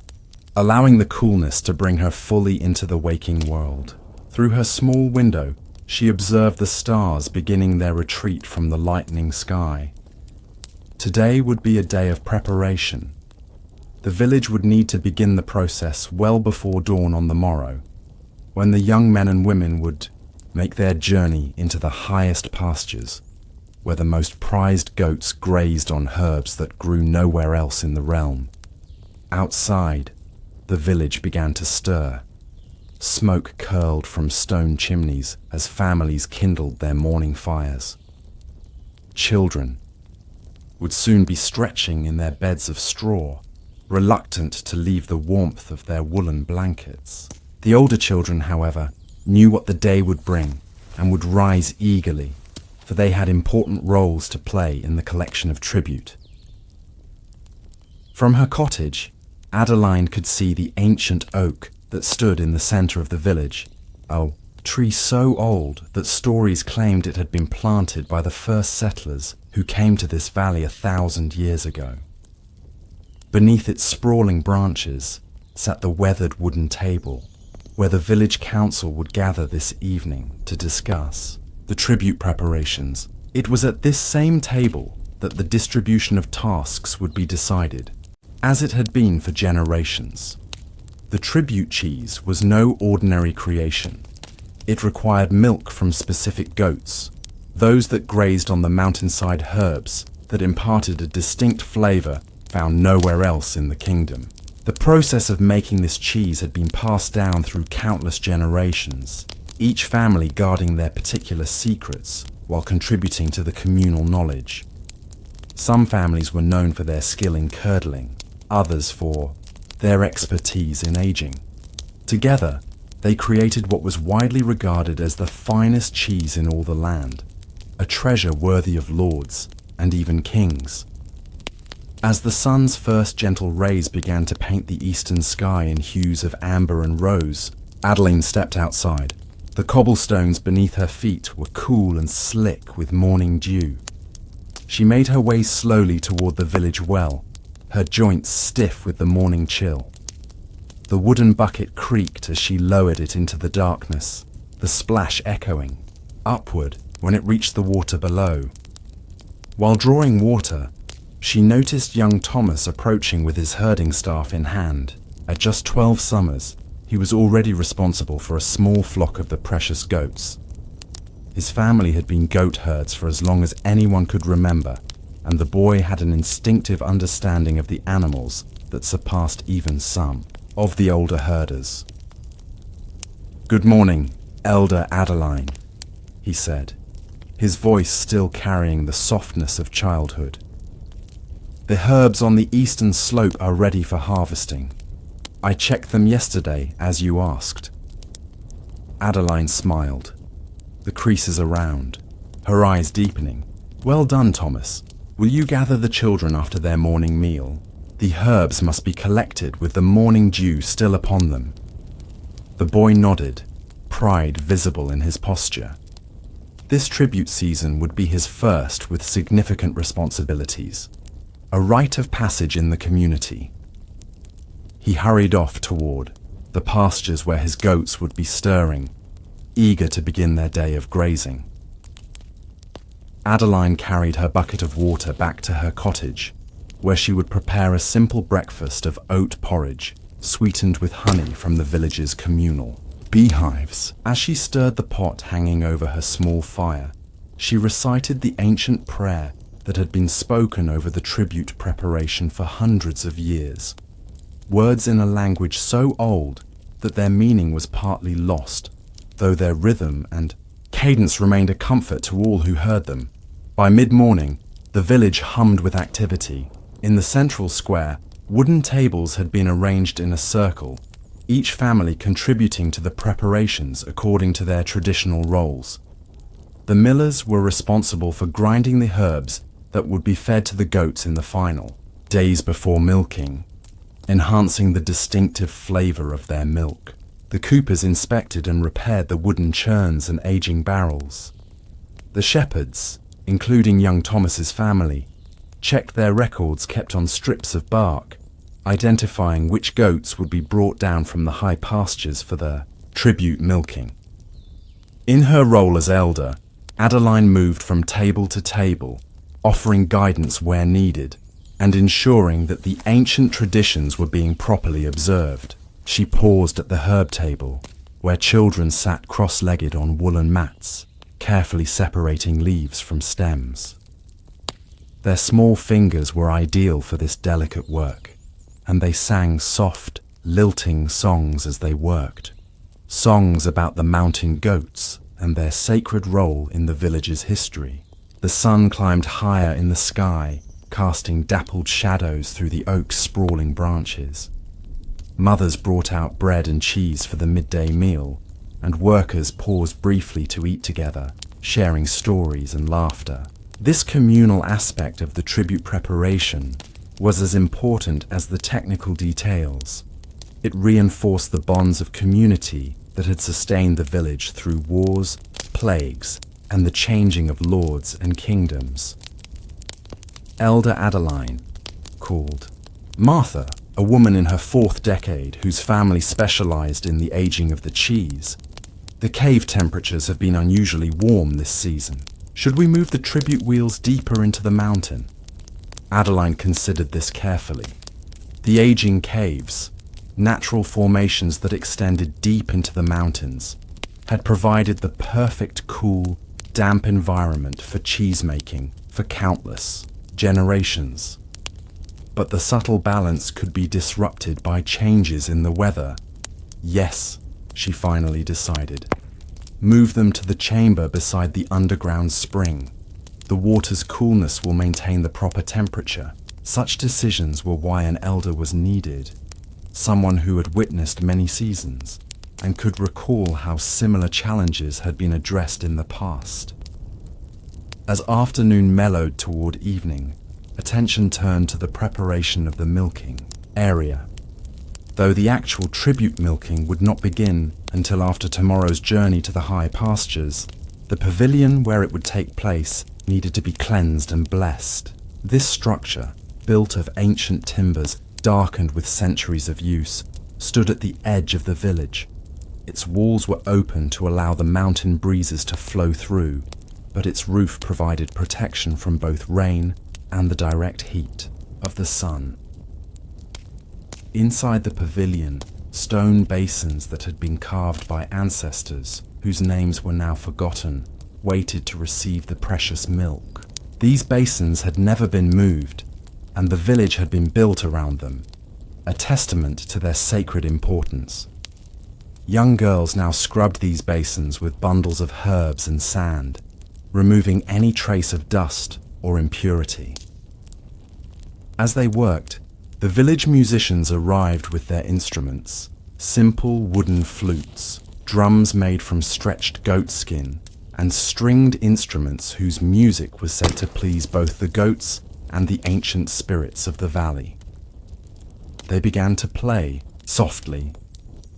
Speaker 1: allowing the coolness to bring her fully into the waking world. Through her small window, she observed the stars beginning their retreat from the lightening sky. Today would be a day of preparation. The village would need to begin the process well before dawn on the morrow, when the young men and women would make their journey into the highest pastures, where the most prized goats grazed on herbs that grew nowhere else in the realm. Outside, the village began to stir. Smoke curled from stone chimneys as families kindled their morning fires. Children would soon be stretching in their beds of straw, reluctant to leave the warmth of their woolen blankets. The older children, however, knew what the day would bring and would rise eagerly, for they had important roles to play in the collection of tribute. From her cottage, Adeline could see the ancient oak that stood in the center of the village, a tree so old that stories claimed it had been planted by the first settlers who came to this valley 1,000 years ago. Beneath its sprawling branches sat the weathered wooden table, where the village council would gather this evening to discuss the tribute preparations. It was at this same table that the distribution of tasks would be decided, as it had been for generations. The tribute cheese was no ordinary creation. It required milk from specific goats, those that grazed on the mountainside herbs that imparted a distinct flavor found nowhere else in the kingdom. The process of making this cheese had been passed down through countless generations, each family guarding their particular secrets while contributing to the communal knowledge. Some families were known for their skill in curdling, others for their expertise in aging. Together, they created what was widely regarded as the finest cheese in all the land, a treasure worthy of lords and even kings. As the sun's first gentle rays began to paint the eastern sky in hues of amber and rose, Adeline stepped outside. The cobblestones beneath her feet were cool and slick with morning dew. She made her way slowly toward the village well, her joints stiff with the morning chill. The wooden bucket creaked as she lowered it into the darkness, the splash echoing upward when it reached the water below. While drawing water, she noticed young Thomas approaching with his herding staff in hand. At just 12 summers, he was already responsible for a small flock of the precious goats. His family had been goat herds for as long as anyone could remember, and the boy had an instinctive understanding of the animals that surpassed even some of the older herders. "Good morning, Elder Adeline," he said, his voice still carrying the softness of childhood. "The herbs on the eastern slope are ready for harvesting. I checked them yesterday, as you asked." Adeline smiled, the creases around, her eyes deepening. "Well done, Thomas. Will you gather the children after their morning meal? The herbs must be collected with the morning dew still upon them." The boy nodded, pride visible in his posture. This tribute season would be his first with significant responsibilities, a rite of passage in the community. He hurried off toward the pastures where his goats would be stirring, eager to begin their day of grazing. Adeline carried her bucket of water back to her cottage, where she would prepare a simple breakfast of oat porridge, sweetened with honey from the village's communal beehives. As she stirred the pot hanging over her small fire, she recited the ancient prayer that had been spoken over the tribute preparation for hundreds of years. Words in a language so old that their meaning was partly lost, though their rhythm and cadence remained a comfort to all who heard them. By mid-morning, the village hummed with activity. In the central square, wooden tables had been arranged in a circle, each family contributing to the preparations according to their traditional roles. The millers were responsible for grinding the herbs that would be fed to the goats in the final days before milking, enhancing the distinctive flavor of their milk. The coopers inspected and repaired the wooden churns and aging barrels. The shepherds, including young Thomas's family, checked their records kept on strips of bark, identifying which goats would be brought down from the high pastures for the tribute milking. In her role as elder, Adeline moved from table to table, offering guidance where needed, and ensuring that the ancient traditions were being properly observed. She paused at the herb table, where children sat cross-legged on woolen mats, carefully separating leaves from stems. Their small fingers were ideal for this delicate work, and they sang soft, lilting songs as they worked. Songs about the mountain goats and their sacred role in the village's history. The sun climbed higher in the sky, casting dappled shadows through the oak's sprawling branches. Mothers brought out bread and cheese for the midday meal, and workers paused briefly to eat together, sharing stories and laughter. This communal aspect of the tribute preparation was as important as the technical details. It reinforced the bonds of community that had sustained the village through wars, plagues, and the changing of lords and kingdoms. Elder Adeline called Martha, a woman in her 4th decade whose family specialized in the aging of the cheese. The cave temperatures have been unusually warm this season. Should we move the tribute wheels deeper into the mountain? Adeline considered this carefully. The aging caves, natural formations that extended deep into the mountains, had provided the perfect cool, damp environment for cheese making for countless generations. But the subtle balance could be disrupted by changes in the weather. Yes, she finally decided. Move them to the chamber beside the underground spring. The water's coolness will maintain the proper temperature. Such decisions were why an elder was needed, someone who had witnessed many seasons and could recall how similar challenges had been addressed in the past. As afternoon mellowed toward evening, attention turned to the preparation of the milking area. Though the actual tribute milking would not begin until after tomorrow's journey to the high pastures, the pavilion where it would take place needed to be cleansed and blessed. This structure, built of ancient timbers darkened with centuries of use, stood at the edge of the village. Its walls were open to allow the mountain breezes to flow through, but its roof provided protection from both rain and the direct heat of the sun. Inside the pavilion, stone basins that had been carved by ancestors, whose names were now forgotten, waited to receive the precious milk. These basins had never been moved, and the village had been built around them, a testament to their sacred importance. Young girls now scrubbed these basins with bundles of herbs and sand, removing any trace of dust or impurity. As they worked, the village musicians arrived with their instruments, simple wooden flutes, drums made from stretched goat skin, and stringed instruments whose music was said to please both the goats and the ancient spirits of the valley. They began to play, softly,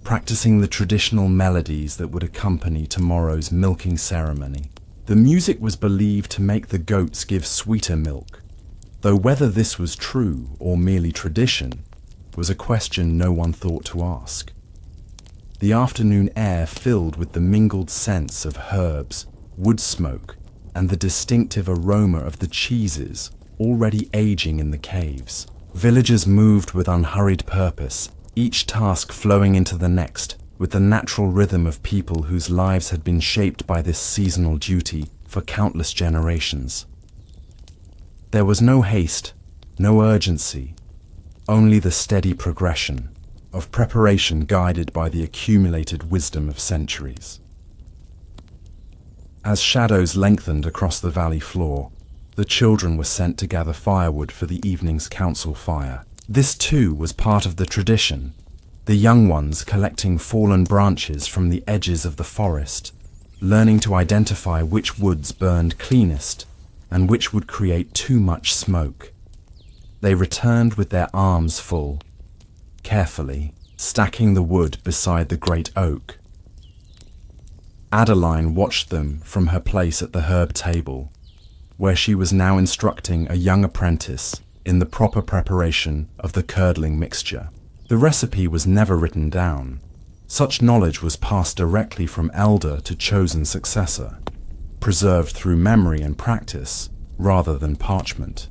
Speaker 1: practicing the traditional melodies that would accompany tomorrow's milking ceremony. The music was believed to make the goats give sweeter milk, though whether this was true or merely tradition was a question no one thought to ask. The afternoon air filled with the mingled scents of herbs, wood smoke, and the distinctive aroma of the cheeses already aging in the caves. Villagers moved with unhurried purpose, each task flowing into the next, with the natural rhythm of people whose lives had been shaped by this seasonal duty for countless generations. There was no haste, no urgency, only the steady progression of preparation guided by the accumulated wisdom of centuries. As shadows lengthened across the valley floor, the children were sent to gather firewood for the evening's council fire. This too was part of the tradition, the young ones collecting fallen branches from the edges of the forest, learning to identify which woods burned cleanest and which would create too much smoke. They returned with their arms full, carefully stacking the wood beside the great oak. Adeline watched them from her place at the herb table, where she was now instructing a young apprentice in the proper preparation of the curdling mixture. The recipe was never written down. Such knowledge was passed directly from elder to chosen successor, preserved through memory and practice rather than parchment.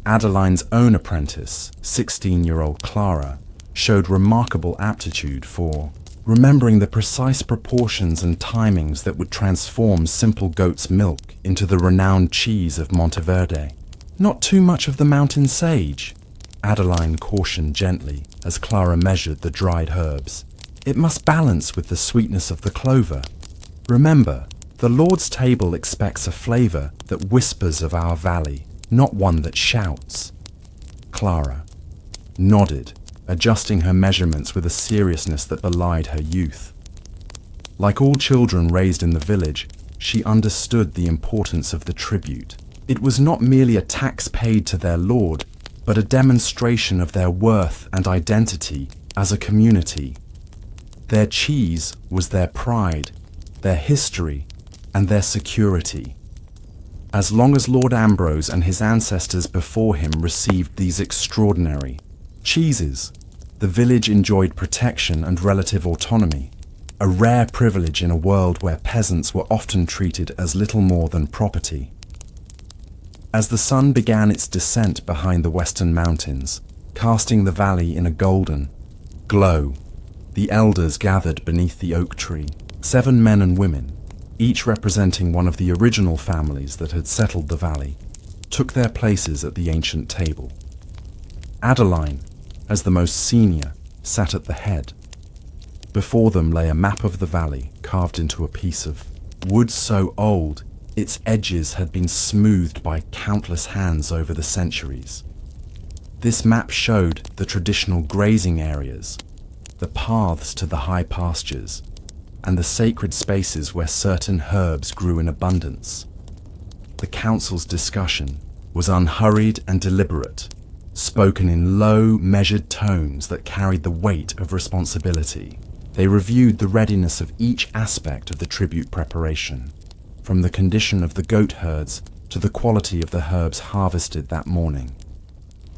Speaker 1: Adeline's own apprentice, 16-year-old Clara, showed remarkable aptitude for remembering the precise proportions and timings that would transform simple goat's milk into the renowned cheese of Monteverde. Not too much of the mountain sage, Adeline cautioned gently as Clara measured the dried herbs. It must balance with the sweetness of the clover. Remember, the Lord's table expects a flavor that whispers of our valley, not one that shouts. Clara nodded, adjusting her measurements with a seriousness that belied her youth. Like all children raised in the village, she understood the importance of the tribute. It was not merely a tax paid to their lord, but a demonstration of their worth and identity as a community. Their cheese was their pride, their history, and their security. As long as Lord Ambrose and his ancestors before him received these extraordinary cheeses, the village enjoyed protection and relative autonomy, a rare privilege in a world where peasants were often treated as little more than property. As the sun began its descent behind the western mountains, casting the valley in a golden glow, the elders gathered beneath the oak tree, 7 men and women, each representing one of the original families that had settled the valley, took their places at the ancient table. Adeline, as the most senior, sat at the head. Before them lay a map of the valley carved into a piece of wood so old its edges had been smoothed by countless hands over the centuries. This map showed the traditional grazing areas, the paths to the high pastures, and the sacred spaces where certain herbs grew in abundance. The council's discussion was unhurried and deliberate, spoken in low, measured tones that carried the weight of responsibility. They reviewed the readiness of each aspect of the tribute preparation, from the condition of the goat herds to the quality of the herbs harvested that morning.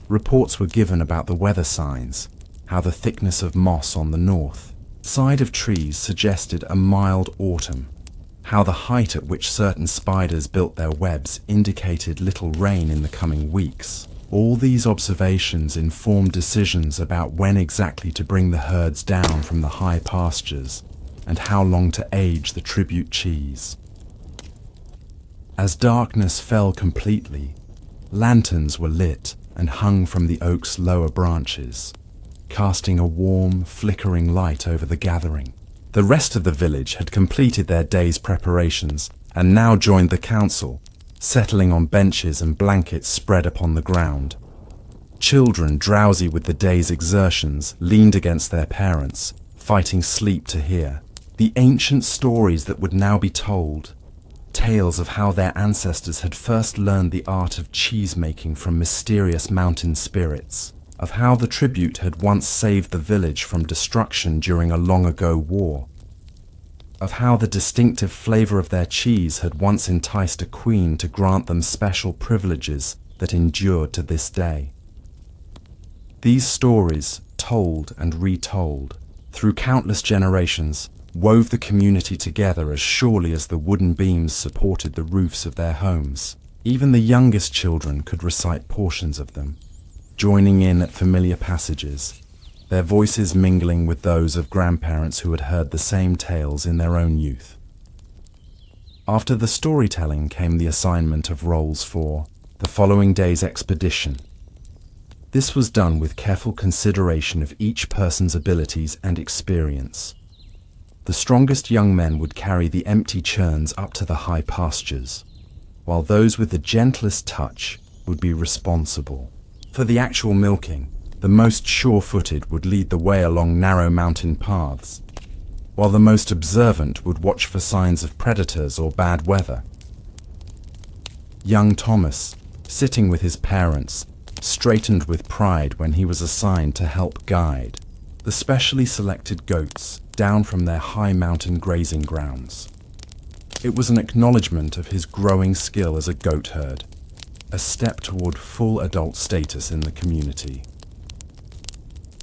Speaker 1: Reports were given about the weather signs, how the thickness of moss on the north side of trees suggested a mild autumn, how the height at which certain spiders built their webs indicated little rain in the coming weeks. All these observations informed decisions about when exactly to bring the herds down from the high pastures and how long to age the tribute cheese. As darkness fell completely, lanterns were lit and hung from the oak's lower branches, casting a warm, flickering light over the gathering. The rest of the village had completed their day's preparations and now joined the council, settling on benches and blankets spread upon the ground. Children, drowsy with the day's exertions, leaned against their parents, fighting sleep to hear the ancient stories that would now be told, tales of how their ancestors had first learned the art of cheese-making from mysterious mountain spirits, of how the tribute had once saved the village from destruction during a long-ago war, of how the distinctive flavor of their cheese had once enticed a queen to grant them special privileges that endured to this day. These stories, told and retold, through countless generations, wove the community together as surely as the wooden beams supported the roofs of their homes. Even the youngest children could recite portions of them, joining in at familiar passages, their voices mingling with those of grandparents who had heard the same tales in their own youth. After the storytelling came the assignment of roles for the following day's expedition. This was done with careful consideration of each person's abilities and experience. The strongest young men would carry the empty churns up to the high pastures, while those with the gentlest touch would be responsible. For the actual milking, the most sure-footed would lead the way along narrow mountain paths, while the most observant would watch for signs of predators or bad weather. Young Thomas, sitting with his parents, straightened with pride when he was assigned to help guide the specially selected goats down from their high mountain grazing grounds. It was an acknowledgement of his growing skill as a goat herd, a step toward full adult status in the community.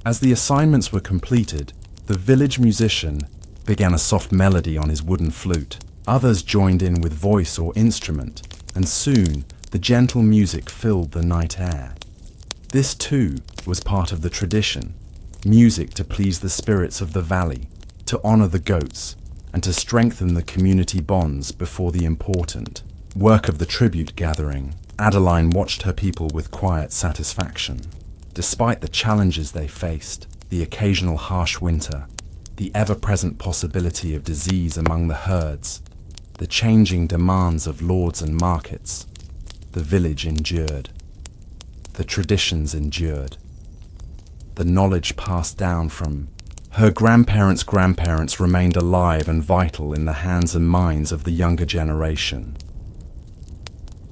Speaker 1: As the assignments were completed, the village musician began a soft melody on his wooden flute. Others joined in with voice or instrument, and soon the gentle music filled the night air. This too was part of the tradition, music to please the spirits of the valley, to honor the goats, and to strengthen the community bonds before the important work of the tribute gathering. Adeline watched her people with quiet satisfaction. Despite the challenges they faced, the occasional harsh winter, the ever-present possibility of disease among the herds, the changing demands of lords and markets, the village endured. The traditions endured. The knowledge passed down from her grandparents' grandparents remained alive and vital in the hands and minds of the younger generation.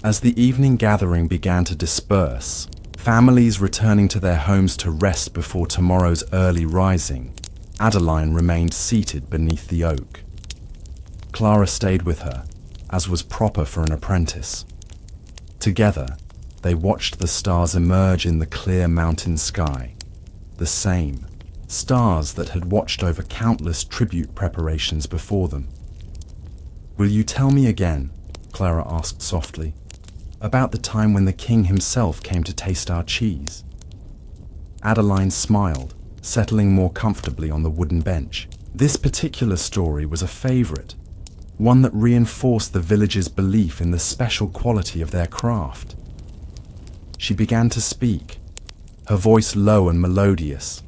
Speaker 1: As the evening gathering began to disperse, families returning to their homes to rest before tomorrow's early rising, Adeline remained seated beneath the oak. Clara stayed with her, as was proper for an apprentice. Together, they watched the stars emerge in the clear mountain sky, the same stars that had watched over countless tribute preparations before them. "Will you tell me again," Clara asked softly, "about the time when the king himself came to taste our cheese?" Adeline smiled, settling more comfortably on the wooden bench. This particular story was a favorite, one that reinforced the village's belief in the special quality of their craft. She began to speak, her voice low and melodious,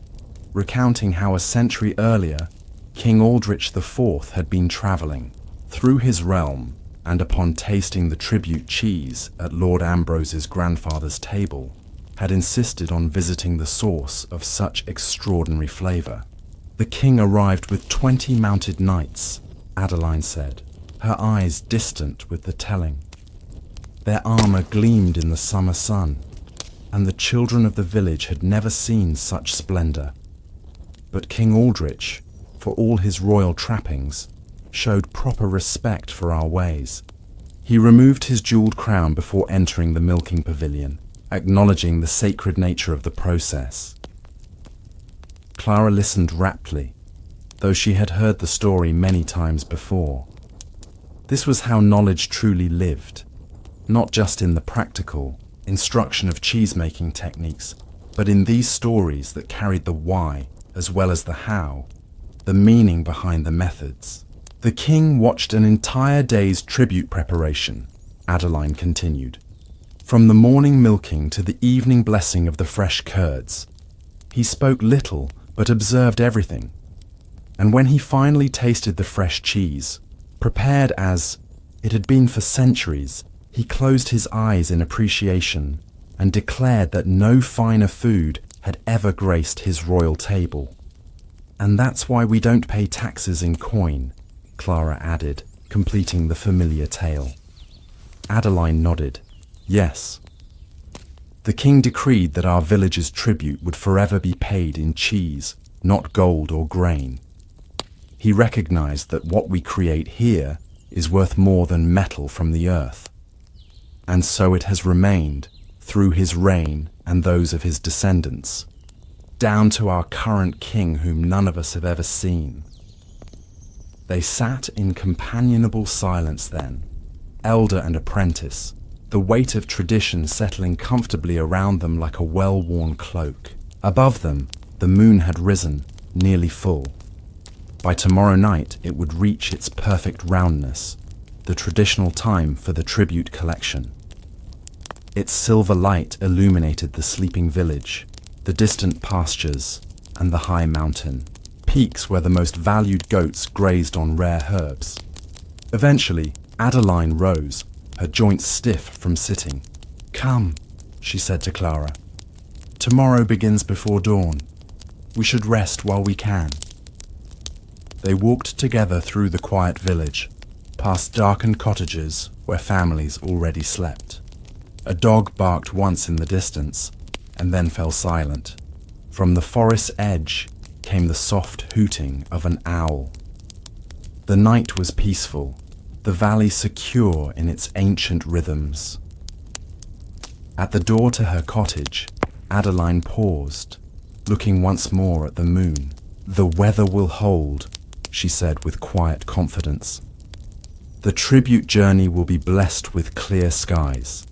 Speaker 1: recounting how a century earlier, King Aldrich IV had been travelling through his realm, and upon tasting the tribute cheese at Lord Ambrose's grandfather's table, had insisted on visiting the source of such extraordinary flavour. "The king arrived with 20 mounted knights," Adeline said, her eyes distant with the telling. Their armour gleamed in the summer sun, and the children of the village had never seen such splendour. But King Aldrich, for all his royal trappings, showed proper respect for our ways. He removed his jewelled crown before entering the milking pavilion, acknowledging the sacred nature of the process. Clara listened raptly, though she had heard the story many times before. This was how knowledge truly lived, not just in the practical instruction of cheese-making techniques, but in these stories that carried the why as well as the how, the meaning behind the methods. "The king watched an entire day's tribute preparation," Adeline continued. "From the morning milking to the evening blessing of the fresh curds. He spoke little, but observed everything. And when he finally tasted the fresh cheese, prepared as it had been for centuries, he closed his eyes in appreciation and declared that no finer food had ever graced his royal table. And that's why we don't pay taxes in coin," Clara added, completing the familiar tale. Adeline nodded. "Yes." The king decreed that our village's tribute would forever be paid in cheese, not gold or grain. He recognized that what we create here is worth more than metal from the earth. And so it has remained, through his reign and those of his descendants, down to our current king whom none of us have ever seen. They sat in companionable silence then, elder and apprentice, the weight of tradition settling comfortably around them like a well-worn cloak. Above them, the moon had risen, nearly full. By tomorrow night, it would reach its perfect roundness, the traditional time for the tribute collection. Its silver light illuminated the sleeping village, the distant pastures, and the high mountain, peaks where the most valued goats grazed on rare herbs. Eventually, Adeline rose, her joints stiff from sitting. "Come," she said to Clara. "Tomorrow begins before dawn. We should rest while we can." They walked together through the quiet village, past darkened cottages where families already slept. A dog barked once in the distance, and then fell silent. From the forest's edge came the soft hooting of an owl. The night was peaceful, the valley secure in its ancient rhythms. At the door to her cottage, Adeline paused, looking once more at the moon. "The weather will hold," she said with quiet confidence. "The tribute journey will be blessed with clear skies."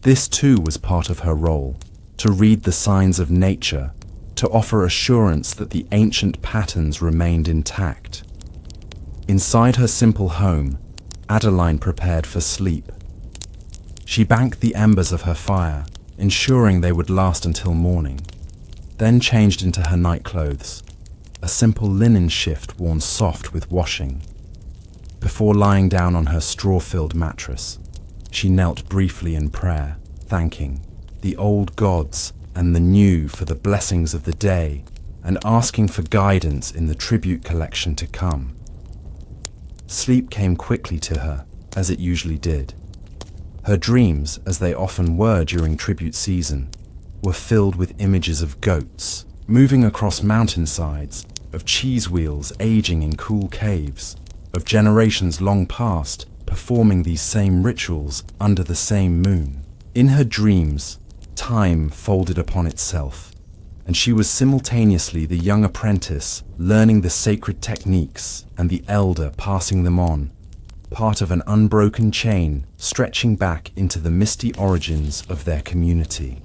Speaker 1: This too was part of her role, to read the signs of nature, to offer assurance that the ancient patterns remained intact. Inside her simple home, Adeline prepared for sleep. She banked the embers of her fire, ensuring they would last until morning, then changed into her nightclothes, a simple linen shift worn soft with washing. Before lying down on her straw-filled mattress, she knelt briefly in prayer, thanking the old gods and the new for the blessings of the day and asking for guidance in the tribute collection to come. Sleep came quickly to her, as it usually did. Her dreams, as they often were during tribute season, were filled with images of goats moving across mountainsides, of cheese wheels aging in cool caves, of generations long past performing these same rituals under the same moon. In her dreams, time folded upon itself, and she was simultaneously the young apprentice learning the sacred techniques and the elder passing them on, part of an unbroken chain stretching back into the misty origins of their community.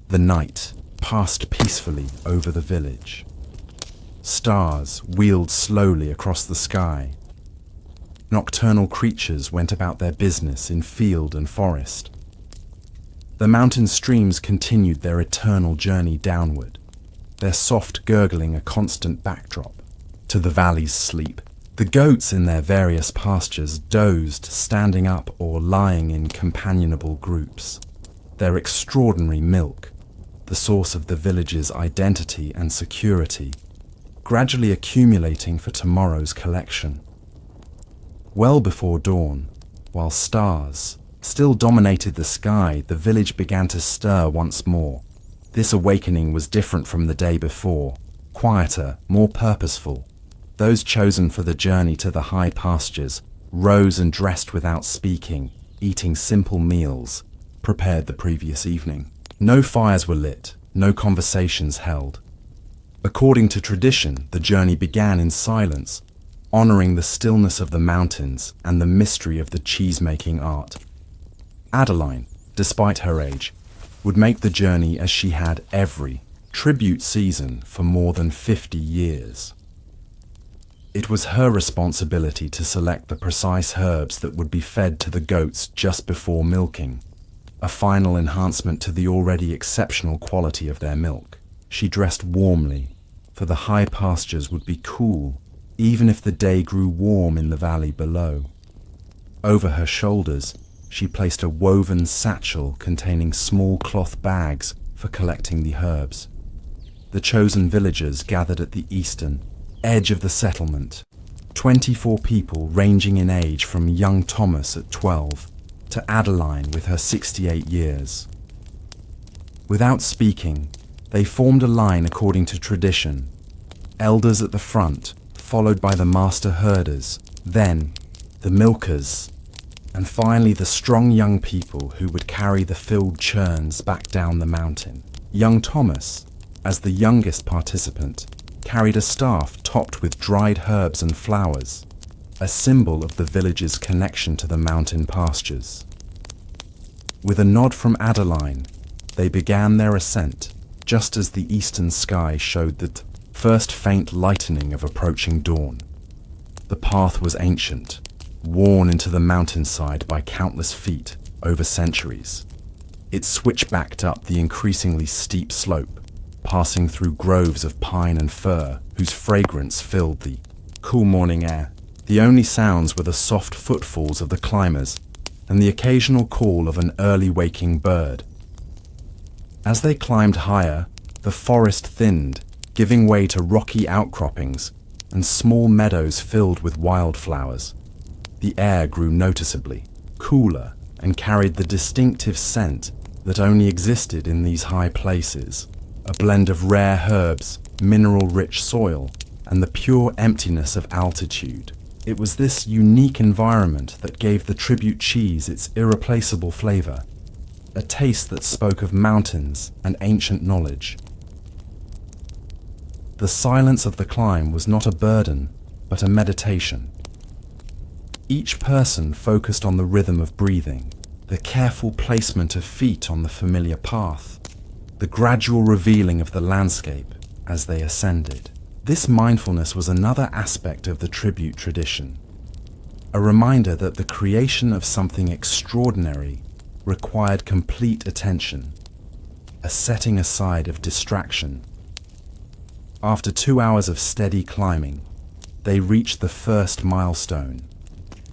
Speaker 1: The night passed peacefully over the village. Stars wheeled slowly across the sky. Nocturnal creatures went about their business in field and forest. The mountain streams continued their eternal journey downward, their soft gurgling a constant backdrop to the valley's sleep. The goats in their various pastures dozed, standing up or lying in companionable groups. Their extraordinary milk, the source of the village's identity and security, gradually accumulating for tomorrow's collection. Well before dawn, while stars still dominated the sky, the village began to stir once more. This awakening was different from the day before, quieter, more purposeful. Those chosen for the journey to the high pastures rose and dressed without speaking, eating simple meals prepared the previous evening. No fires were lit, no conversations held. According to tradition, the journey began in silence, honoring the stillness of the mountains and the mystery of the cheese-making art. Adeline, despite her age, would make the journey as she had every tribute season for more than 50 years. It was her responsibility to select the precise herbs that would be fed to the goats just before milking, a final enhancement to the already exceptional quality of their milk. She dressed warmly, for the high pastures would be cool, even if the day grew warm in the valley below. Over her shoulders, she placed a woven satchel containing small cloth bags for collecting the herbs. The chosen villagers gathered at the eastern edge of the settlement, 24 people ranging in age from young Thomas at 12 to Adeline with her 68 years. Without speaking, they formed a line according to tradition, elders at the front, followed by the master herders, then the milkers, and finally the strong young people who would carry the filled churns back down the mountain. Young Thomas, as the youngest participant, carried a staff topped with dried herbs and flowers, a symbol of the village's connection to the mountain pastures. With a nod from Adeline, they began their ascent, just as the eastern sky showed the first faint lightening of approaching dawn. The path was ancient, worn into the mountainside by countless feet over centuries. It switchbacked up the increasingly steep slope, passing through groves of pine and fir whose fragrance filled the cool morning air. The only sounds were the soft footfalls of the climbers and the occasional call of an early waking bird. As they climbed higher, the forest thinned, giving way to rocky outcroppings and small meadows filled with wildflowers. The air grew noticeably cooler and carried the distinctive scent that only existed in these high places, a blend of rare herbs, mineral-rich soil, and the pure emptiness of altitude. It was this unique environment that gave the tribute cheese its irreplaceable flavor, a taste that spoke of mountains and ancient knowledge. The silence of the climb was not a burden, but a meditation. Each person focused on the rhythm of breathing, the careful placement of feet on the familiar path, the gradual revealing of the landscape as they ascended. This mindfulness was another aspect of the tribute tradition, a reminder that the creation of something extraordinary required complete attention, a setting aside of distraction. After 2 hours of steady climbing, they reached the first milestone,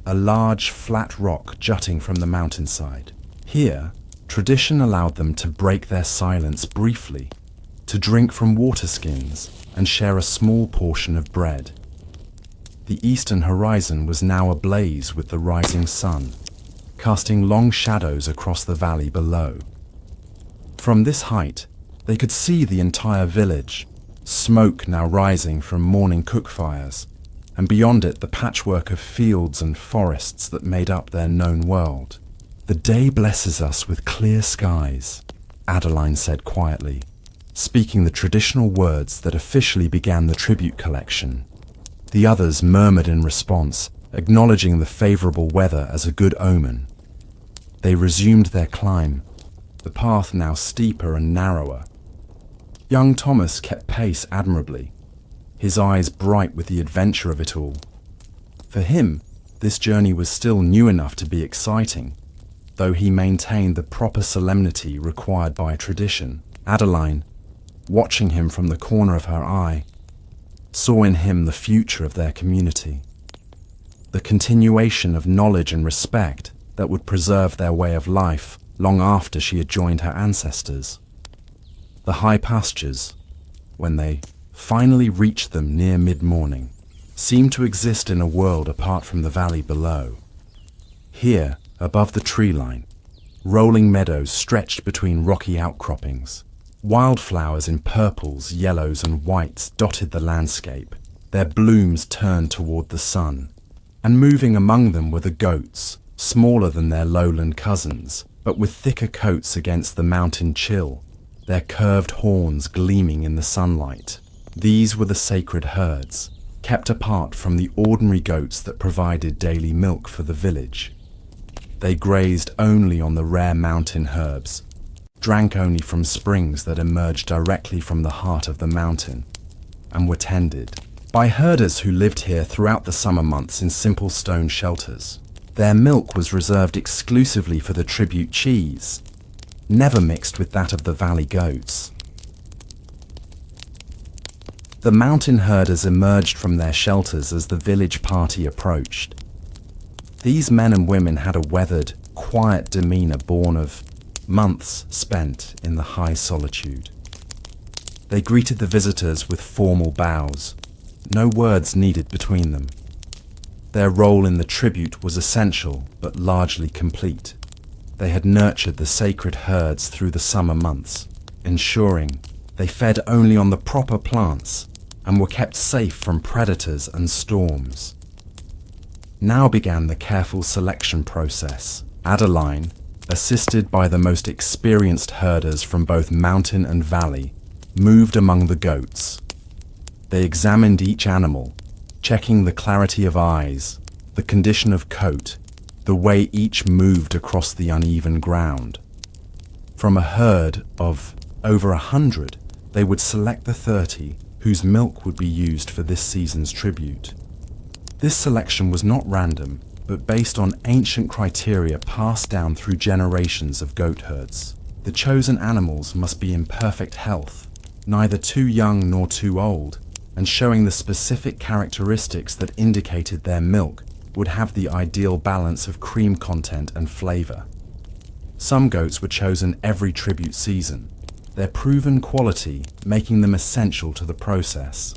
Speaker 1: a large flat rock jutting from the mountainside. Here, tradition allowed them to break their silence briefly, to drink from water skins and share a small portion of bread. The eastern horizon was now ablaze with the rising sun, casting long shadows across the valley below. From this height, they could see the entire village, smoke now rising from morning cookfires, and beyond it the patchwork of fields and forests that made up their known world. "The day blesses us with clear skies," Adeline said quietly, speaking the traditional words that officially began the tribute collection. The others murmured in response, acknowledging the favorable weather as a good omen. They resumed their climb, the path now steeper and narrower. Young Thomas kept pace admirably, his eyes bright with the adventure of it all. For him, this journey was still new enough to be exciting, though he maintained the proper solemnity required by tradition. Adeline, watching him from the corner of her eye, saw in him the future of their community, the continuation of knowledge and respect that would preserve their way of life long after she had joined her ancestors. The high pastures, when they finally reached them near mid-morning, seemed to exist in a world apart from the valley below. Here, above the tree line, rolling meadows stretched between rocky outcroppings. Wildflowers in purples, yellows, and whites dotted the landscape, their blooms turned toward the sun. And moving among them were the goats, smaller than their lowland cousins, but with thicker coats against the mountain chill, their curved horns gleaming in the sunlight. These were the sacred herds, kept apart from the ordinary goats that provided daily milk for the village. They grazed only on the rare mountain herbs, drank only from springs that emerged directly from the heart of the mountain, and were tended by herders who lived here throughout the summer months in simple stone shelters. Their milk was reserved exclusively for the tribute cheese, never mixed with that of the valley goats. The mountain herders emerged from their shelters as the village party approached. These men and women had a weathered, quiet demeanor born of months spent in the high solitude. They greeted the visitors with formal bows, no words needed between them. Their role in the tribute was essential but largely complete. they had nurtured the sacred herds through the summer months, ensuring they fed only on the proper plants and were kept safe from predators and storms. Now began the careful selection process. Adeline, assisted by the most experienced herders from both mountain and valley, moved among the goats. They examined each animal, checking the clarity of eyes, the condition of coat, the way each moved across the uneven ground. From a herd of over 100, they would select the 30 whose milk would be used for this season's tribute. This selection was not random, but based on ancient criteria passed down through generations of goat herds. The chosen animals must be in perfect health, neither too young nor too old, and showing the specific characteristics that indicated their milk would have the ideal balance of cream content and flavor. Some goats were chosen every tribute season, their proven quality making them essential to the process.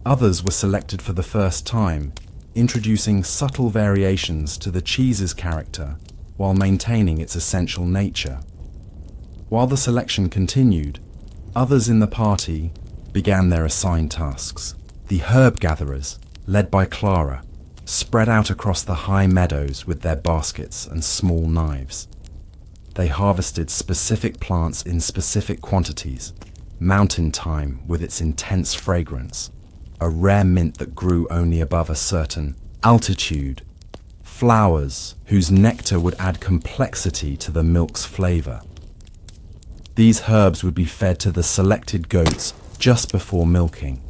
Speaker 1: Others were selected for the first time, introducing subtle variations to the cheese's character while maintaining its essential nature. While the selection continued, others in the party began their assigned tasks. The herb gatherers, led by Clara, spread out across the high meadows with their baskets and small knives. They harvested specific plants in specific quantities: mountain thyme with its intense fragrance, a rare mint that grew only above a certain altitude, flowers whose nectar would add complexity to the milk's flavor. These herbs would be fed to the selected goats just before milking,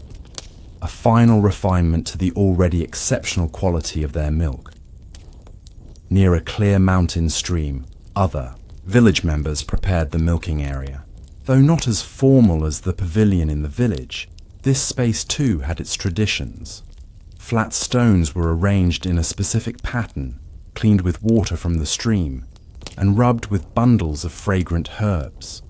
Speaker 1: a final refinement to the already exceptional quality of their milk. Near a clear mountain stream, other village members prepared the milking area. Though not as formal as the pavilion in the village, this space too had its traditions. Flat stones were arranged in a specific pattern, cleaned with water from the stream, and rubbed with bundles of fragrant herbs.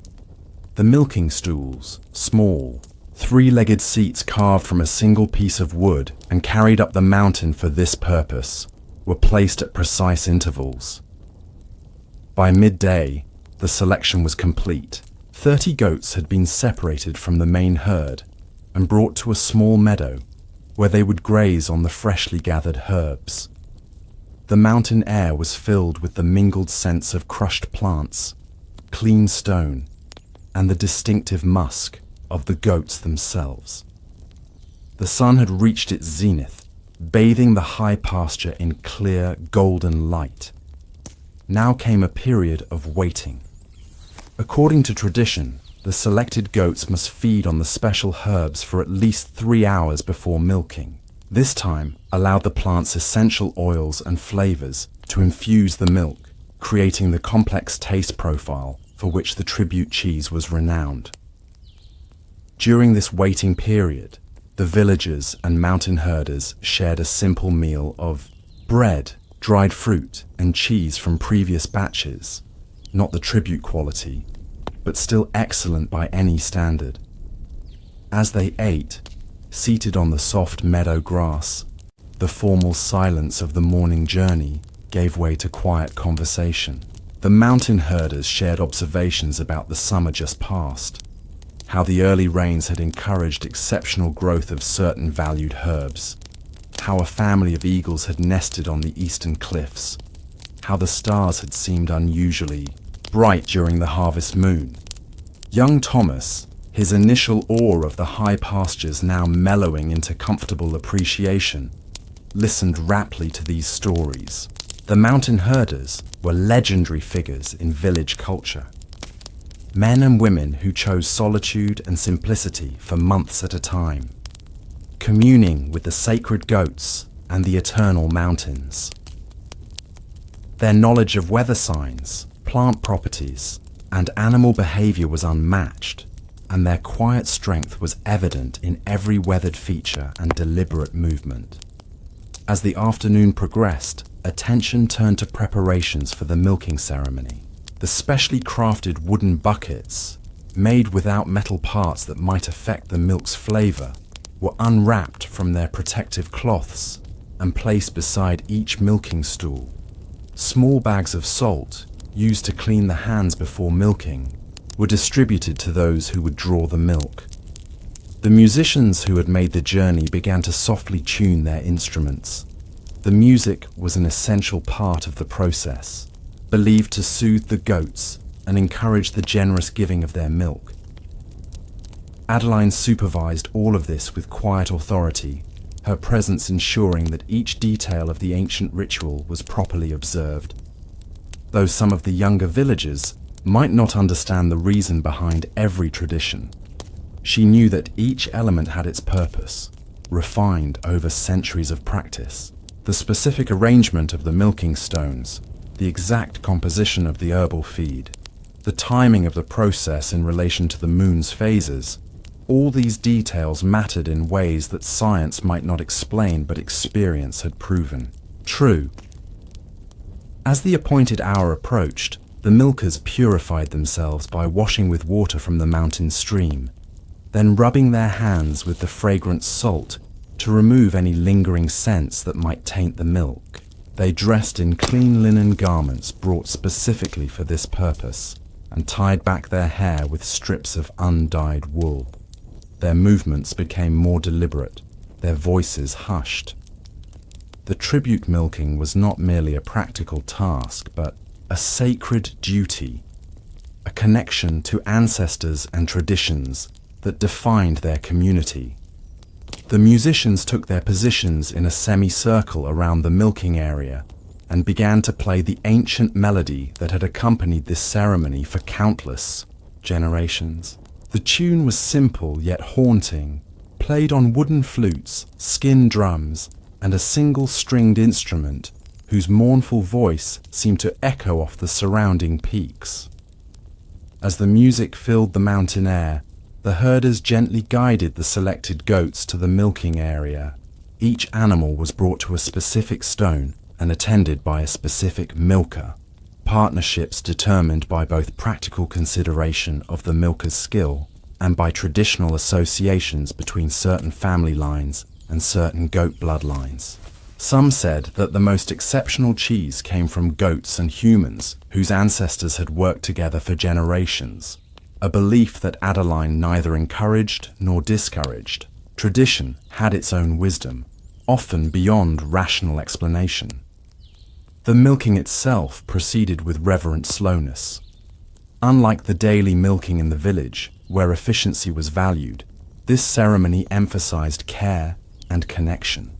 Speaker 1: The milking stools, small, three-legged seats carved from a single piece of wood and carried up the mountain for this purpose, were placed at precise intervals. By midday, the selection was complete. 30 goats had been separated from the main herd and brought to a small meadow where they would graze on the freshly gathered herbs. The mountain air was filled with the mingled scents of crushed plants, clean stone, and the distinctive musk of the goats themselves. The sun had reached its zenith, bathing the high pasture in clear, golden light. Now came a period of waiting. According to tradition, the selected goats must feed on the special herbs for at least 3 hours before milking. This time allowed the plant's essential oils and flavors to infuse the milk, creating the complex taste profile for which the tribute cheese was renowned. During this waiting period, the villagers and mountain herders shared a simple meal of bread, dried fruit, and cheese from previous batches, not the tribute quality, but still excellent by any standard. As they ate, seated on the soft meadow grass, the formal silence of the morning journey gave way to quiet conversation. The mountain herders shared observations about the summer just past, how the early rains had encouraged exceptional growth of certain valued herbs, how a family of eagles had nested on the eastern cliffs, how the stars had seemed unusually bright during the harvest moon. Young Thomas, his initial awe of the high pastures now mellowing into comfortable appreciation, listened raptly to these stories. The mountain herders were legendary figures in village culture. Men and women who chose solitude and simplicity for months at a time, communing with the sacred goats and the eternal mountains. Their knowledge of weather signs, plant properties, and animal behavior was unmatched, and their quiet strength was evident in every weathered feature and deliberate movement. As the afternoon progressed, attention turned to preparations for the milking ceremony. The specially crafted wooden buckets, made without metal parts that might affect the milk's flavor, were unwrapped from their protective cloths and placed beside each milking stool. Small bags of salt, used to clean the hands before milking, were distributed to those who would draw the milk. The musicians who had made the journey began to softly tune their instruments. The music was an essential part of the process, believed to soothe the goats and encourage the generous giving of their milk. Adeline supervised all of this with quiet authority, her presence ensuring that each detail of the ancient ritual was properly observed. Though some of the younger villagers might not understand the reason behind every tradition, she knew that each element had its purpose, refined over centuries of practice. The specific arrangement of the milking stones, the exact composition of the herbal feed, the timing of the process in relation to the moon's phases, all these details mattered in ways that science might not explain but experience had proven true. As the appointed hour approached, the milkers purified themselves by washing with water from the mountain stream, then rubbing their hands with the fragrant salt to remove any lingering scents that might taint the milk. They dressed in clean linen garments brought specifically for this purpose, and tied back their hair with strips of undyed wool. Their movements became more deliberate, their voices hushed. The tribute milking was not merely a practical task, but a sacred duty, a connection to ancestors and traditions that defined their community. The musicians took their positions in a semicircle around the milking area and began to play the ancient melody that had accompanied this ceremony for countless generations. The tune was simple yet haunting, played on wooden flutes, skin drums, and a single-stringed instrument whose mournful voice seemed to echo off the surrounding peaks. As the music filled the mountain air, the herders gently guided the selected goats to the milking area. Each animal was brought to a specific stone and attended by a specific milker. Partnerships determined by both practical consideration of the milker's skill and by traditional associations between certain family lines and certain goat bloodlines. Some said that the most exceptional cheese came from goats and humans whose ancestors had worked together for generations, a belief that Adeline neither encouraged nor discouraged. Tradition had its own wisdom, often beyond rational explanation. The milking itself proceeded with reverent slowness. Unlike the daily milking in the village, where efficiency was valued, this ceremony emphasized care and connection.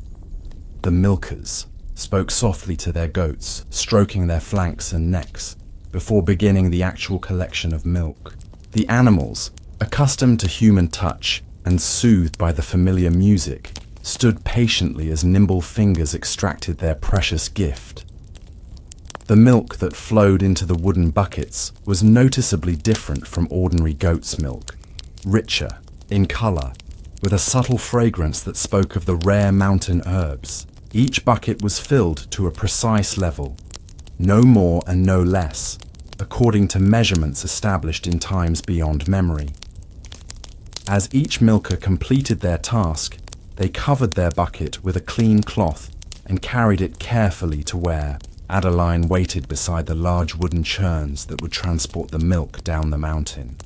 Speaker 1: The milkers spoke softly to their goats, stroking their flanks and necks, before beginning the actual collection of milk. The animals, accustomed to human touch and soothed by the familiar music, stood patiently as nimble fingers extracted their precious gift. The milk that flowed into the wooden buckets was noticeably different from ordinary goat's milk, richer in color, with a subtle fragrance that spoke of the rare mountain herbs. Each bucket was filled to a precise level, no more and no less, according to measurements established in times beyond memory. As each milker completed their task, they covered their bucket with a clean cloth and carried it carefully to where Adeline waited beside the large wooden churns that would transport the milk down the mountain.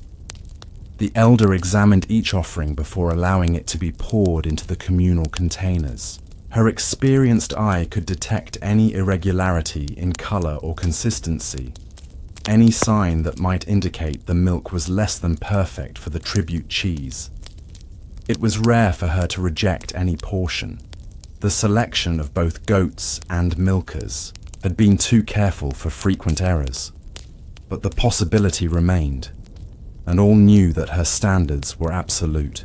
Speaker 1: The elder examined each offering before allowing it to be poured into the communal containers. Her experienced eye could detect any irregularity in color or consistency, any sign that might indicate the milk was less than perfect for the tribute cheese. It was rare for her to reject any portion. The selection of both goats and milkers had been too careful for frequent errors, but the possibility remained, and all knew that her standards were absolute.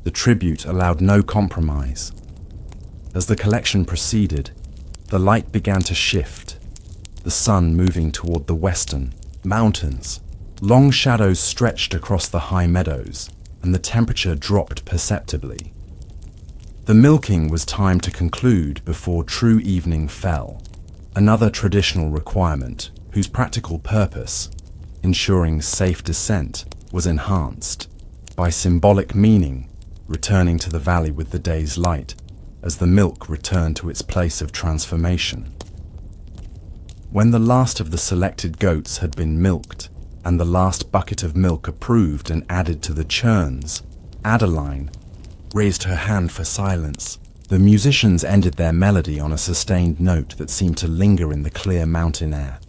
Speaker 1: The tribute allowed no compromise. As the collection proceeded, the light began to shift, the sun moving toward the western mountains. Long shadows stretched across the high meadows, and the temperature dropped perceptibly. The milking was timed to conclude before true evening fell, another traditional requirement whose practical purpose, ensuring safe descent, was enhanced by symbolic meaning, returning to the valley with the day's light as the milk returned to its place of transformation. When the last of the selected goats had been milked, and the last bucket of milk approved and added to the churns, Adeline raised her hand for silence. The musicians ended their melody on a sustained note that seemed to linger in the clear mountain air.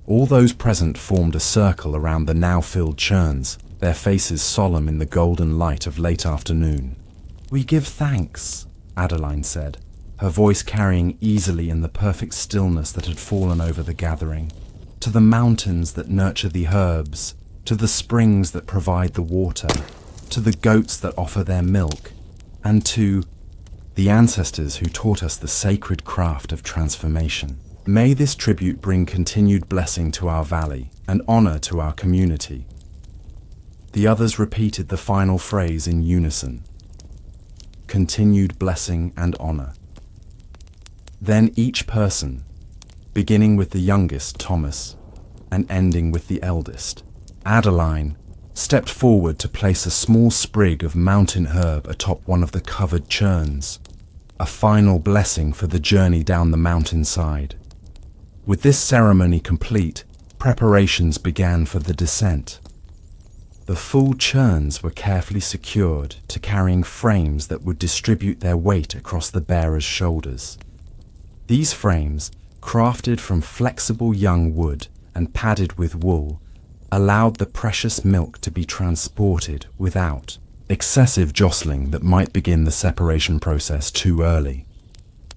Speaker 1: All those present formed a circle around the now filled churns, their faces solemn in the golden light of late afternoon. "We give thanks," Adeline said, her voice carrying easily in the perfect stillness that had fallen over the gathering, "to the mountains that nurture the herbs, to the springs that provide the water, to the goats that offer their milk, and to the ancestors who taught us the sacred craft of transformation. May this tribute bring continued blessing to our valley and honor to our community." The others repeated the final phrase in unison: continued blessing and honor. Then each person, beginning with the youngest, Thomas, and ending with the eldest, Adeline, stepped forward to place a small sprig of mountain herb atop one of the covered churns, a final blessing for the journey down the mountainside. With this ceremony complete, preparations began for the descent. The full churns were carefully secured to carrying frames that would distribute their weight across the bearer's shoulders. These frames, crafted from flexible young wood and padded with wool, allowed the precious milk to be transported without excessive jostling that might begin the separation process too early.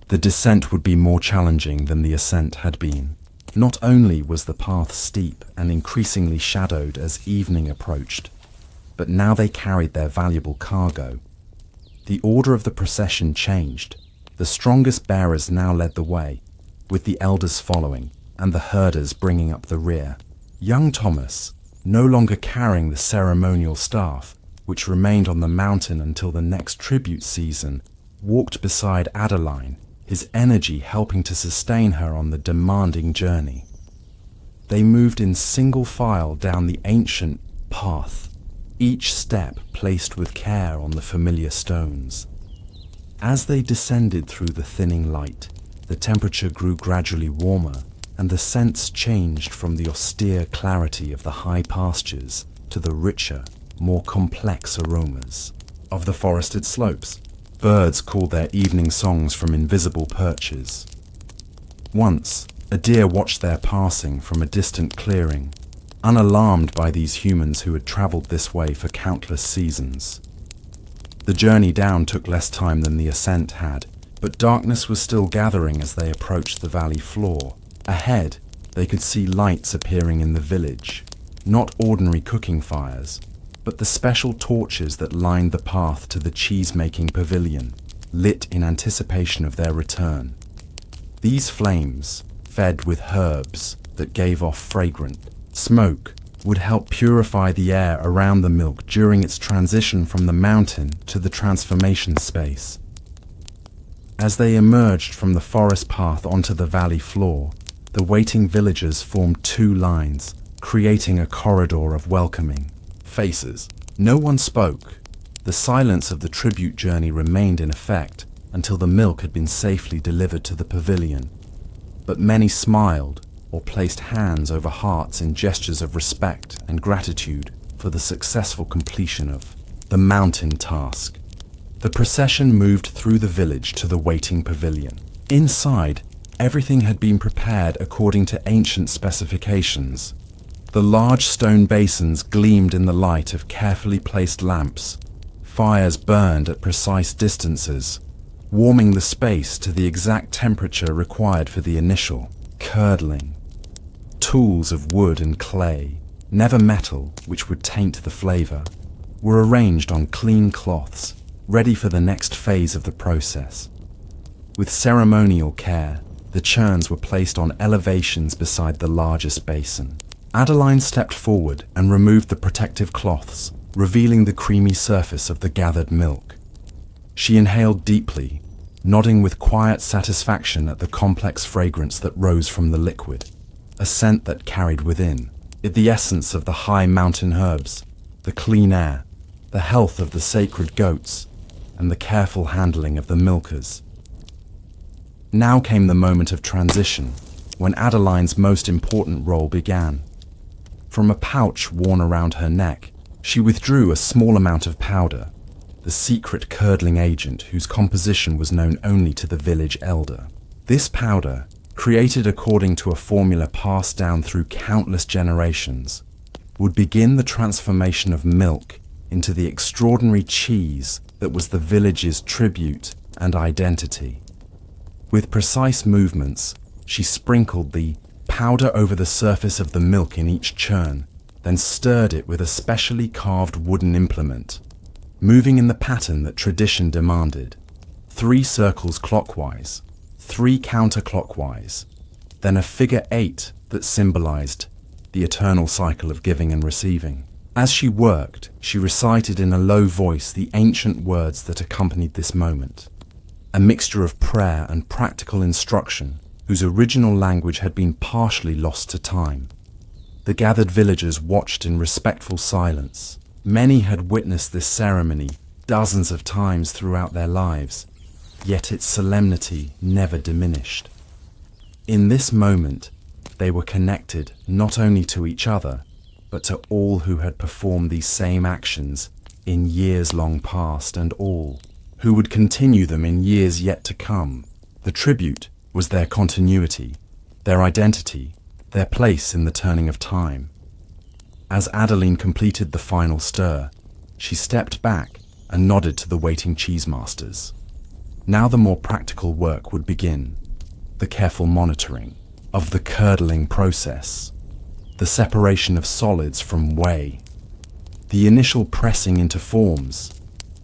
Speaker 1: The descent would be more challenging than the ascent had been. Not only was the path steep and increasingly shadowed as evening approached, but now they carried their valuable cargo. The order of the procession changed. The strongest bearers now led the way, with the elders following and the herders bringing up the rear. Young Thomas, no longer carrying the ceremonial staff, which remained on the mountain until the next tribute season, walked beside Adeline, his energy helping to sustain her on the demanding journey. They moved in single file down the ancient path, each step placed with care on the familiar stones. As they descended through the thinning light, the temperature grew gradually warmer, and the scents changed from the austere clarity of the high pastures to the richer, more complex aromas of the forested slopes. Birds called their evening songs from invisible perches. Once, a deer watched their passing from a distant clearing, unalarmed by these humans who had traveled this way for countless seasons. The journey down took less time than the ascent had, but darkness was still gathering as they approached the valley floor. Ahead, they could see lights appearing in the village, not ordinary cooking fires, but the special torches that lined the path to the cheese-making pavilion, lit in anticipation of their return. These flames, fed with herbs that gave off fragrant smoke, would help purify the air around the milk during its transition from the mountain to the transformation space. As they emerged from the forest path onto the valley floor, the waiting villagers formed two lines, creating a corridor of welcoming faces. No one spoke. The silence of the tribute journey remained in effect until the milk had been safely delivered to the pavilion. But many smiled or placed hands over hearts in gestures of respect and gratitude for the successful completion of the mountain task. The procession moved through the village to the waiting pavilion. Inside, everything had been prepared according to ancient specifications. The large stone basins gleamed in the light of carefully placed lamps. Fires burned at precise distances, warming the space to the exact temperature required for the initial curdling. Tools of wood and clay, never metal, which would taint the flavor, were arranged on clean cloths, ready for the next phase of the process. With ceremonial care, the churns were placed on elevations beside the largest basin. Adeline stepped forward and removed the protective cloths, revealing the creamy surface of the gathered milk. She inhaled deeply, nodding with quiet satisfaction at the complex fragrance that rose from the liquid, a scent that carried within it the essence of the high mountain herbs, the clean air, the health of the sacred goats, and the careful handling of the milkers. Now came the moment of transition, when Adeline's most important role began. From a pouch worn around her neck, she withdrew a small amount of powder, the secret curdling agent whose composition was known only to the village elder. This powder, created according to a formula passed down through countless generations, would begin the transformation of milk into the extraordinary cheese that was the village's tribute and identity. With precise movements, she sprinkled the powder over the surface of the milk in each churn, then stirred it with a specially carved wooden implement, moving in the pattern that tradition demanded: 3 circles clockwise, 3 counterclockwise, then a figure 8 that symbolized the eternal cycle of giving and receiving. As she worked, she recited in a low voice the ancient words that accompanied this moment, a mixture of prayer and practical instruction whose original language had been partially lost to time. The gathered villagers watched in respectful silence. Many had witnessed this ceremony dozens of times throughout their lives, yet its solemnity never diminished. In this moment, they were connected not only to each other, but to all who had performed these same actions in years long past, and all who would continue them in years yet to come. The tribute was their continuity, their identity, their place in the turning of time. As Adeline completed the final stir, she stepped back and nodded to the waiting cheesemasters. Now the more practical work would begin, the careful monitoring of the curdling process, the separation of solids from whey, the initial pressing into forms,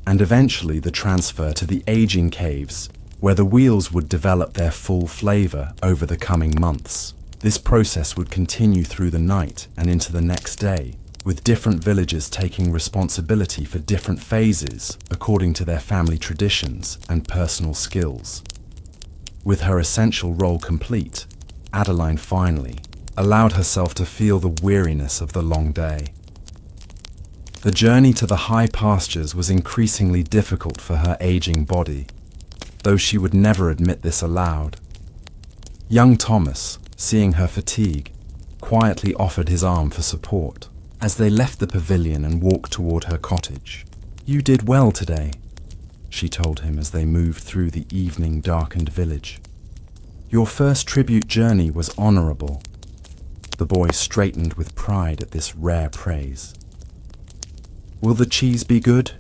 Speaker 1: and eventually the transfer to the aging caves where the wheels would develop their full flavor over the coming months. This process would continue through the night and into the next day, with different villagers taking responsibility for different phases according to their family traditions and personal skills. With her essential role complete, Adeline finally allowed herself to feel the weariness of the long day. The journey to the high pastures was increasingly difficult for her aging body, though she would never admit this aloud. Young Thomas, seeing her fatigue, quietly offered his arm for support as they left the pavilion and walked toward her cottage. "You did well today," she told him as they moved through the evening darkened village. "Your first tribute journey was honorable." The boy straightened with pride at this rare praise. "Will the cheese be good?"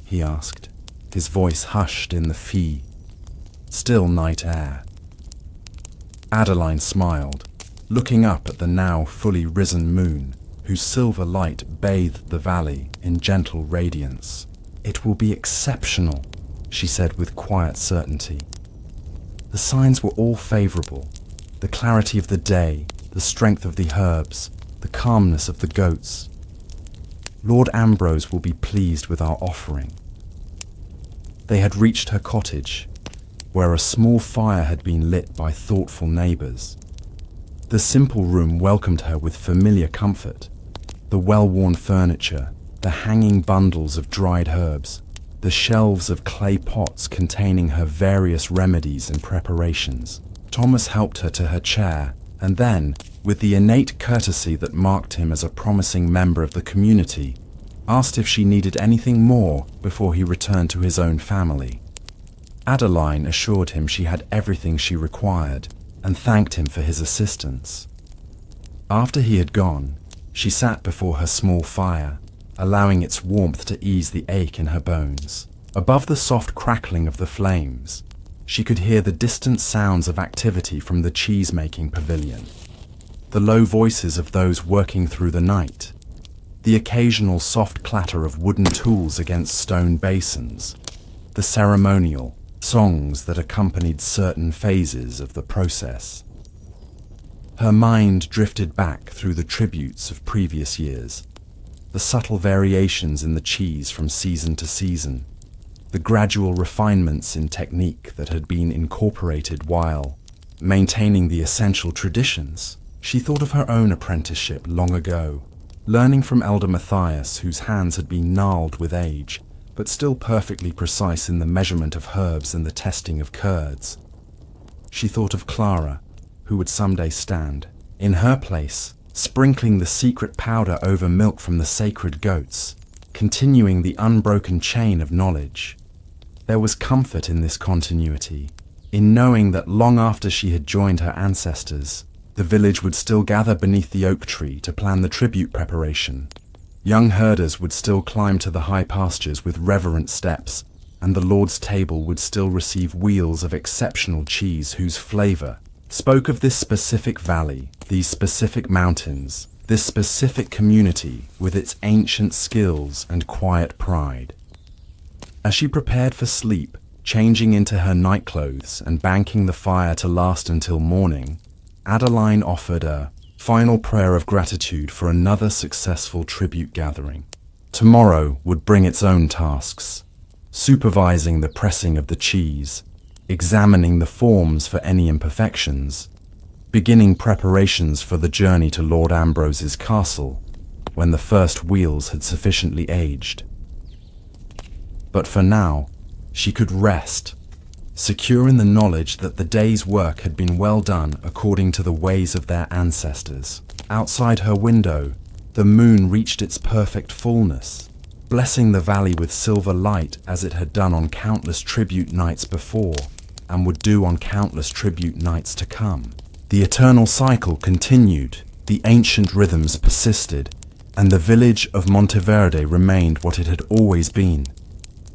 Speaker 1: he asked, his voice hushed in the still night air. Adeline smiled, looking up at the now fully risen moon, whose silver light bathed the valley in gentle radiance. "It will be exceptional," she said with quiet certainty. The signs were all favorable: the clarity of the day, the strength of the herbs, the calmness of the goats. "Lord Ambrose will be pleased with our offering." They had reached her cottage, where a small fire had been lit by thoughtful neighbors. The simple room welcomed her with familiar comfort: the well-worn furniture, the hanging bundles of dried herbs, the shelves of clay pots containing her various remedies and preparations. Thomas helped her to her chair, and then, with the innate courtesy that marked him as a promising member of the community, asked if she needed anything more before he returned to his own family. Adeline assured him she had everything she required and thanked him for his assistance. After he had gone, she sat before her small fire, allowing its warmth to ease the ache in her bones. Above the soft crackling of the flames, she could hear the distant sounds of activity from the cheese-making pavilion, the low voices of those working through the night, the occasional soft clatter of wooden tools against stone basins, the ceremonial songs that accompanied certain phases of the process. Her mind drifted back through the tributes of previous years, the subtle variations in the cheese from season to season, the gradual refinements in technique that had been incorporated while maintaining the essential traditions. She thought of her own apprenticeship long ago, learning from Elder Matthias, whose hands had been gnarled with age, but still perfectly precise in the measurement of herbs and the testing of curds. She thought of Clara, who would someday stand in her place, sprinkling the secret powder over milk from the sacred goats, continuing the unbroken chain of knowledge. There was comfort in this continuity, in knowing that long after she had joined her ancestors, the village would still gather beneath the oak tree to plan the tribute preparation. Young herders would still climb to the high pastures with reverent steps, and the Lord's table would still receive wheels of exceptional cheese whose flavor spoke of this specific valley, these specific mountains, this specific community with its ancient skills and quiet pride. As she prepared for sleep, changing into her nightclothes and banking the fire to last until morning, Adeline offered a final prayer of gratitude for another successful tribute gathering. Tomorrow would bring its own tasks, supervising the pressing of the cheese, examining the forms for any imperfections, beginning preparations for the journey to Lord Ambrose's castle when the first wheels had sufficiently aged. But for now, she could rest, secure in the knowledge that the day's work had been well done according to the ways of their ancestors. Outside her window, the moon reached its perfect fullness, blessing the valley with silver light as it had done on countless tribute nights before, and would do on countless tribute nights to come. The eternal cycle continued, the ancient rhythms persisted, and the village of Monteverde remained what it had always been,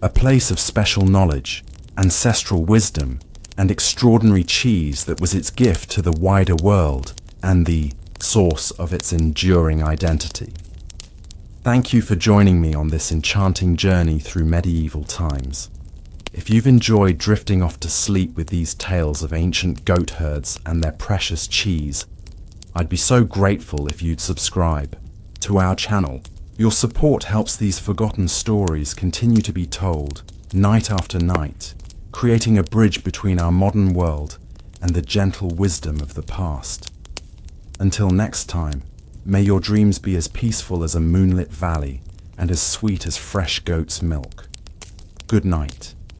Speaker 1: a place of special knowledge, ancestral wisdom, and extraordinary cheese that was its gift to the wider world and the source of its enduring identity. Thank you for joining me on this enchanting journey through medieval times. If you've enjoyed drifting off to sleep with these tales of ancient goat herds and their precious cheese, I'd be so grateful if you'd subscribe to our channel. Your support helps these forgotten stories continue to be told, night after night, creating a bridge between our modern world and the gentle wisdom of the past. Until next time, may your dreams be as peaceful as a moonlit valley and as sweet as fresh goat's milk. Good night.